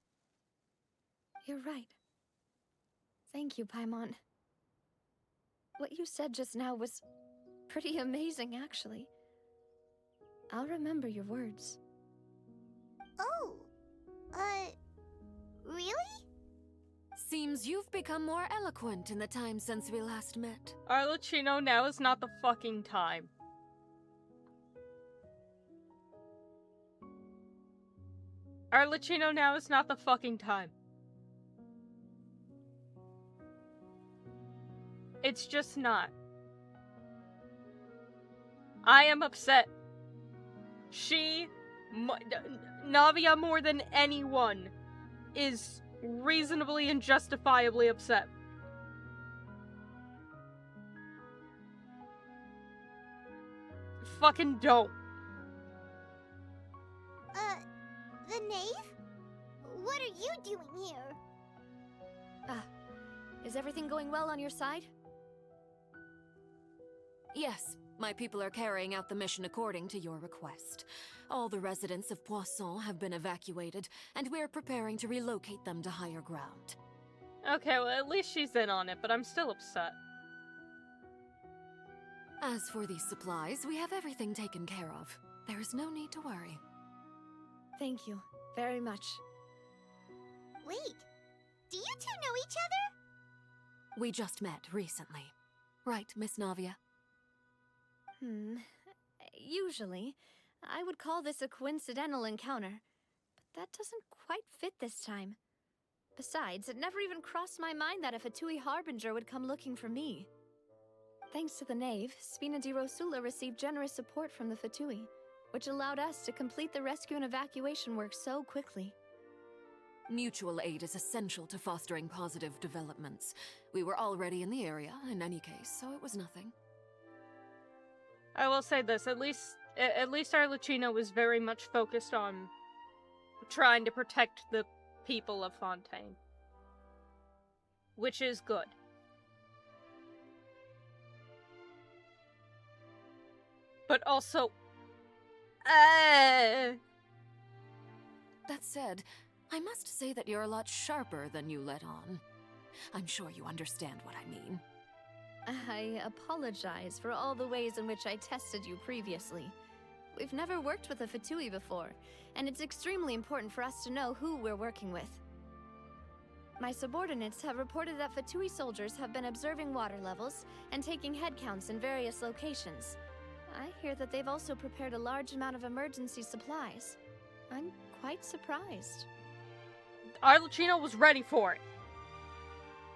You're right. Thank you, Paimon. What you said just now was pretty amazing, actually. I'll remember your words. Oh, really? Seems you've become more eloquent in the time since we last met. Arlecchino, now is not the fucking time. Arlecchino, now is not the fucking time. It's just not. I am upset. Navia more than anyone, is reasonably and justifiably upset. Fucking don't. The knave? What are you doing here? Is everything going well on your side? Yes, my people are carrying out the mission according to your request. All the residents of Poisson have been evacuated, and we're preparing to relocate them to higher ground. Okay, well, at least she's in on it, but I'm still upset. As for these supplies, we have everything taken care of. There is no need to worry. Thank you very much. Wait, do you two know each other? We just met recently. Right, Miss Navia? Usually, I would call this a coincidental encounter. that doesn't quite fit this time. Besides, it never even crossed my mind that a Fatui Harbinger would come looking for me. Thanks to the Knave, Spina di Rosula received generous support from the Fatui, which allowed us to complete the rescue and evacuation work so quickly. Mutual aid is essential to fostering positive developments. We were already in the area, in any case, so it was nothing. I will say this, at least Arlecchino was very much focused on trying to protect the people of Fontaine. Which is good. But also... That said, I must say that you're a lot sharper than you let on. I'm sure you understand what I mean. I apologize for all the ways in which I tested you previously. We've never worked with a Fatui before, and it's extremely important for us to know who we're working with. My subordinates have reported that Fatui soldiers have been observing water levels and taking head counts in various locations. I hear that they've also prepared a large amount of emergency supplies. I'm quite surprised. Arlecchino was ready for it.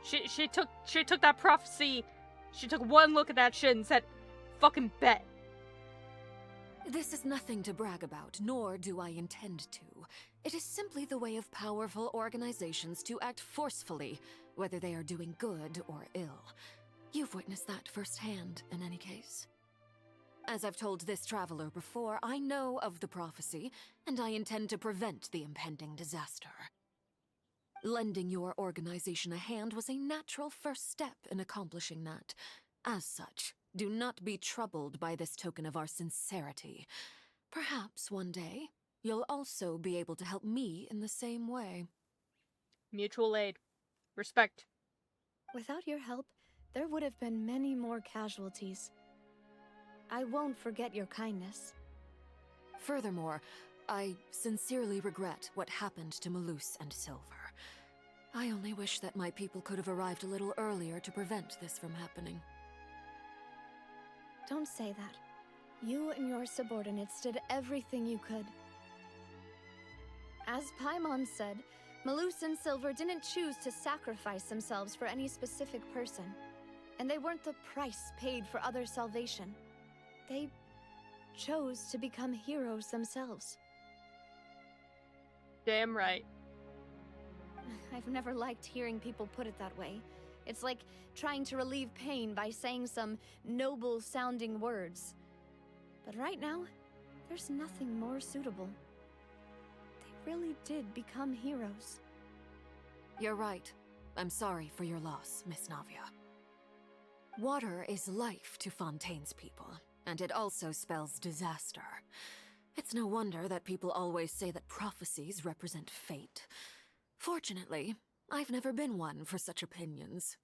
She took that prophecy. She took one look at that shit and said, "Fucking bet." This is nothing to brag about, nor do I intend to. It is simply the way of powerful organizations to act forcefully, whether they are doing good or ill. You've witnessed that firsthand, in any case. As I've told this traveler before, I know of the prophecy, and I intend to prevent the impending disaster. Lending your organization a hand was a natural first step in accomplishing that. As such, do not be troubled by this token of our sincerity. Perhaps one day, you'll also be able to help me in the same way. Mutual aid. Respect. Without your help, there would have been many more casualties. I won't forget your kindness. Furthermore, I sincerely regret what happened to Malus and Silver. I only wish that my people could have arrived a little earlier to prevent this from happening. Don't say that. You and your subordinates did everything you could. As Paimon said, Malus and Silver didn't choose to sacrifice themselves for any specific person, and they weren't the price paid for other salvation. They chose to become heroes themselves. Damn right. I've never liked hearing people put it that way. It's like trying to relieve pain by saying some noble-sounding words. But right now, there's nothing more suitable. They really did become heroes. You're right. I'm sorry for your loss, Miss Navia. Water is life to Fontaine's people, and it also spells disaster. It's no wonder that people always say that prophecies represent fate. Fortunately, I've never been one for such opinions.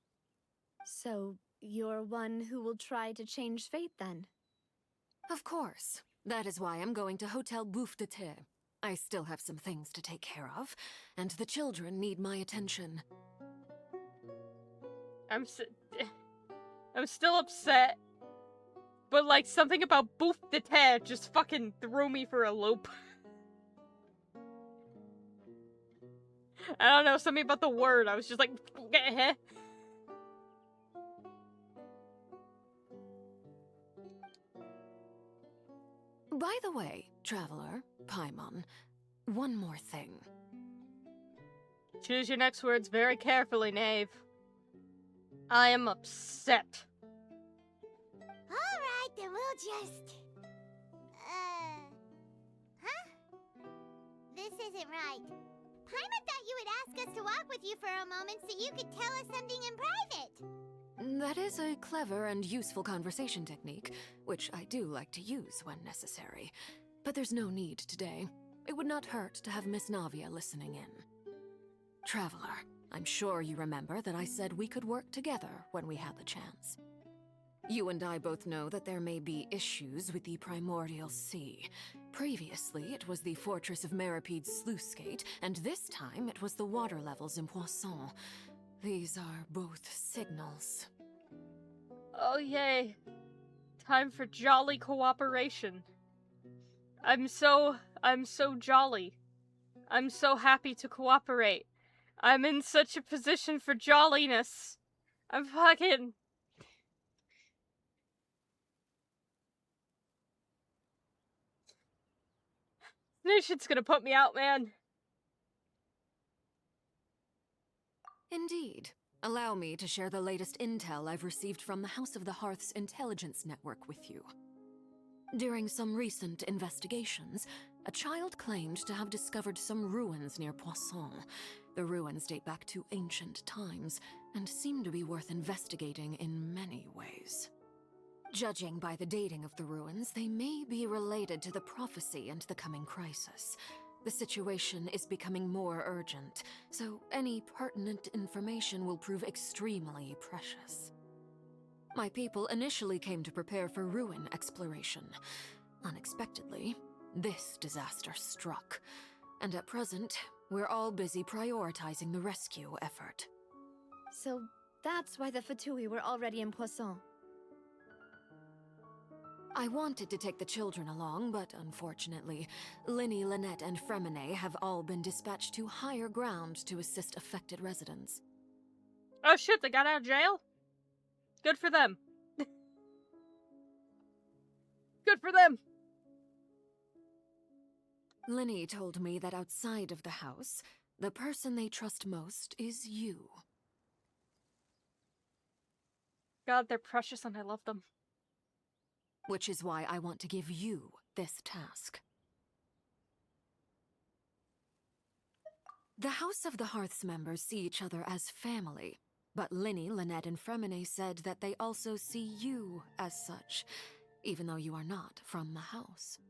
So, you're one who will try to change fate, then? Of course. That is why I'm going to Hotel Bouffe de Thé. I still have some things to take care of, and the children need my attention. I'm still upset. But, like, something about Bouffe de Thé just fucking threw me for a loop. I don't know, something about the word. I was just like, eh. By the way, Traveler, Paimon, one more thing. Choose your next words very carefully, Knave. I am upset. Alright, then we'll just... Huh? This isn't right. Paimon thought you would ask us to walk with you for a moment so you could tell us something in private. That is a clever and useful conversation technique, which I do like to use when necessary. But there's no need today. It would not hurt to have Miss Navia listening in. Traveler, I'm sure you remember that I said we could work together when we had the chance. You and I both know that there may be issues with the Primordial Sea. Previously, it was the Fortress of Meripede's sluice gate, and this time it was the water levels in Poisson. These are both signals. Oh yay. Time for jolly cooperation. I'm so jolly. I'm so happy to cooperate. I'm in such a position for jolliness. I'm fucking... This shit's gonna put me out, man. Indeed. Allow me to share the latest intel I've received from the House of the Hearth's intelligence network with you. During some recent investigations, a child claimed to have discovered some ruins near Poisson. The ruins date back to ancient times and seem to be worth investigating in many ways. Judging by the dating of the ruins, they may be related to the prophecy and the coming crisis. The situation is becoming more urgent, so any pertinent information will prove extremely precious. My people initially came to prepare for ruin exploration. Unexpectedly, this disaster struck, and at present, we're all busy prioritizing the rescue effort. So that's why the Fatui were already in Poisson. I wanted to take the children along, but unfortunately, Linny, Lynette, and Fremine have all been dispatched to higher ground to assist affected residents. Oh shit, they got out of jail? Good for them. Good for them! Linny told me that outside of the house, the person they trust most is you. God, they're precious and I love them. Which is why I want to give you this task. The House of the Hearth's members see each other as family, but Linny, Lynette, and Fremine said that they also see you as such, even though you are not from the house.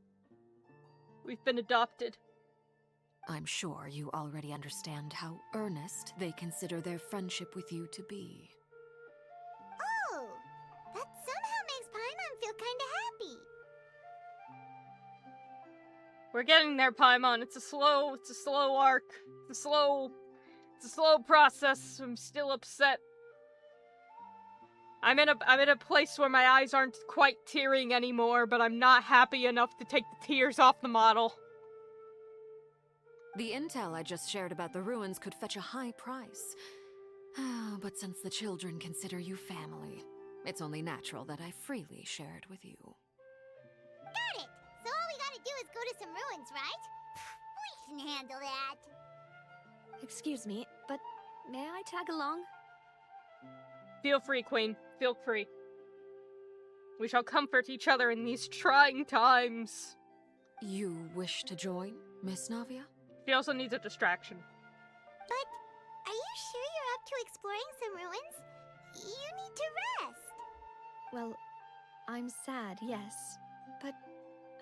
We've been adopted. I'm sure you already understand how earnest they consider their friendship with you to be. Oh, that somehow makes Paimon feel kinda happy. We're getting there, Paimon. It's a slow arc. It's a slow process. I'm still upset. I'm in a place where my eyes aren't quite tearing anymore, but I'm not happy enough to take the tears off the model. The intel I just shared about the ruins could fetch a high price. But since the children consider you family, it's only natural that I freely share it with you. Got it! So all we gotta do is go to some ruins, right? We can handle that. Excuse me, but may I tag along? Feel free, Queen. Feel free. We shall comfort each other in these trying times. You wish to join, Miss Navia? She also needs a distraction. But are you sure you're up to exploring some ruins? You need to rest. Well, I'm sad, yes, but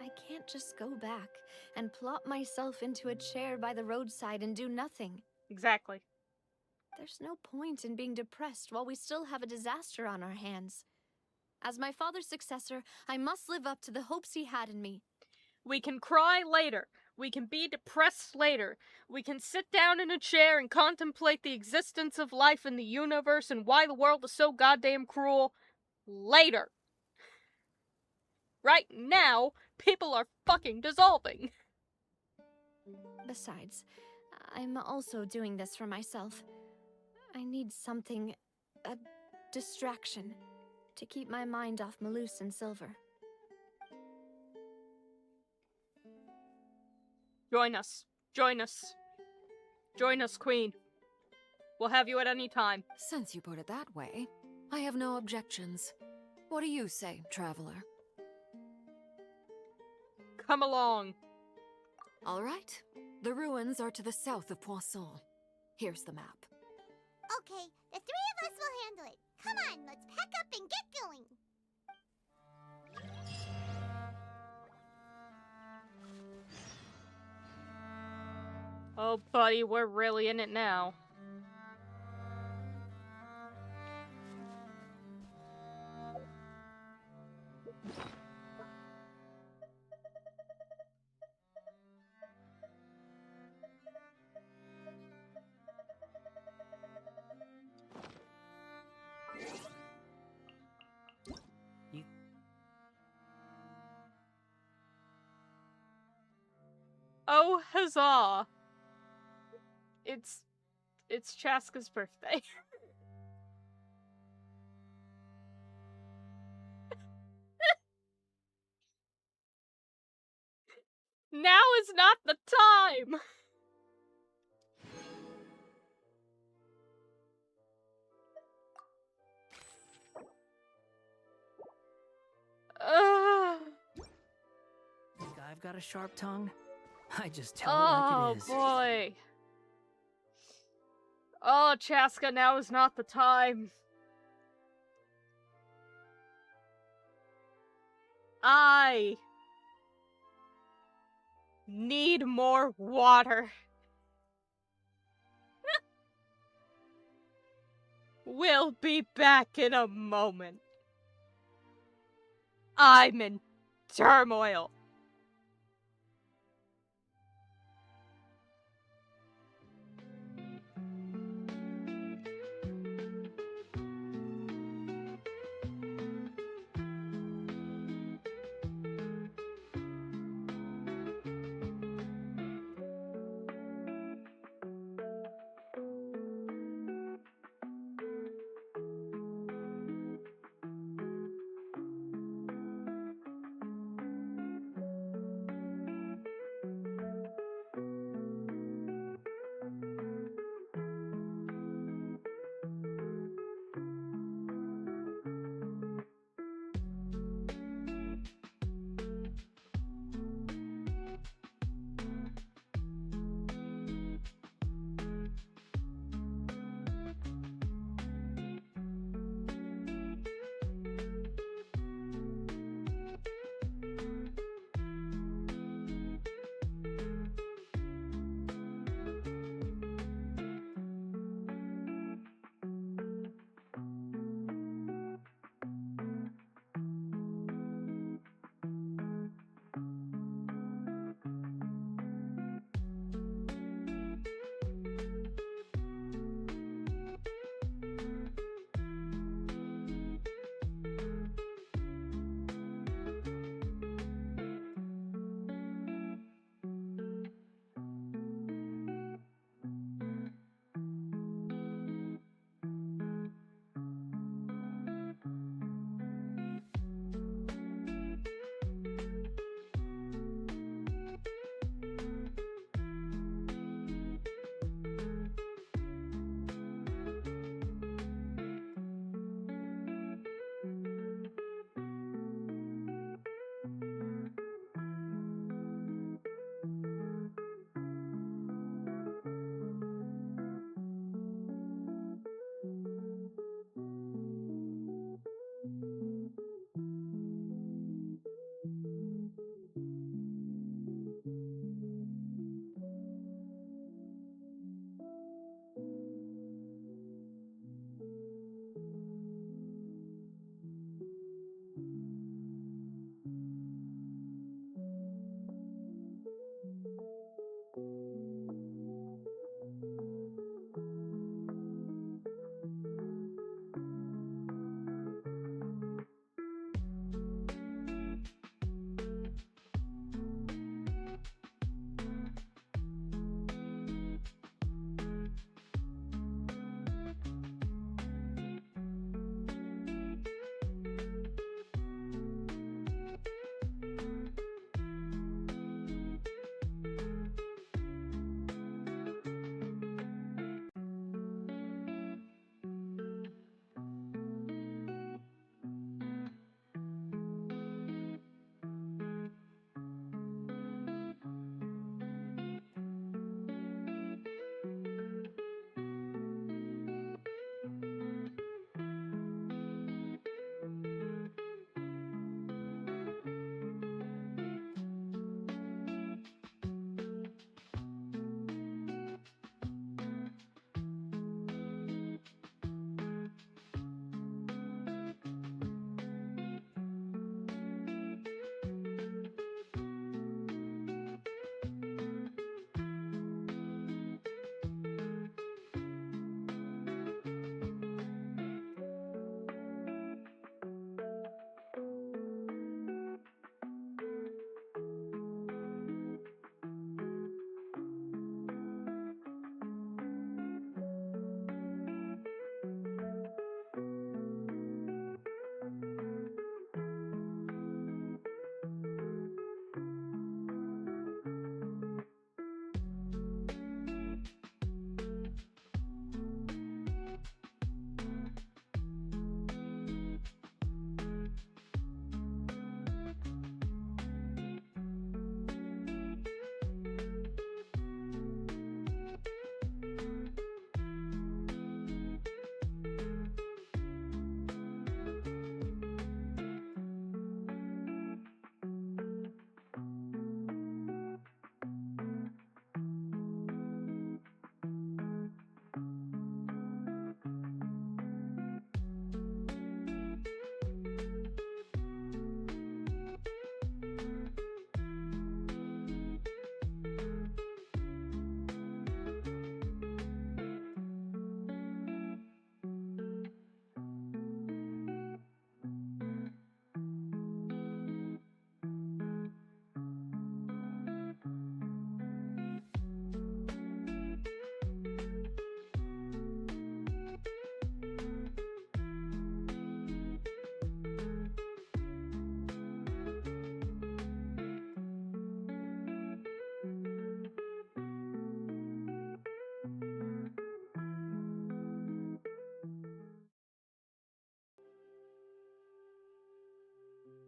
I can't just go back and plop myself into a chair by the roadside and do nothing. Exactly. There's no point in being depressed while we still have a disaster on our hands. As my father's successor, I must live up to the hopes he had in me. We can cry later. We can be depressed later. We can sit down in a chair and contemplate the existence of life in the universe and why the world is so goddamn cruel later. Right now, people are fucking dissolving. Besides, I'm also doing this for myself. I need something, a distraction, to keep my mind off Malus and Silver. Join us. Join us. Join us, Queen. We'll have you at any time. Since you put it that way, I have no objections. What do you say, traveler? Come along. All right. The ruins are to the south of Poisson. Here's the map. Okay, the three of us will handle it. Come on, let's pack up and get going. Oh, buddy, we're really in it now. Oh, huzzah! it's Chaska's birthday. Now is not the time! Think I've got a sharp tongue? I just tell it like it is. Oh boy. Oh, Chaska, now is not the time. I need more water. We'll be back in a moment. I'm in turmoil.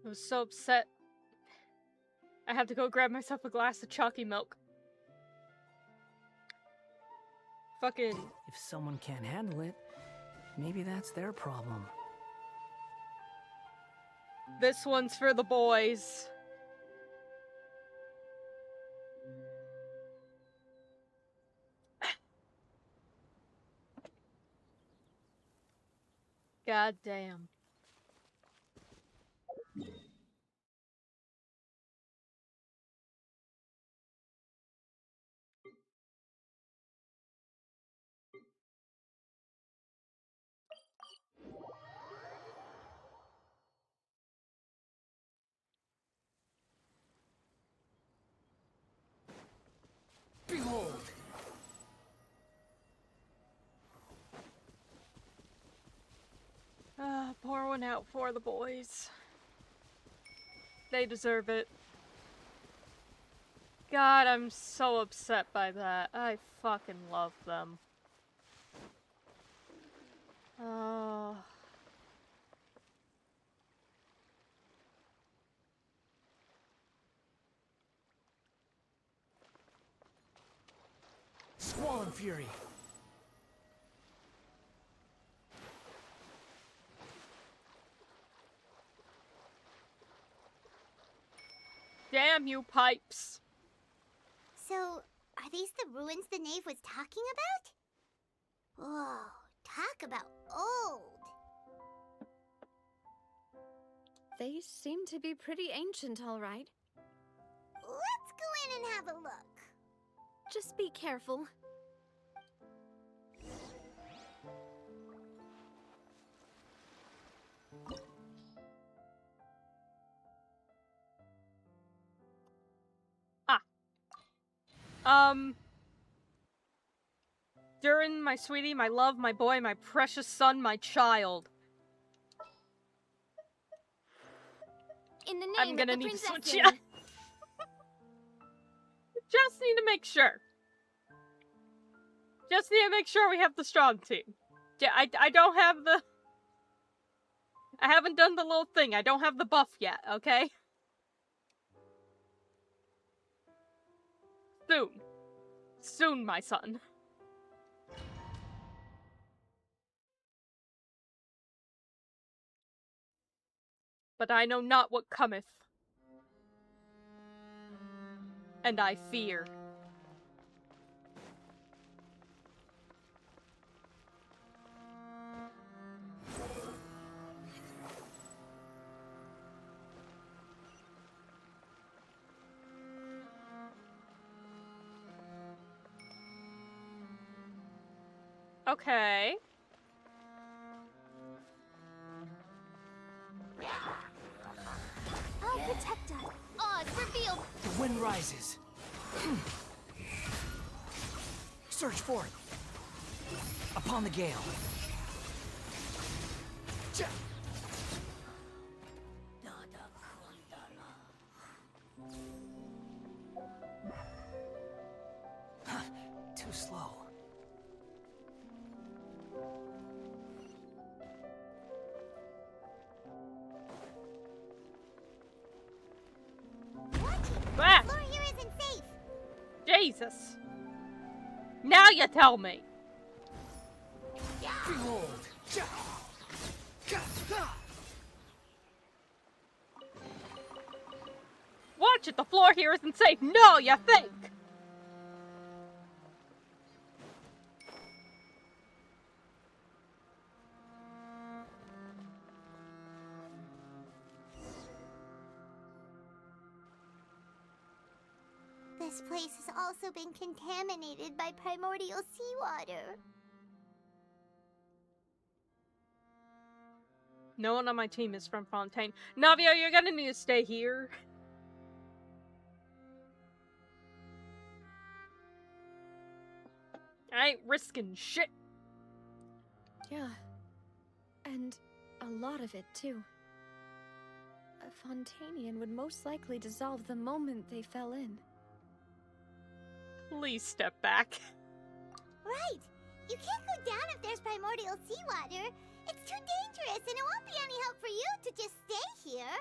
I was so upset. I had to go grab myself a glass of chalky milk. Fucking... If someone can't handle it, maybe that's their problem. This one's for the boys. God damn. Behold! Pour one out for the boys. They deserve it. God, I'm so upset by that. I fucking love them. Oh. Squall and Fury! Damn you, pipes! So, are these the ruins the knave was talking about? Whoa, talk about old! They seem to be pretty ancient, all right. Let's go in and have a look. Just be careful. Durin, my sweetie, my love, my boy, my precious son, my child. In the name I'm gonna of the need to switch princess. ya. Just need to make sure. Just need to make sure we have the strong team. I don't have the... I haven't done the little thing. I don't have the buff yet, okay? Soon. Soon, my son. But I know not what cometh. And I fear. Okay. Oh, protect us. Oh, it's revealed. The wind rises. Search for it. Upon the gale. Too slow. Ah! The floor here isn't safe. Jesus. Now you tell me. Behold. Watch it, the floor here isn't safe. No, you think. This place has also been contaminated by primordial seawater. No one on my team is from Fontaine. Navia, you're gonna need to stay here. I ain't risking shit. Yeah. And a lot of it, too. A Fontainian would most likely dissolve the moment they fell in. Please step back. Right. You can't go down if there's primordial seawater. It's too dangerous, and it won't be any help for you to just stay here.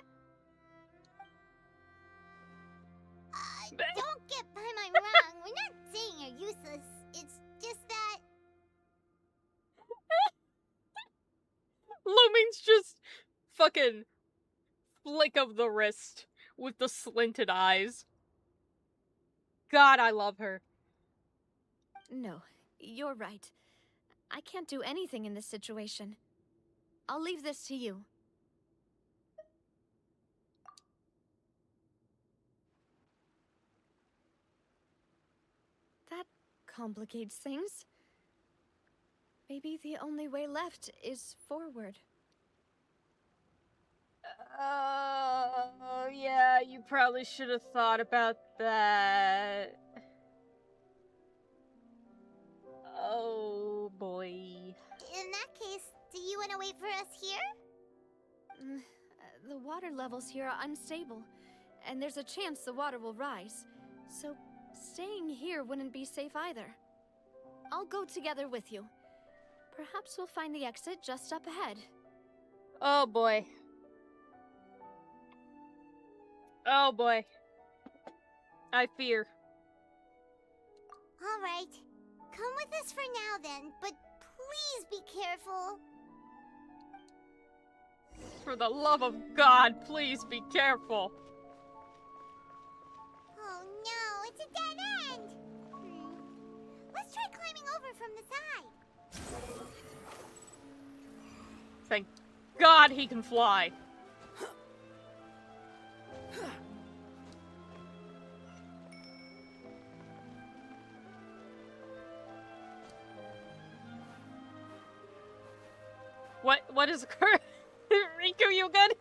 Don't get Paimon wrong. We're not saying you're useless. It's just that... Luming's just fucking flick of the wrist with the slinted eyes. God, I love her. No, you're right. I can't do anything in this situation. I'll leave this to you. That complicates things. Maybe the only way left is forward. Oh, yeah, you probably should have thought about that. Oh, boy. In that case, do you want to wait for us here? The water levels here are unstable, and there's a chance the water will rise. So, staying here wouldn't be safe either. I'll go together with you. Perhaps we'll find the exit just up ahead. Oh, boy. Oh, boy. I fear. All right. Come with us for now then, but please be careful. For the love of God, please be careful. Oh no, it's a dead end! Let's try climbing over from the side. Thank God he can fly. What is occurring? Riku, you good?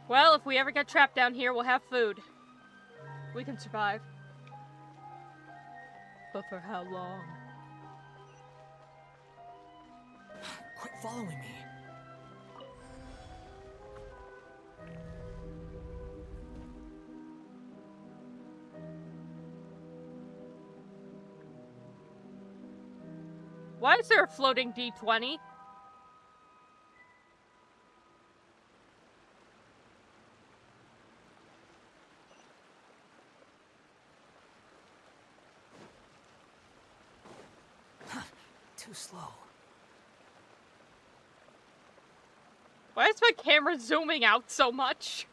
Well, if we ever get trapped down here, we'll have food. We can survive. But for how long? Quit following me. Why is there a floating D20? Too slow. Why is my camera zooming out so much?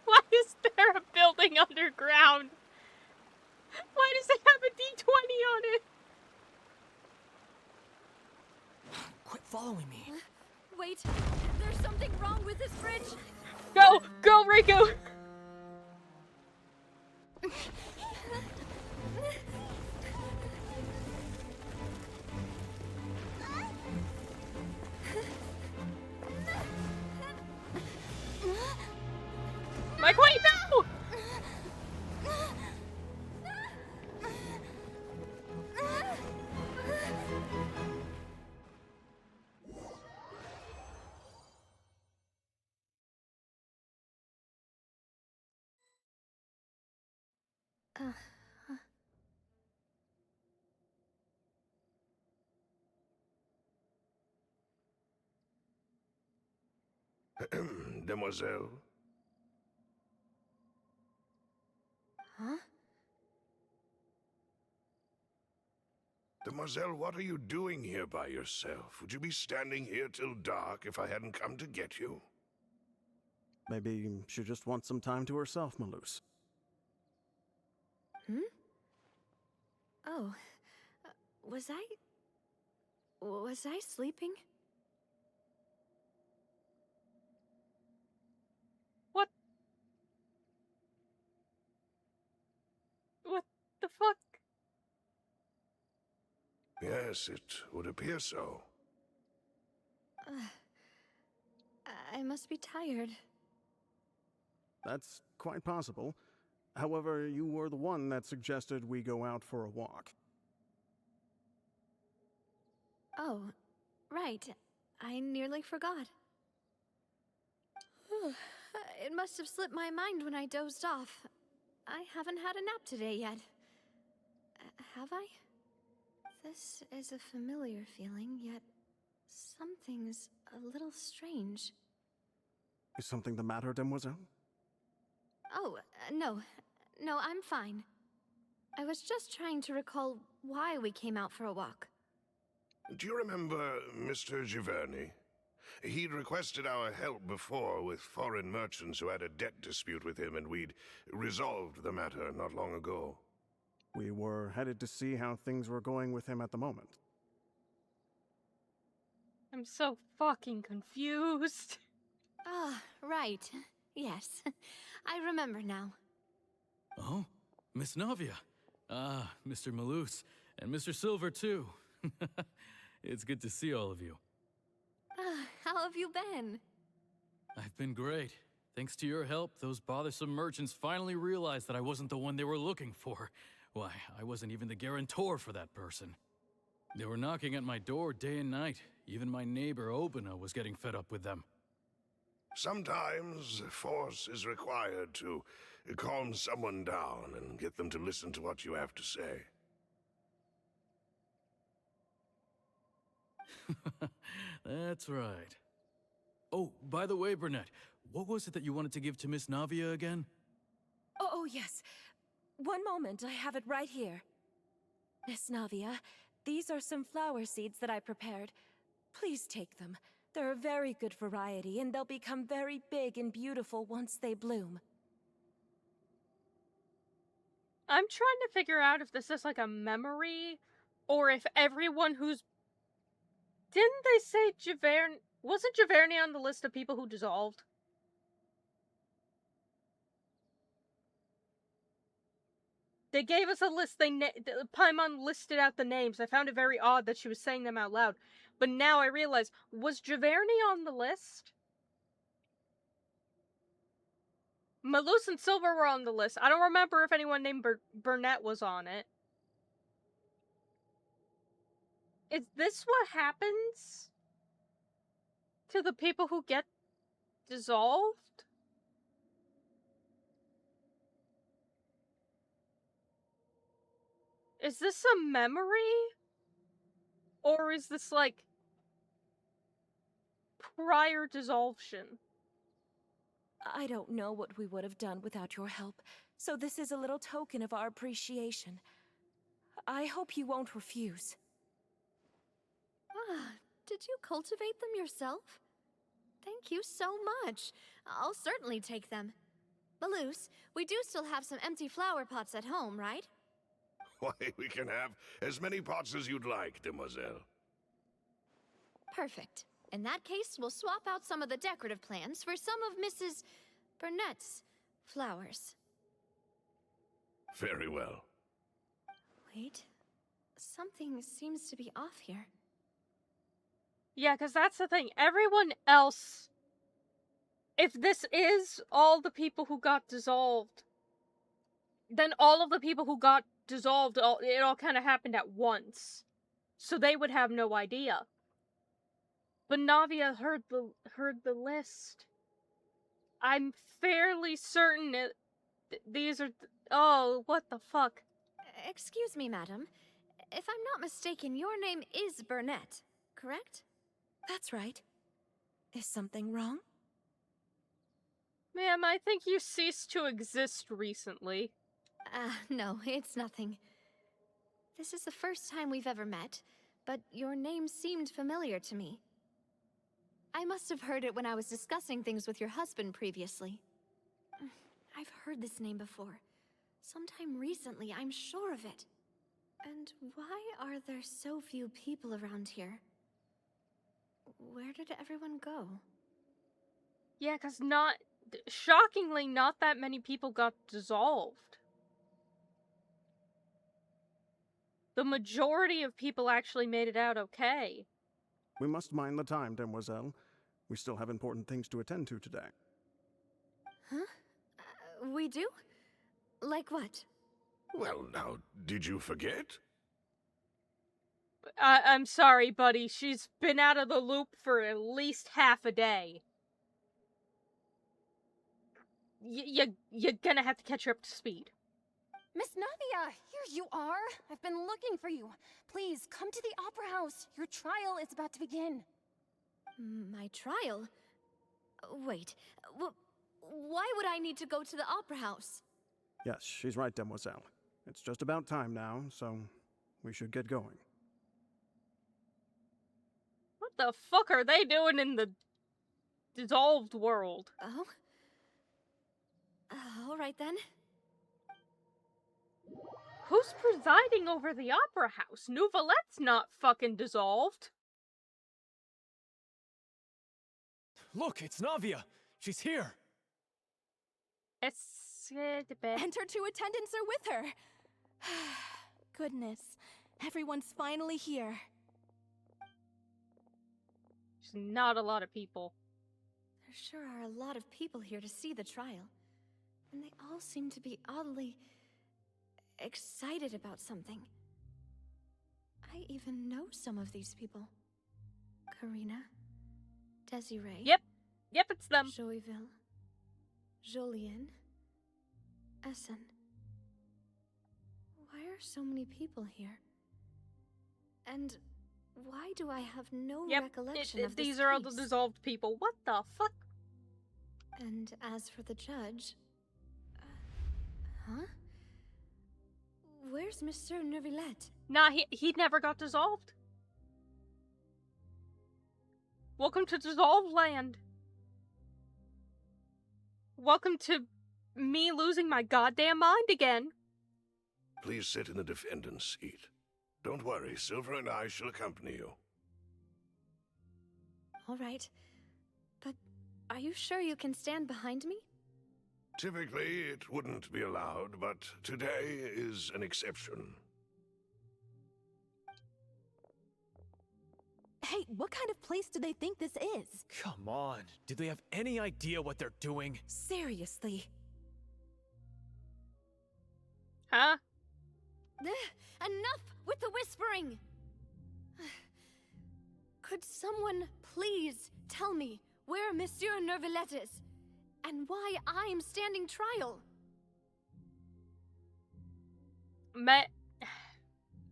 Why is there a building underground? Why does it have a D20 on it? Quit following me. Wait, there's something wrong with this bridge. Go! Go, Riku! Mike, wait, no! Demoiselle? Huh? Demoiselle, what are you doing here by yourself? Would you be standing here till dark if I hadn't come to get you? Maybe she just wants some time to herself, Malus. Hmm? Oh. Was I sleeping? What the fuck? Yes, it would appear so. I must be tired. That's quite possible. However, you were the one that suggested we go out for a walk. Oh, right. I nearly forgot. It must have slipped my mind when I dozed off. I haven't had a nap today yet. Have I? This is a familiar feeling, yet something's a little strange. Is something the matter, Demoiselle? Oh, no. No, I'm fine. I was just trying to recall why we came out for a walk. Do you remember Mr. Giverny? He'd requested our help before with foreign merchants who had a debt dispute with him, and we'd resolved the matter not long ago. We were headed to see how things were going with him at the moment. I'm so fucking confused. Ah, right. Yes. I remember now. Oh, Miss Navia. Ah, Mr. Malus, and Mr. Silver, too. It's good to see all of you. How have you been? I've been great. Thanks to your help, those bothersome merchants finally realized that I wasn't the one they were looking for. Why, I wasn't even the guarantor for that person. They were knocking at my door day and night. Even my neighbor, Obina, was getting fed up with them. Sometimes force is required to calm someone down and get them to listen to what you have to say. That's right. Oh, by the way, Burnett, what was it that you wanted to give to Miss Navia again? Oh, yes. One moment, I have it right here. Miss Navia, these are some flower seeds that I prepared. Please take them. They're a very good variety, and they'll become very big and beautiful once they bloom. I'm trying to figure out if this is like a memory, or if everyone who's... Didn't they say Giverny... Wasn't Giverny on the list of people who dissolved? They gave us a list, Paimon listed out the names. I found it very odd that she was saying them out loud. But now I realize, was Giverny on the list? Malus and Silver were on the list. I don't remember if anyone named Burnett was on it. Is this what happens to the people who get dissolved? Is this a memory? Or is this, like, prior dissolution? I don't know what we would have done without your help, so this is a little token of our appreciation. I hope you won't refuse. Ah, did you cultivate them yourself? Thank you so much. I'll certainly take them. Malus, we do still have some empty flower pots at home, right? Why, we can have as many pots as you'd like, demoiselle. Perfect. In that case, we'll swap out some of the decorative plants for some of Mrs. Burnett's flowers. Very well. Wait. Something seems to be off here. Yeah, because that's the thing. Everyone else... If this is all the people who got dissolved, then all of the people who got dissolved, it all kind of happened at once. So they would have no idea. But Navia heard the list. I'm fairly certain these are... Oh, what the fuck? Excuse me, madam. If I'm not mistaken, your name is Burnett, correct? That's right. Is something wrong? Ma'am, I think you ceased to exist recently. No, it's nothing. This is the first time we've ever met, but your name seemed familiar to me. I must have heard it when I was discussing things with your husband previously. I've heard this name before. Sometime recently, I'm sure of it. And why are there so few people around here? Where did everyone go? Yeah, because shockingly, not that many people got dissolved. The majority of people actually made it out okay. We must mind the time, demoiselle. We still have important things to attend to today. Huh? We do? Like what? Well, now, did you forget? I'm sorry, buddy. She's been out of the loop for at least half a day. You're gonna have to catch her up to speed. Miss Navia, here you are. I've been looking for you. Please, come to the Opera House. Your trial is about to begin. My trial? Wait, why would I need to go to the Opera House? Yes, she's right, Demoiselle. It's just about time now, so we should get going. What the fuck are they doing in the dissolved world? Oh? Alright then. Who's presiding over the Opera House? Nouvelette's not fucking dissolved. Look, it's Navia. She's here. And her two attendants are with her. Goodness, everyone's finally here. There's not a lot of people. There sure are a lot of people here to see the trial. And they all seem to be oddly excited about something. I even know some of these people. Karina, Desiree. Yep, it's them. Joyville, Jolien, Essen. Why are so many people here? And why do I have no recollection of this these are all the case? dissolved people. What the fuck? And as for the judge... huh? Where's Monsieur Neuvillette? Nah, he never got dissolved. Welcome to Dissolved Land. Welcome to me losing my goddamn mind again. Please sit in the defendant's seat. Don't worry, Silver and I shall accompany you. All right. But are you sure you can stand behind me? Typically, it wouldn't be allowed, but today is an exception. Hey, what kind of place do they think this is? Come on. Do they have any idea what they're doing? Seriously. Huh? Enough with the whispering! Could someone please tell me where Monsieur Neuvillette is? And why I'm standing trial?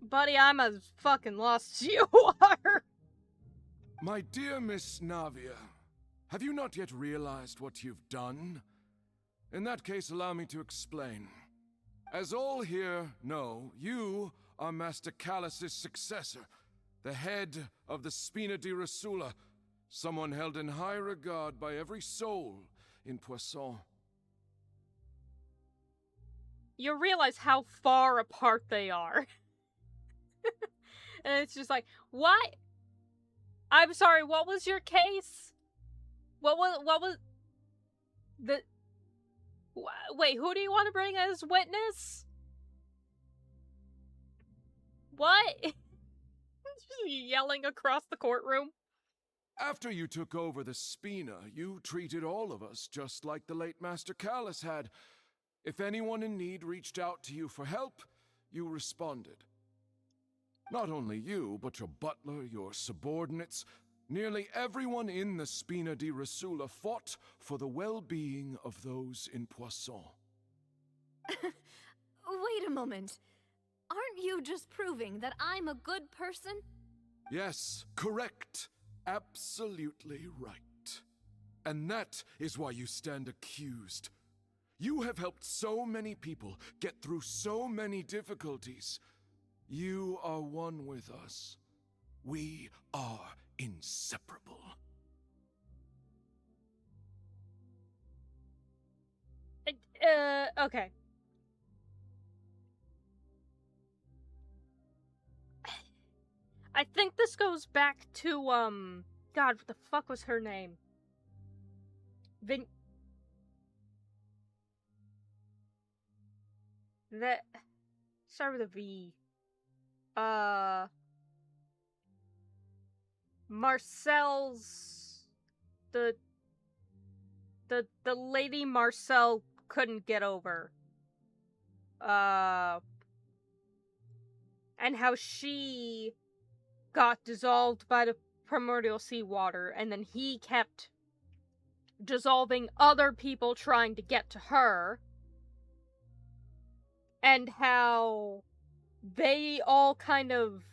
Buddy, I'm as fucking lost as you are. My dear Miss Navia, have you not yet realized what you've done? In that case, allow me to explain. As all here know, you are Master Callus's successor, the head of the Spina di Rosula, someone held in high regard by every soul in Poisson. You realize how far apart they are. And it's just like, what? I'm sorry, what was your case? What was the... Wait, who do you want to bring as witness? What? Just yelling across the courtroom. After you took over the Spina, you treated all of us just like the late Master Callus had. If anyone in need reached out to you for help, you responded. Not only you, but your butler, your subordinates, nearly everyone in the Spina di Rosula fought for the well-being of those in Poisson. Wait a moment. Aren't you just proving that I'm a good person? Yes, correct. Absolutely right. And that is why you stand accused. You have helped so many people get through so many difficulties. You are one with us. We are inseparable. Okay. I think this goes back to, God, what the fuck was her name? Start with a V. Marcel's... The lady Marcel couldn't get over. And how she got dissolved by the primordial seawater, and then he kept dissolving other people trying to get to her. and how they all kind of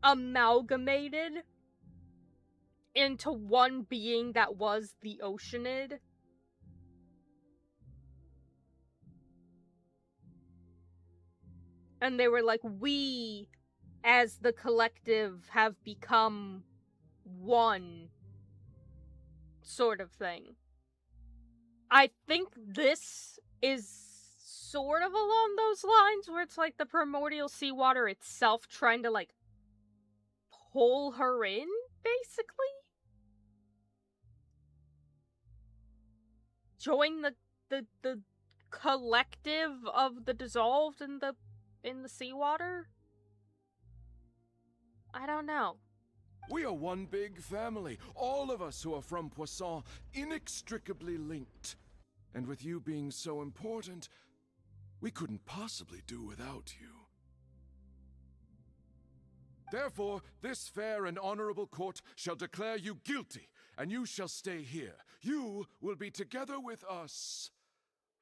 amalgamated into one being that was the Oceanid. And they were like, we, as the collective, have become one, sort of thing. I think this is sort of along those lines, where it's like the primordial seawater itself trying to, like, pull her in, basically? Join the collective of the dissolved in the seawater? I don't know. We are one big family, all of us who are from Poisson, inextricably linked. And with you being so important, we couldn't possibly do without you. Therefore, this fair and honorable court shall declare you guilty, and you shall stay here. You will be together with us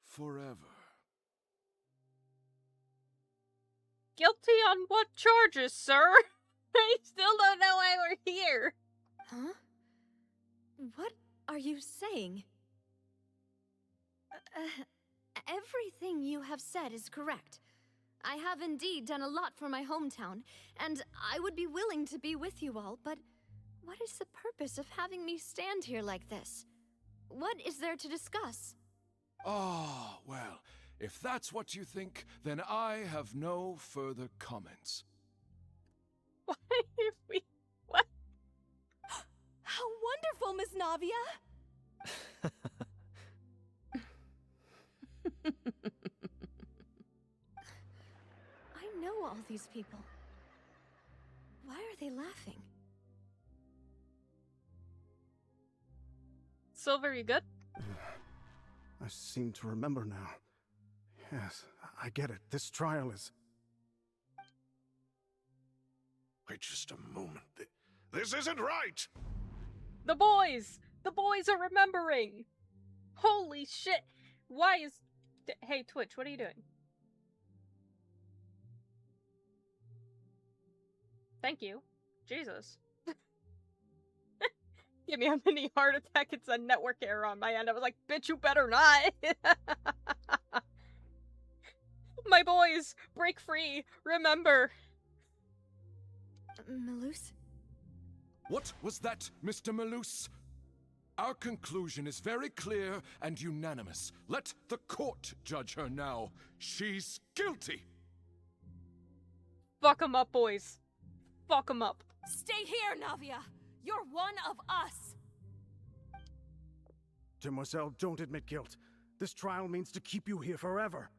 forever. Guilty on what charges, sir? I still don't know why we're here. Huh? What are you saying? Everything you have said is correct. I have indeed done a lot for my hometown, and I would be willing to be with you all, but what is the purpose of having me stand here like this? What is there to discuss? Ah, well, if that's what you think, then I have no further comments. Why if we... What? How wonderful, Miss Navia! I know all these people. Why are they laughing? Silver, you good? I seem to remember now. Yes, I get it. This trial is... Wait just a moment. This isn't right! The boys! The boys are remembering! Holy shit! Why is... Hey, Twitch, what are you doing? Thank you. Jesus. Give me a mini heart attack. It's a network error on my end. I was like, bitch, you better not. My boys, break free. Remember. Malus? What was that, Mr. Malus? Our conclusion is very clear and unanimous. Let the court judge her now. She's guilty. Fuck 'em up, boys. Fuck 'em up. Stay here, Navia! You're one of us! Demoiselle, don't admit guilt. This trial means to keep you here forever.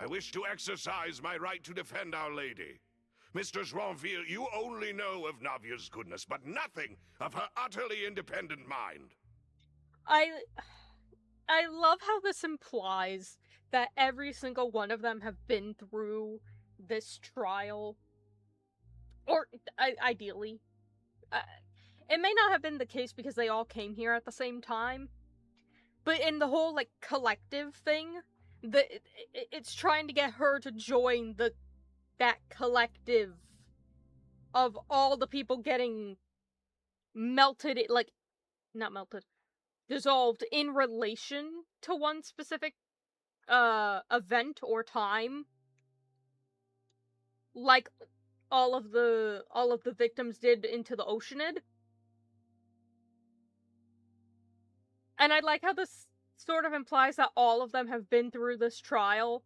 I wish to exercise my right to defend Our Lady. Mr. Joinville, you only know of Navia's goodness, but nothing of her utterly independent mind. I love how this implies that every single one of them have been through this trial. Or, ideally. It may not have been the case because they all came here at the same time. But in the whole, like, collective thing, it's trying to get her to join that collective of all the people getting melted, not melted, dissolved in relation to one specific, event or time. Like all of the victims did into the Oceanid. And I like how this sort of implies that all of them have been through this trial,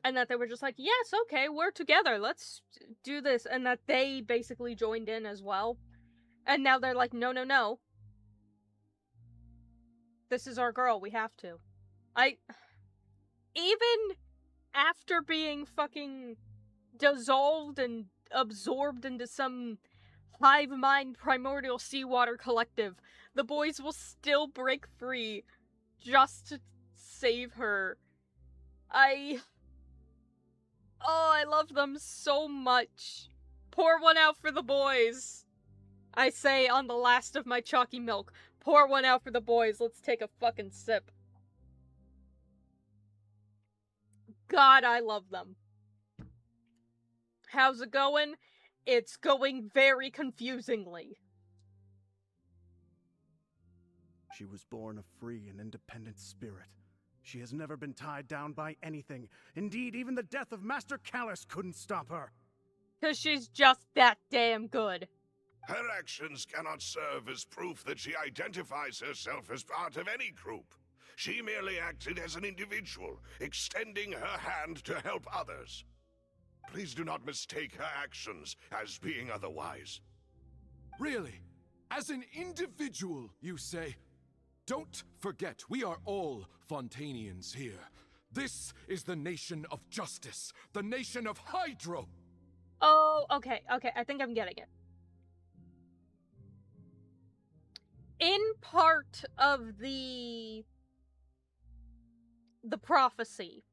and that they were just like, yes, okay, we're together, let's do this, and that they basically joined in as well. And now they're like, no, no, no. This is our girl, we have to. Even after being fucking dissolved and absorbed into some hive mind primordial seawater collective, the boys will still break free just to save her. I love them so much. Pour one out for the boys. I say on the last of my chalky milk. Pour one out for the boys. Let's take a fucking sip. God, I love them. How's it going? It's going very confusingly. She was born a free and independent spirit. She has never been tied down by anything. Indeed, even the death of Master Callus couldn't stop her. 'Cause she's just that damn good. Her actions cannot serve as proof that she identifies herself as part of any group. She merely acted as an individual, extending her hand to help others. Please do not mistake her actions as being otherwise. Really? As an individual, you say? Don't forget, we are all Fontainians here. This is the nation of justice, the nation of Hydro! Oh, okay, I think I'm getting it. In part of the prophecy,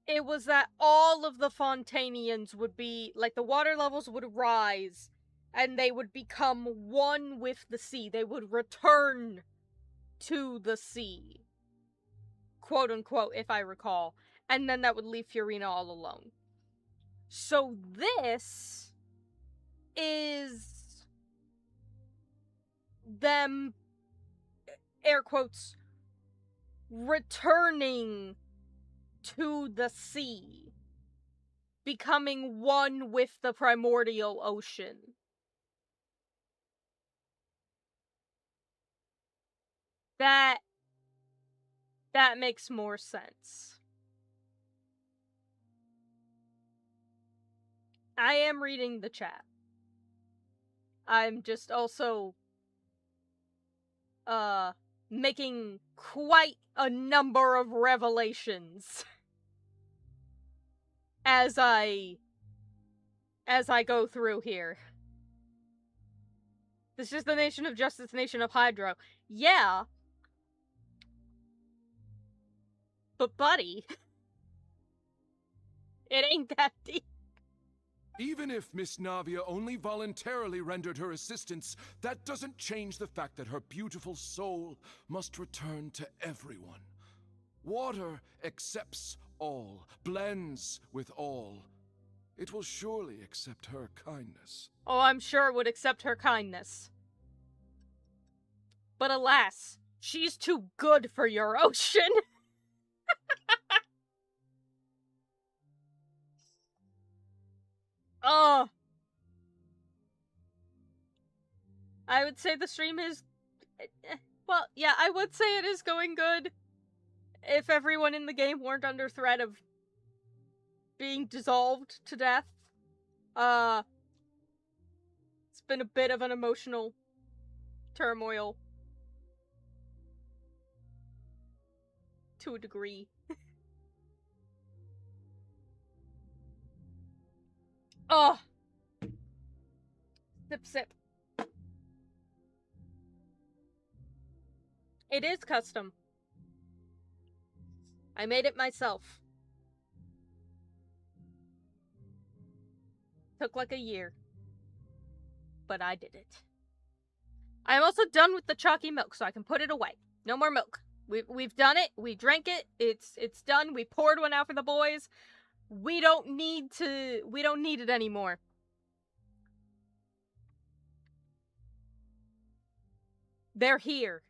it was that all of the Fontainians would be, like, the water levels would rise, and they would become one with the sea. They would return to the sea. Quote unquote, if I recall. And then that would leave Furina all alone. So this is them, air quotes, returning to the sea, becoming one with the primordial ocean. That makes more sense. I am reading the chat. I'm just also making quite a number of revelations as I go through here. This is the nation of justice, nation of Hydro. Yeah. But buddy, it ain't that deep. Even if Miss Navia only voluntarily rendered her assistance, that doesn't change the fact that her beautiful soul must return to everyone. Water accepts all, blends with all. It will surely accept her kindness. Oh, I'm sure it would accept her kindness. But alas, she's too good for your ocean. Oh. I would say the stream is... Well, yeah, I would say it is going good. If everyone in the game weren't under threat of being dissolved to death. It's been a bit of an emotional turmoil. To a degree. Oh! Sip, sip. It is custom. I made it myself. Took like a year. But I did it. I'm also done with the chalky milk, so I can put it away. No more milk. We've done it. We drank it. It's done. We poured one out for the boys. We don't need it anymore. They're here.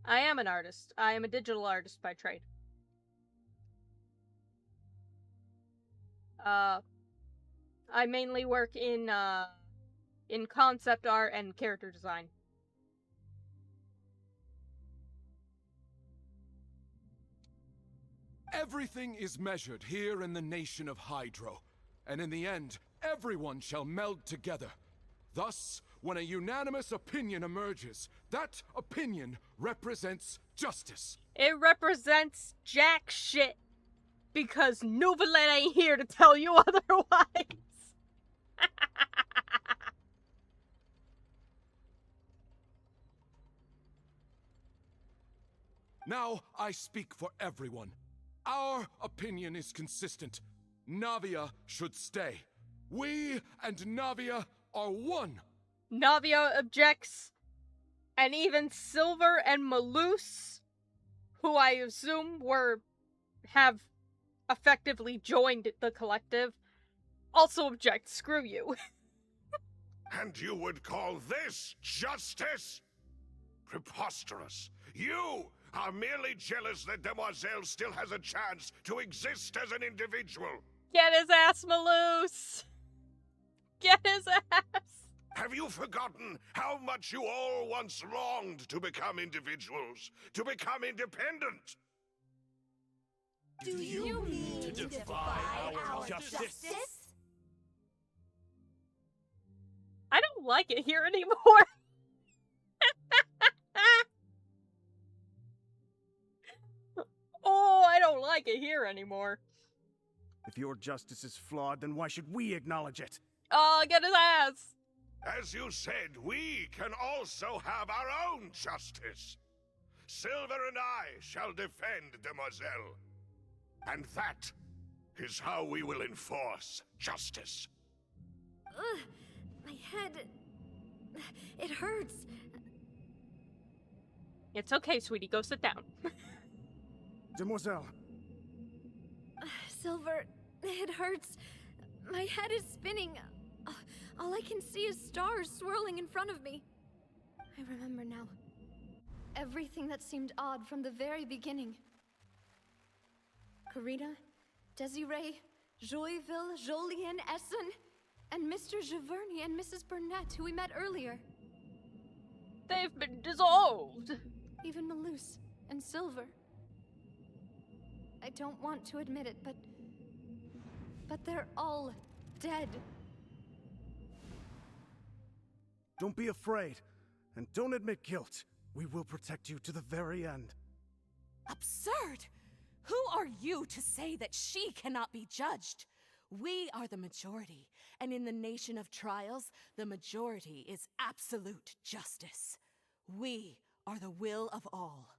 I am an artist. I am a digital artist by trade. I mainly work in concept art and character design. Everything is measured here in the nation of Hydro, and in the end, everyone shall meld together. Thus, when a unanimous opinion emerges, that opinion represents justice. It represents jack shit, because Nouvelet ain't here to tell you otherwise. Now I speak for everyone. Our opinion is consistent. Navia should stay. We and Navia are one. Navia objects, and even Silver and Malus, who I assume have effectively joined the collective, also object. Screw you. And you would call this justice? Preposterous. You are merely jealous that Demoiselle still has a chance to exist as an individual. Get his ass, Malus! Get his ass! Have you forgotten how much you all once longed to become individuals? To become independent? Do you mean to defy our justice? I don't like it here anymore. Oh, I don't like it here anymore. If your justice is flawed, then why should we acknowledge it? Oh, get his ass! As you said, we can also have our own justice. Silver and I shall defend Demoiselle. And that is how we will enforce justice. Ugh, my head... It hurts. It's okay, sweetie. Go sit down. Demoiselle. Silver, it hurts. My head is spinning. All I can see is stars swirling in front of me. I remember now. Everything that seemed odd from the very beginning. Karina, Desiree, Joyville, Jolien, Essen, and Mr. Giverny and Mrs. Burnett, who we met earlier. They've been dissolved. Even Malus and Silver. I don't want to admit it, but they're all dead. Don't be afraid, and don't admit guilt. We will protect you to the very end. Absurd! Who are you to say that she cannot be judged? We are the majority, and in the nation of trials, the majority is absolute justice. We are the will of all.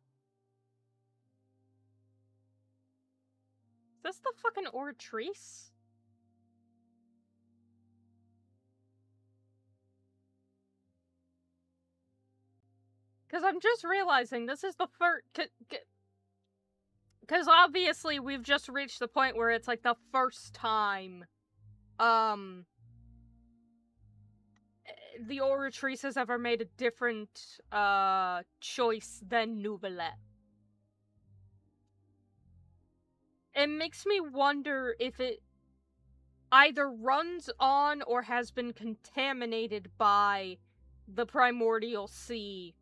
Is this the fucking Oratrice? Because I'm just realizing this is the first... Because obviously we've just reached the point where it's like the first time the Oratrice has ever made a different choice than Nouvellette. It makes me wonder if it either runs on or has been contaminated by the Primordial Sea.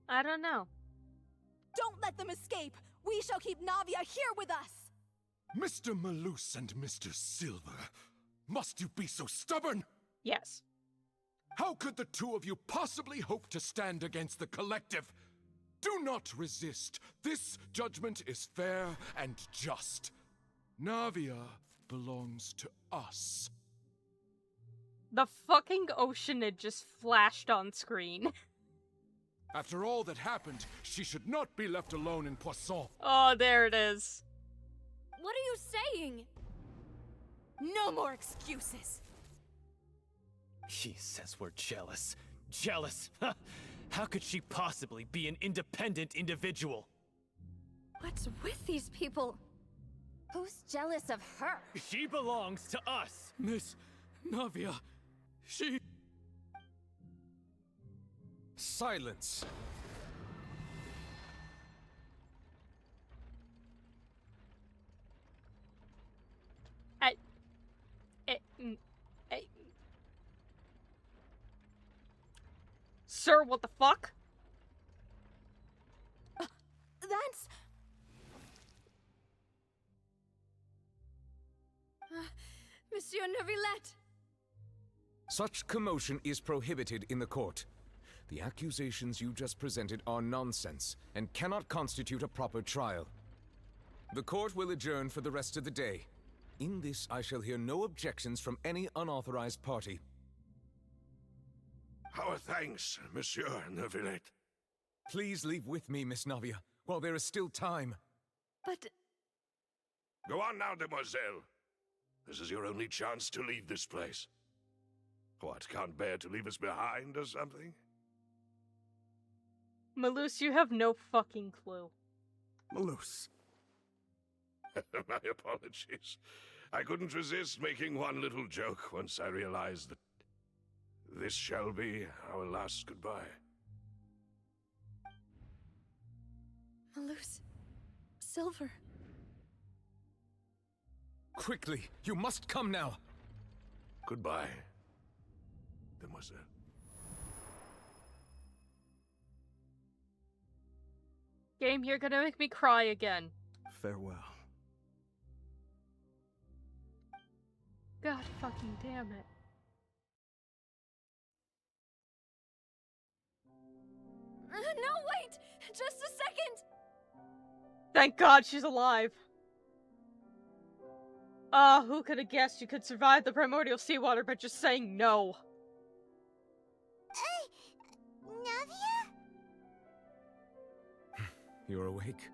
I don't know. Don't let them escape! We shall keep Navia here with us! Mr. Malus and Mr. Silver, must you be so stubborn? Yes. How could the two of you possibly hope to stand against the collective? Do not resist. This judgment is fair and just. Navia belongs to us. The fucking Oceanid just flashed on screen. After all that happened, she should not be left alone in Poisson. Oh, there it is. What are you saying? No more excuses! She says we're jealous. Jealous? How could she possibly be an independent individual? What's with these people? Who's jealous of her? She belongs to us. Miss Navia, she... Silence! Sir, what the fuck? That's... Monsieur Neuvillette! Such commotion is prohibited in the court. The accusations you just presented are nonsense and cannot constitute a proper trial. The court will adjourn for the rest of the day. In this, I shall hear no objections from any unauthorized party. Our thanks, Monsieur Neuvillette. Please leave with me, Miss Navia, while there is still time. But... Go on now, demoiselle. This is your only chance to leave this place. What, can't bear to leave us behind or something? Malus, you have no fucking clue. Malus. My apologies. I couldn't resist making one little joke once I realized that this shall be our last goodbye. Malus... Silver... Quickly! You must come now! Goodbye, demoiselle. Game, you're gonna make me cry again. Farewell. God fucking damn it. No, wait! Just a second! Thank God she's alive. Who could have guessed you could survive the primordial seawater by just saying no? Navia? You're awake.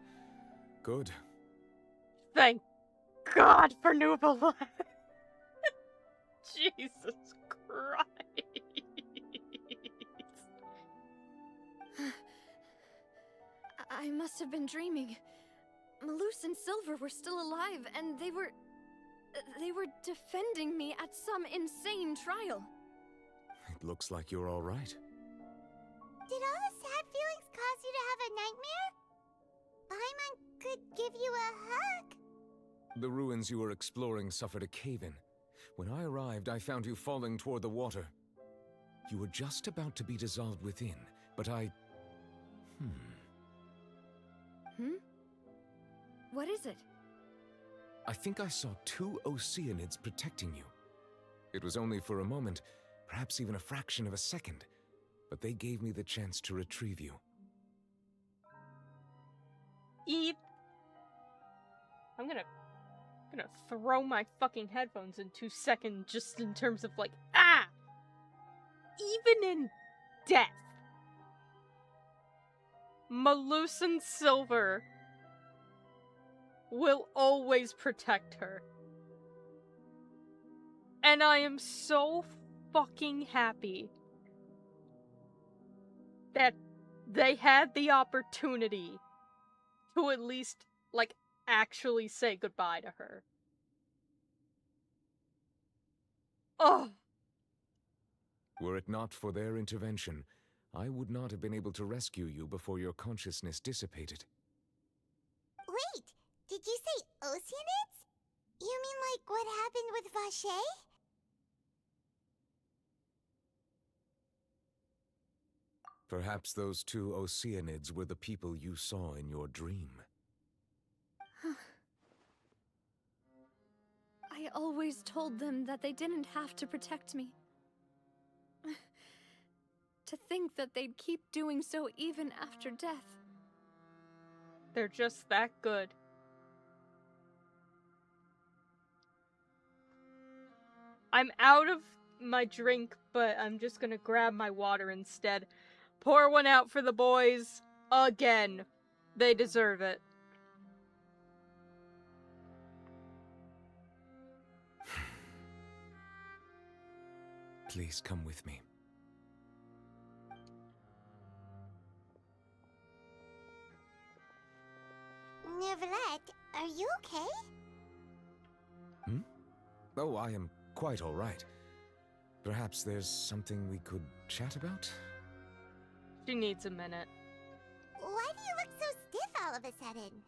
Good. Thank God for Nubala. Jesus Christ. I must have been dreaming. Malus and Silver were still alive, and they were defending me at some insane trial. It looks like you're all right. Did all the sad feelings cause you to have a nightmare? Paimon could give you a hug. The ruins you were exploring suffered a cave-in. When I arrived, I found you falling toward the water. You were just about to be dissolved within, but I... What is it? I think I saw 2 Oceanids protecting you. It was only for a moment, perhaps even a fraction of a second, but they gave me the chance to retrieve you. I'm gonna throw my fucking headphones in 2 seconds just in terms of like, even in death, Malus and Silver will always protect her. And I am so fucking happy that they had the opportunity to at least, like, actually say goodbye to her. Oh! Were it not for their intervention, I would not have been able to rescue you before your consciousness dissipated. Wait, did you say Oceanids? You mean like what happened with Vache? Perhaps those 2 Oceanids were the people you saw in your dream. I always told them that they didn't have to protect me. To think that they'd keep doing so even after death. They're just that good. I'm out of my drink, but I'm just gonna grab my water instead. Pour one out for the boys. Again. They deserve it. Please come with me. Neuvillette, are you okay? Oh, I am quite all right. Perhaps there's something we could chat about? She needs a minute. Why do you look so stiff all of a sudden?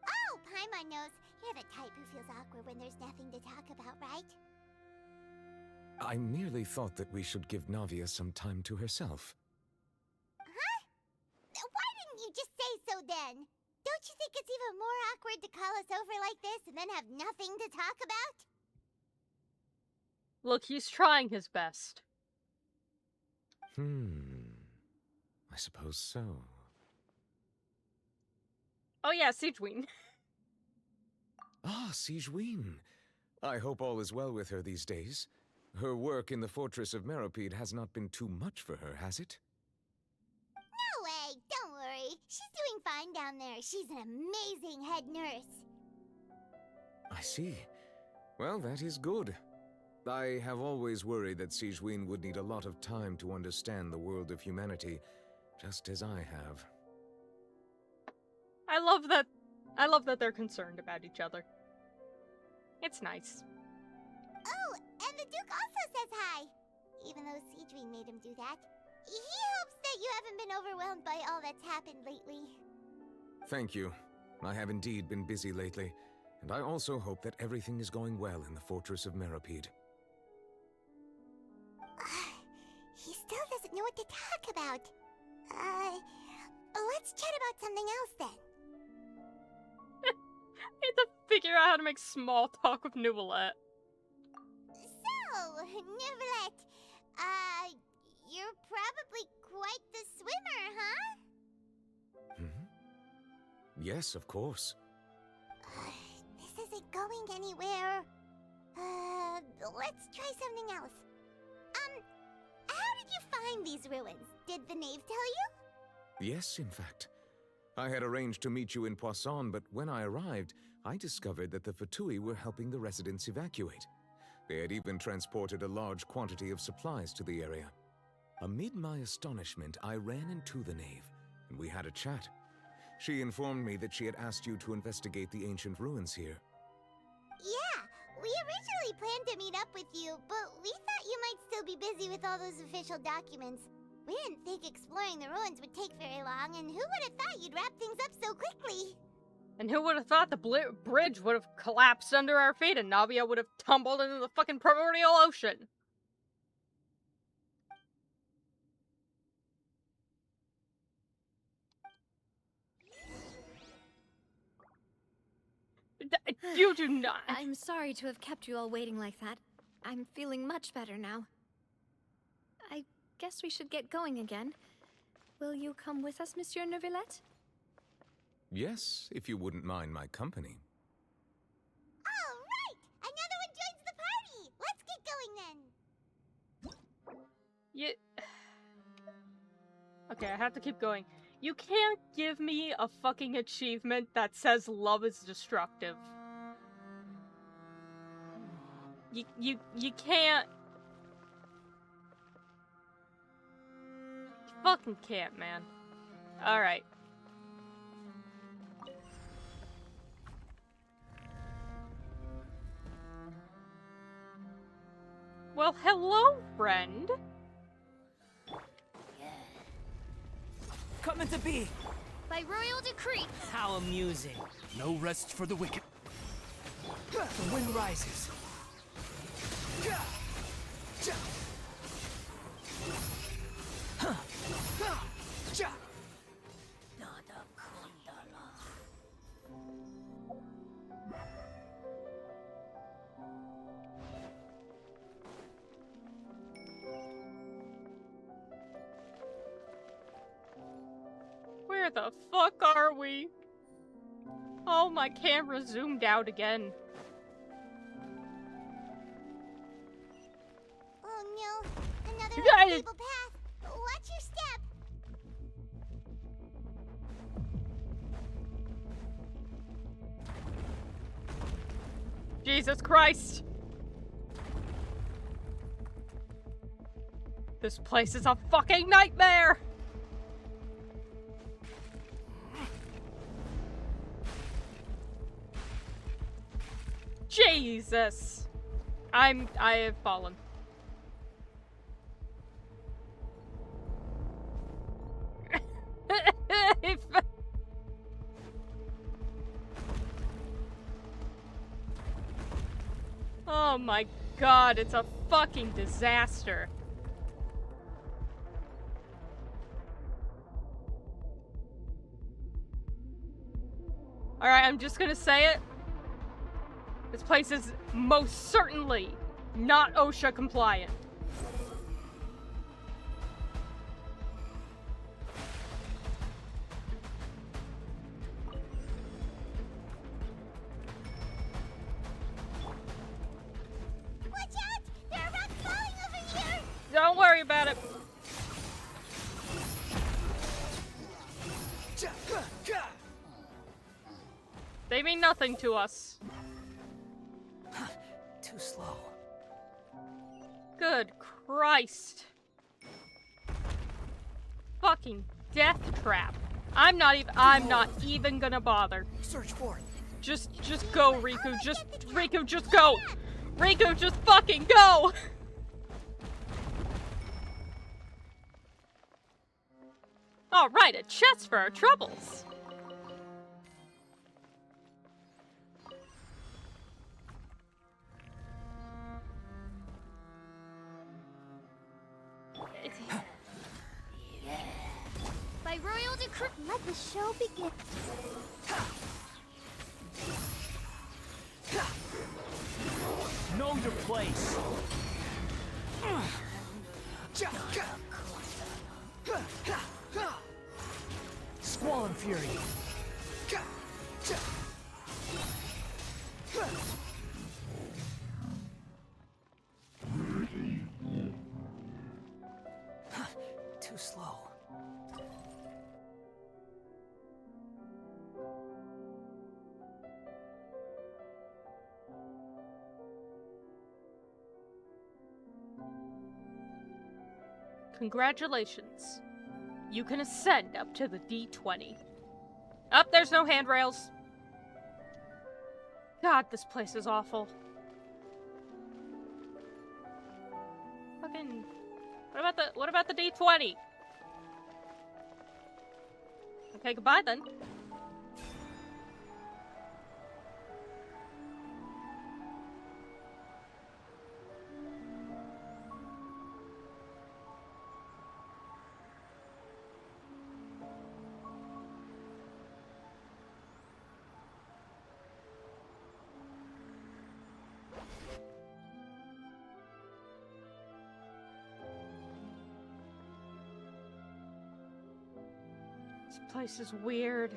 Oh, Paimon knows. You're the type who feels awkward when there's nothing to talk about, right? I merely thought that we should give Navia some time to herself. Huh? Why didn't you just say so then? Don't you think it's even more awkward to call us over like this and then have nothing to talk about? Look, he's trying his best. I suppose so. Oh yeah, Sigewinne. Ah, Sigewinne. I hope all is well with her these days. Her work in the Fortress of Meropide has not been too much for her, has it? No way! Don't worry. She's doing fine down there. her. She's an amazing head nurse. I see. Well, that is good. I have always worried that Sigewinne would need a lot of time to understand the world of humanity, just as I have. I love that they're concerned about each other. It's nice. Oh, and the Duke also says hi. Even though Sigewinne made him do that. He hopes that you haven't been overwhelmed by all that's happened lately. Thank you. I have indeed been busy lately, and I also hope that everything is going well in the Fortress of Meripede. He still doesn't know what to talk about. Let's chat about something else then. I need to figure out how to make small talk with Neuvillette. So, Neuvillette, you're probably quite the swimmer, huh? Yes, of course. This isn't going anywhere. Let's try something else. How did you find these ruins? Did the knave tell you? Yes, in fact. I had arranged to meet you in Poisson, but when I arrived, I discovered that the Fatui were helping the residents evacuate. They had even transported a large quantity of supplies to the area. Amid my astonishment, I ran into the knave, and we had a chat. She informed me that she had asked you to investigate the ancient ruins here. Yeah, we originally planned to meet up with you, but we thought you might still be busy with all those official documents. We didn't think exploring the ruins would take very long, and who would have thought you'd wrap things up so quickly? And who would have thought the bridge would have collapsed under our feet and Navia would have tumbled into the fucking primordial ocean? You do not. I'm sorry to have kept you all waiting like that. I'm feeling much better now. I guess we should get going again. Will you come with us, Monsieur Neuvillette? Yes, if you wouldn't mind my company. All right! Another one joins the party! Let's get going then! You... Okay, I have to keep going. You can't give me a fucking achievement that says love is destructive. You can't... You fucking can't, man. Alright. Well, hello, friend. Coming to be. By royal decree. How amusing. No rest for the wicked. The wind rises. Where the fuck are we? Oh, my camera zoomed out again. Oh no, another You guys- unstable path. Watch your step. Jesus Christ! This place is a fucking nightmare! Jesus! I have fallen. Oh my god, it's a fucking disaster. Alright, I'm just gonna say it. This place is most certainly not OSHA compliant. Watch out! There are rocks falling over here! Don't worry about it. They mean nothing to us. Too slow. Good Christ. Fucking death trap. I'm not even gonna bother. Search for it. Just go, Riku. Riku, just go. Riku, just fucking go. All right, a chest for our troubles. By royal decree, let the show begin. Know your place. Squall and Fury. Too slow. Congratulations. You can ascend up to the D20. Up, there's no handrails. God, this place is awful. Fucking... What about the D20? Okay, goodbye then. This place is weird.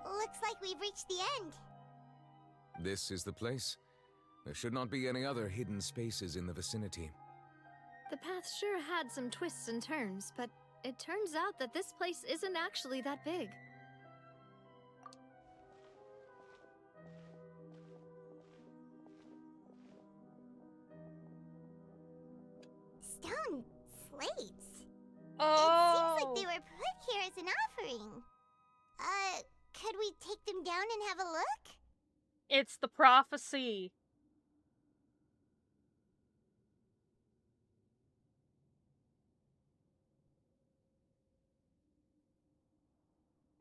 Looks like we've reached the end. This is the place. There should not be any other hidden spaces in the vicinity. The path sure had some twists and turns, but it turns out that this place isn't actually that big. Stone slates. Oh. It seems like they were put here as an offering. Could we take them down and have a look? It's the prophecy.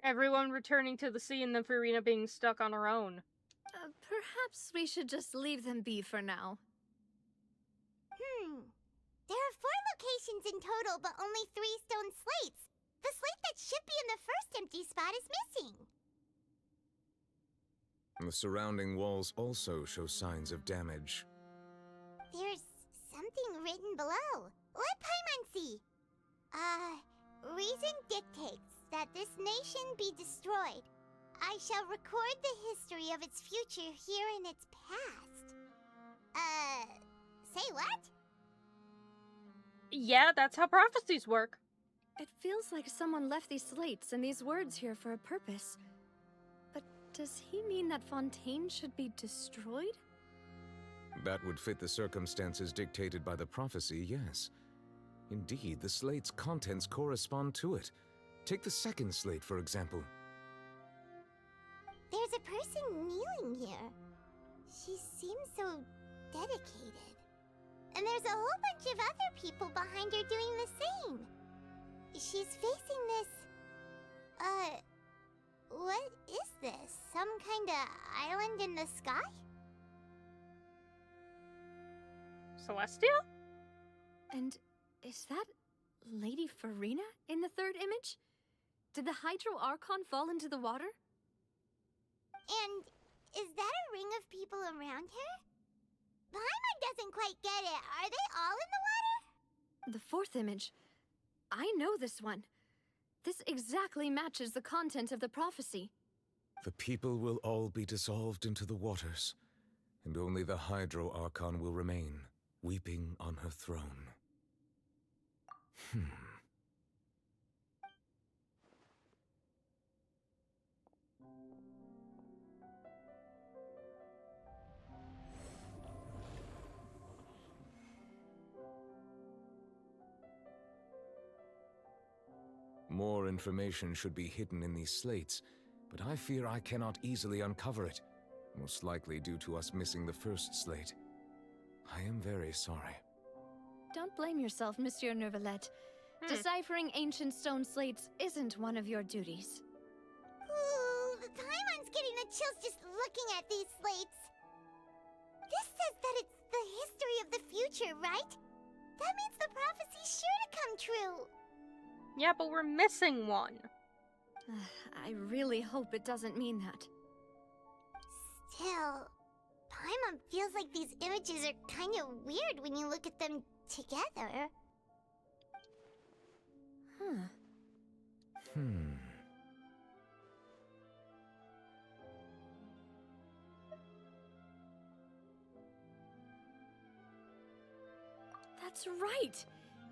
Everyone returning to the sea and the Farina being stuck on her own. Perhaps we should just leave them be for now. There are 4 locations in total, but only 3 stone slates. The slate that should be in the first empty spot is missing. The surrounding walls also show signs of damage. There's something written below. Let Paimon see. Reason dictates that this nation be destroyed. I shall record the history of its future here in its past. Say what? Yeah, that's how prophecies work. It feels like someone left these slates and these words here for a purpose. But does he mean that Fontaine should be destroyed? That would fit the circumstances dictated by the prophecy, yes. Indeed, the slate's contents correspond to it. Take the second slate, for example. There's a person kneeling here. She seems so dedicated. And there's a whole bunch of other people behind her doing the same. She's facing this... what is this? Some kind of island in the sky? Celestia? And is that Lady Farina in the third image? Did the Hydro Archon fall into the water? And is that a ring of people around her? Paimon doesn't quite get it. Are they all in the water? The fourth image. I know this one. This exactly matches the content of the prophecy. The people will all be dissolved into the waters, and only the Hydro Archon will remain, weeping on her throne. More information should be hidden in these slates, but I fear I cannot easily uncover it, most likely due to us missing the first slate. I am very sorry. Don't blame yourself, Monsieur Nervalet. Deciphering ancient stone slates isn't one of your duties. Ooh, the Paimon's getting the chills just looking at these slates. This says that it's the history of the future, right? That means the prophecy's sure to come true. Yeah, but we're missing one. I really hope it doesn't mean that. Still, Paimon feels like these images are kind of weird when you look at them together. That's right!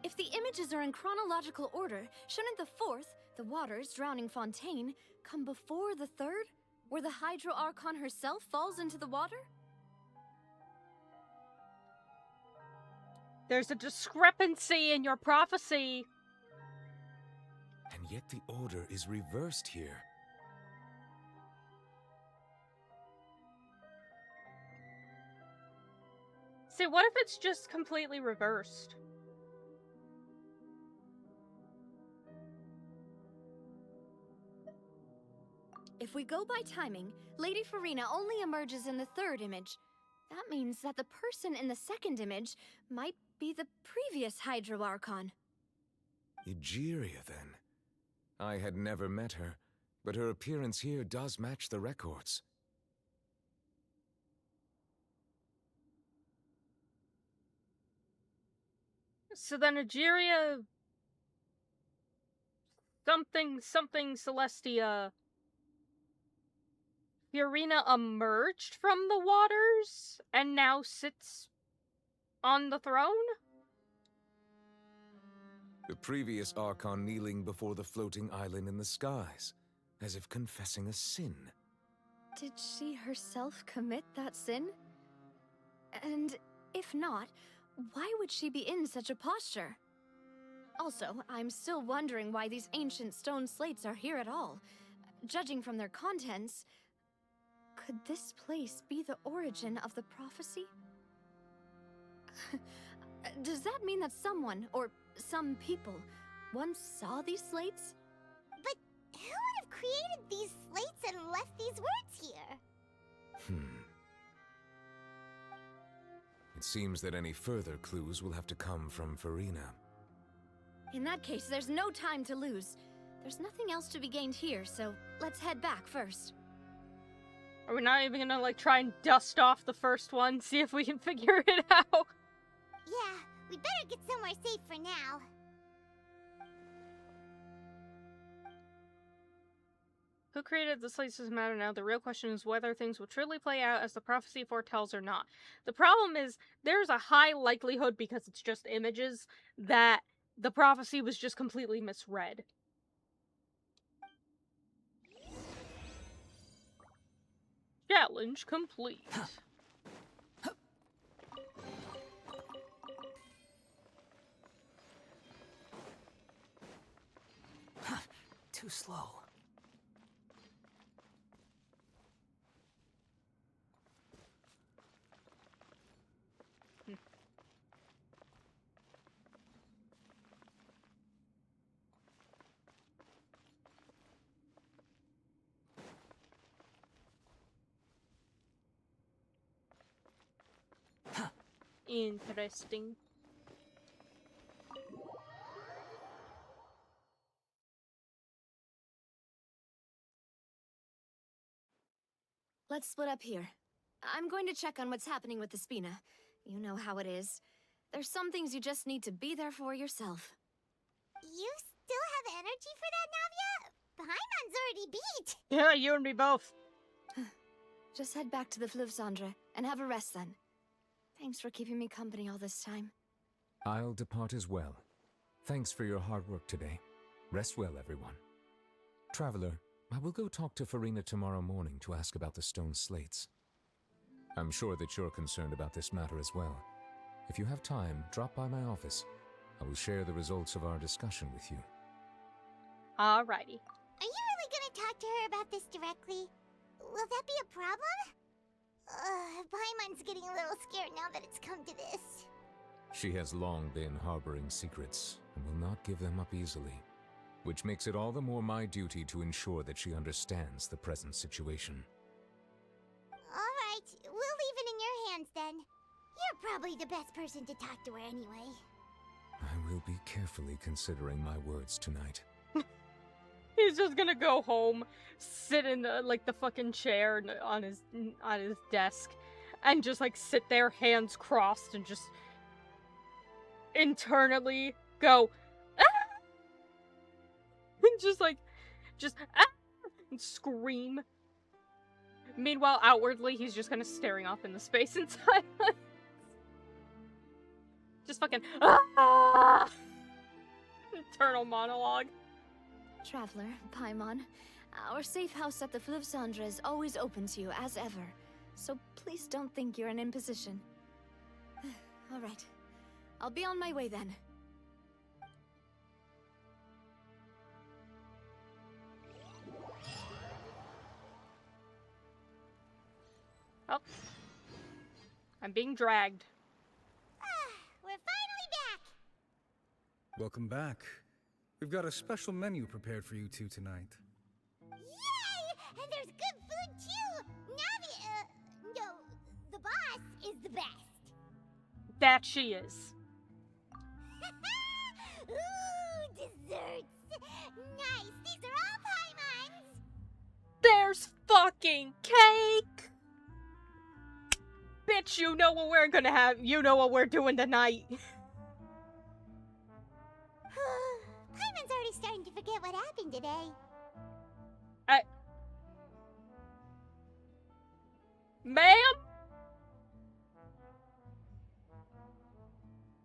If the images are in chronological order, shouldn't the fourth, the waters drowning Fontaine, come before the third, where the Hydro Archon herself falls into the water? There's a discrepancy in your prophecy. And yet the order is reversed here. See, what if it's just completely reversed? If we go by timing, Lady Farina only emerges in the third image. That means that the person in the second image might be the previous Hydro Archon. Egeria, then. I had never met her, but her appearance here does match the records. So then Egeria... something Celestia... Fiorina emerged from the waters and now sits on the throne? The previous Archon kneeling before the floating island in the skies, as if confessing a sin. Did she herself commit that sin? And if not, why would she be in such a posture? Also, I'm still wondering why these ancient stone slates are here at all. Judging from their contents, could this place be the origin of the prophecy? Does that mean that someone, or some people, once saw these slates? But who would have created these slates and left these words here? It seems that any further clues will have to come from Farina. In that case, there's no time to lose. There's nothing else to be gained here, so let's head back first. Are we not even gonna, like, try and dust off the first one, see if we can figure it out? Yeah, we better get somewhere safe for now. Who created the slates doesn't matter now. The real question is whether things will truly play out as the prophecy foretells or not. The problem is, there's a high likelihood, because it's just images, that the prophecy was just completely misread. Challenge complete. Too slow. Interesting. Let's split up here. I'm going to check on what's happening with the Spina. You know how it is. There's some things you just need to be there for yourself. You still have energy for that, Navia? Paimon's already beat! Yeah, you and me both. Just head back to the Fleuve Cendre and have a rest then. Thanks for keeping me company all this time. I'll depart as well. Thanks for your hard work today. Rest well, everyone. Traveler, I will go talk to Farina tomorrow morning to ask about the stone slates. I'm sure that you're concerned about this matter as well. If you have time, drop by my office. I will share the results of our discussion with you. Alrighty. Are you really gonna talk to her about this directly? Will that be a problem? Paimon's getting a little scared now that it's come to this. She has long been harboring secrets and will not give them up easily, which makes it all the more my duty to ensure that she understands the present situation. Alright, we'll leave it in your hands then. You're probably the best person to talk to her anyway. I will be carefully considering my words tonight. He's just gonna go home, sit in like the fucking chair on his desk, and just like sit there, hands crossed, and just internally go, ah! And just ah! And scream. Meanwhile, outwardly, he's just kind of staring off into space in silence. Just fucking ah! Internal monologue. Traveler, Paimon, our safe house at the Fleuve Cendre is always open to you as ever, so please don't think you're an imposition. Alright, I'll be on my way then. Oh. I'm being dragged. We're finally back! Welcome back. We've got a special menu prepared for you two tonight. Yay! And there's good food too! No, the boss is the best. That she is. Ooh, desserts! Nice! These are all Paimon's! There's fucking cake! Bitch, you know what we're gonna have. You know what we're doing tonight. Paimon's already starting to forget what happened today. Ma'am?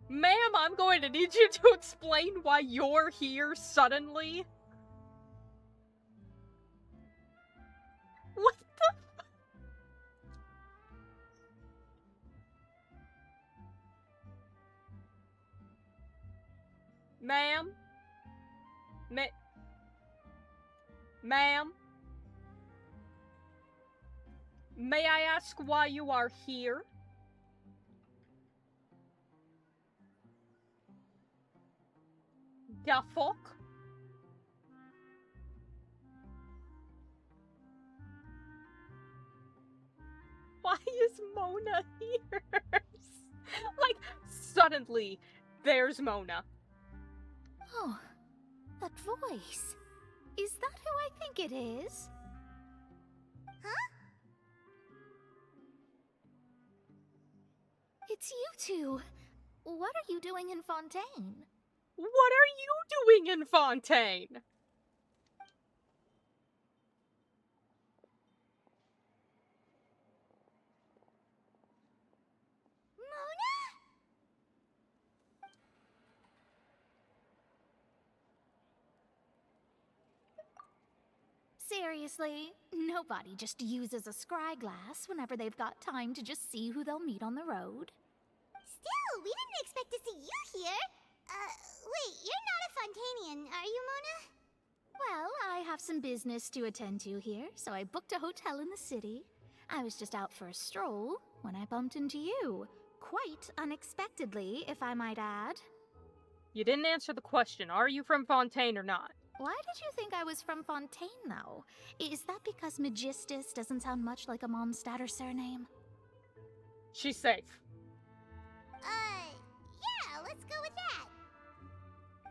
Ma'am, I'm going to need you to explain why you're here suddenly. What the f- Ma'am? Ma'am? May I ask why you are here? The fuck? Why is Mona here? Like, suddenly, there's Mona. Oh, that voice. Is that who I think it is? Huh? It's you two. What are you doing in Fontaine? What are you doing in Fontaine? Mona? Seriously, nobody just uses a scry glass whenever they've got time to just see who they'll meet on the road. Still, we didn't expect to see you here. Wait, you're not a Fontainian, are you, Mona? Well, I have some business to attend to here, so I booked a hotel in the city. I was just out for a stroll when I bumped into you. Quite unexpectedly, if I might add. You didn't answer the question. Are you from Fontaine or not? Why did you think I was from Fontaine, though? Is that because Magistus doesn't sound much like a Mondstatter surname? She's safe. Yeah, let's go with that.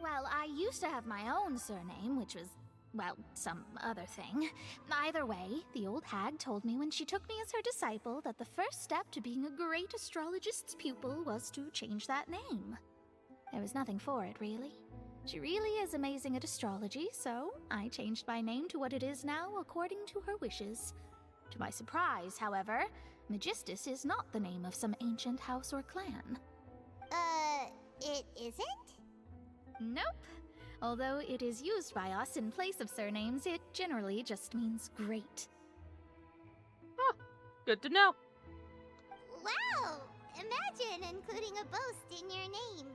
Well, I used to have my own surname, which was, well, some other thing. Either way, the old hag told me when she took me as her disciple that the first step to being a great astrologist's pupil was to change that name. There was nothing for it, really. She really is amazing at astrology, so I changed my name to what it is now according to her wishes. To my surprise, however, Magistus is not the name of some ancient house or clan. It isn't? Nope. Although it is used by us in place of surnames, it generally just means great. Huh. Good to know. Wow! Imagine including a boast in your name.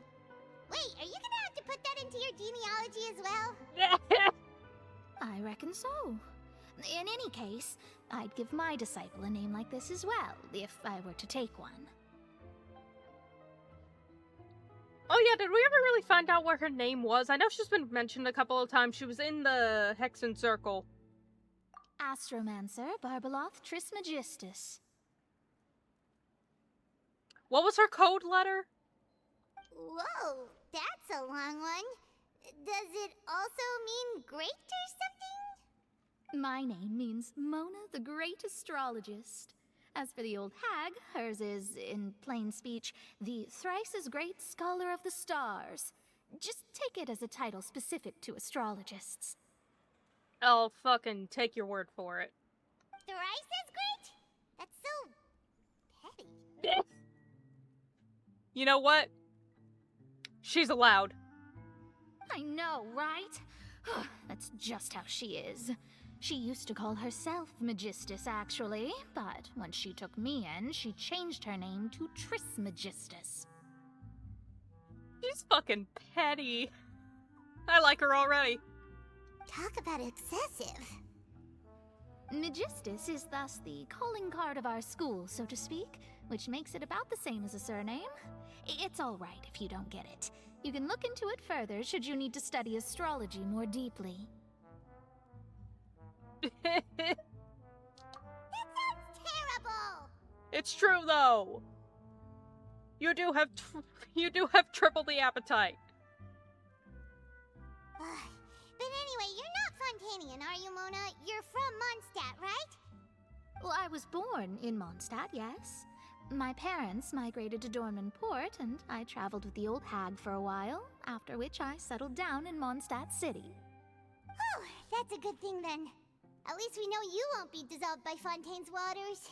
Wait, are you gonna have to put that into your genealogy as well? I reckon so. In any case, I'd give my disciple a name like this as well, if I were to take one. Oh yeah, did we ever really find out what her name was? I know she's been mentioned a couple of times. She was in the Hexen Circle. Astromancer Barbeloth Trismegistus. What was her code letter? Whoa, that's a long one. Does it also mean great or something? My name means Mona the Great Astrologist. As for the old hag, hers is, in plain speech, the thrice-as-great Scholar of the Stars. Just take it as a title specific to astrologists. I'll fucking take your word for it. Thrice as great? That's so petty. You know what? She's allowed. I know, right? That's just how she is. She used to call herself Magistus, actually, but when she took me in, she changed her name to Trismegistus. She's fucking petty. I like her already. Talk about excessive. Magistus is thus the calling card of our school, so to speak, which makes it about the same as a surname. It's all right if you don't get it. You can look into it further should you need to study astrology more deeply. That sounds terrible! It's true, though. You do have triple the appetite. But anyway, you're not Fontanian, are you, Mona? You're from Mondstadt, right? Well, I was born in Mondstadt, yes. My parents migrated to Dornman Port, and I traveled with the old hag for a while, after which I settled down in Mondstadt City. Oh, that's a good thing then. At least we know you won't be dissolved by Fontaine's waters.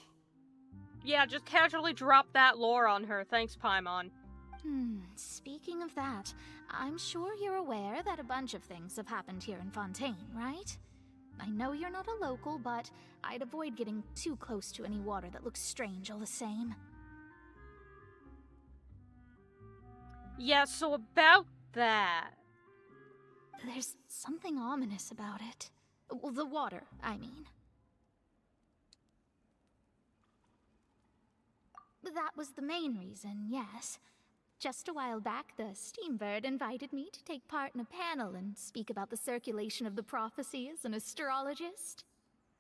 Yeah, just casually drop that lore on her. Thanks, Paimon. Speaking of that, I'm sure you're aware that a bunch of things have happened here in Fontaine, right? I know you're not a local, but I'd avoid getting too close to any water that looks strange all the same. Yeah, so about that... There's something ominous about it. Well, the water, I mean. That was the main reason, yes. Just a while back, the Steambird invited me to take part in a panel and speak about the circulation of the prophecy as an astrologist.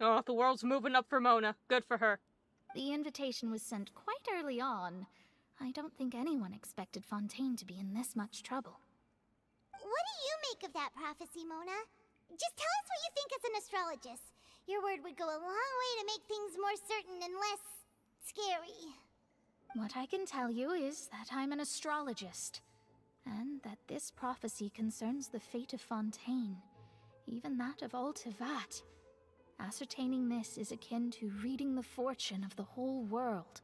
Oh, the world's moving up for Mona. Good for her. The invitation was sent quite early on. I don't think anyone expected Fontaine to be in this much trouble. What do you make of that prophecy, Mona? Just tell us what you think as an astrologist. Your word would go a long way to make things more certain and less scary. What I can tell you is that I'm an astrologist, and that this prophecy concerns the fate of Fontaine, even that of Altivat. Ascertaining this is akin to reading the fortune of the whole world.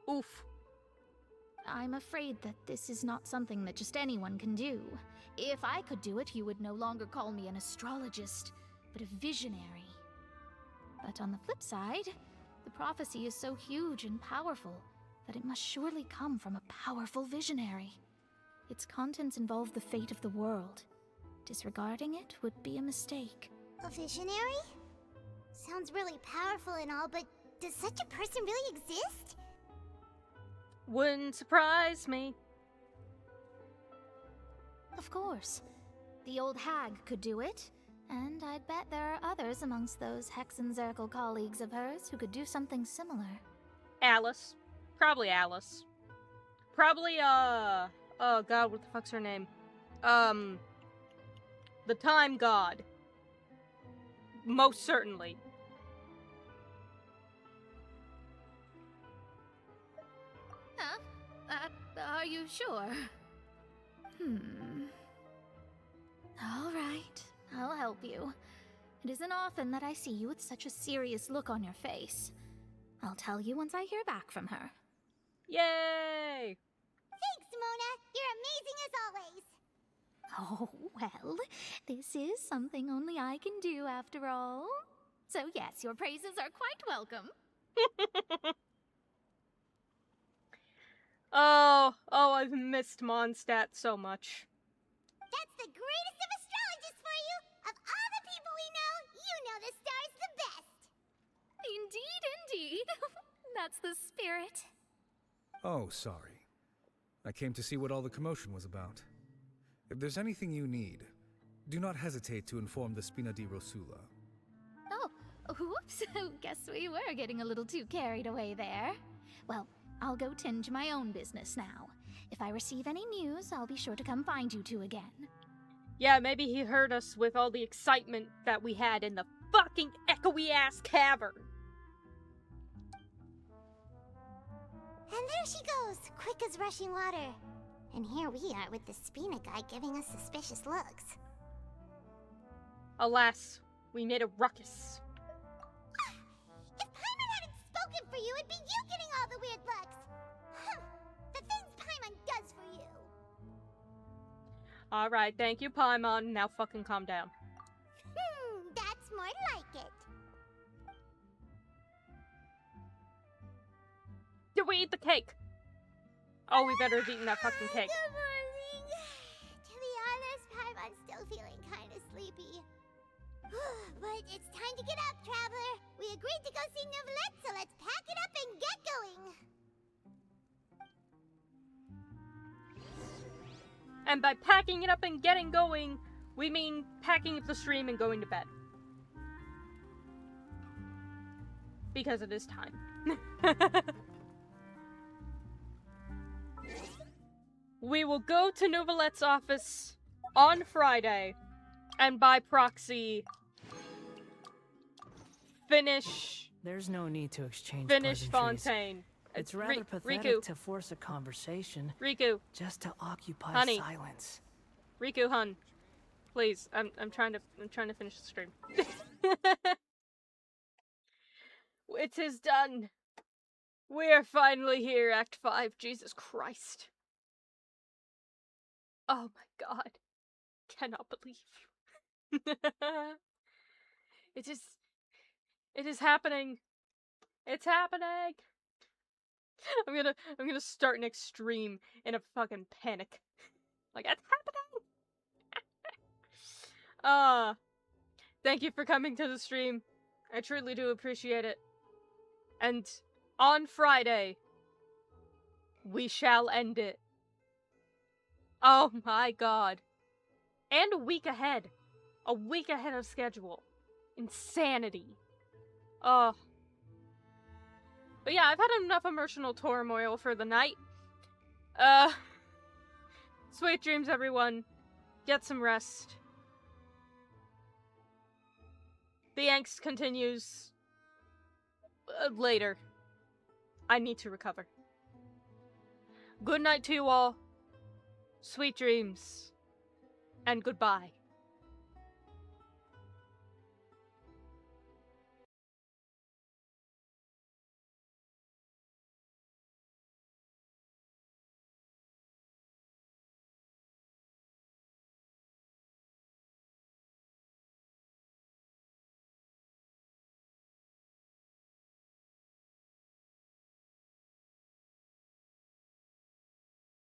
Oof. I'm afraid that this is not something that just anyone can do. If I could do it, you would no longer call me an astrologist, but a visionary. But on the flip side, the prophecy is so huge and powerful that it must surely come from a powerful visionary. Its contents involve the fate of the world. Disregarding it would be a mistake. A visionary? Sounds really powerful and all, but does such a person really exist? Wouldn't surprise me. Of course. The old hag could do it, and I'd bet there are others amongst those Hexen Circle colleagues of hers who could do something similar. Alice. Probably Alice. Probably, oh god, what the fuck's her name? The Time God. Most certainly. Huh? Are you sure? All right. I'll help you. It isn't often that I see you with such a serious look on your face. I'll tell you once I hear back from her. Yay! Thanks, Mona! You're amazing as always! Oh, well, this is something only I can do after all. So yes, your praises are quite welcome. Oh, I've missed Mondstadt so much. That's the greatest of astrologists for you! Of all the people we know, you know the star's the best! Indeed. That's the spirit. Oh, sorry. I came to see what all the commotion was about. If there's anything you need, do not hesitate to inform the Spina di Rosula. Oh, whoops. Guess we were getting a little too carried away there. Well, I'll go tend to my own business now. If I receive any news, I'll be sure to come find you two again. Yeah, maybe he heard us with all the excitement that we had in the fucking echoey-ass cavern. And there she goes, quick as rushing water. And here we are with the Spina guy giving us suspicious looks. Alas, we made a ruckus. If Paimon hadn't spoken for you, it'd be you getting all the weird looks. The things Paimon does for you. Alright, thank you, Paimon. Now fucking calm down. That's more like it. Did we eat the cake? Oh, we better have eaten that fucking cake. Good morning. To be honest, Paimon's still feeling kind of sleepy. But it's time to get up, Traveler. We agreed to go see Novelette, so let's pack it up and get going. And by packing it up and getting going, we mean packing up the stream and going to bed. Because it is time. We will go to Nouvelette's office on Friday, and by proxy, finish... There's no need to exchange Finish pleasantries. Fontaine. It's rather pathetic Riku. to force a conversation Riku. just to occupy Honey. silence. Riku, hun. Please, I'm trying to finish the stream. It is done. We're finally here, Act 5. Jesus Christ. Oh my god. Cannot believe. It is happening. It's happening. I'm gonna start an extreme in a fucking panic. Like, it's happening. Thank you for coming to the stream. I truly do appreciate it. And on Friday, we shall end it. Oh my god. And a week ahead. A week ahead of schedule. Insanity. Oh. But yeah, I've had enough emotional turmoil for the night. Sweet dreams, everyone. Get some rest. The angst continues later. I need to recover. Good night to you all. Sweet dreams. And goodbye.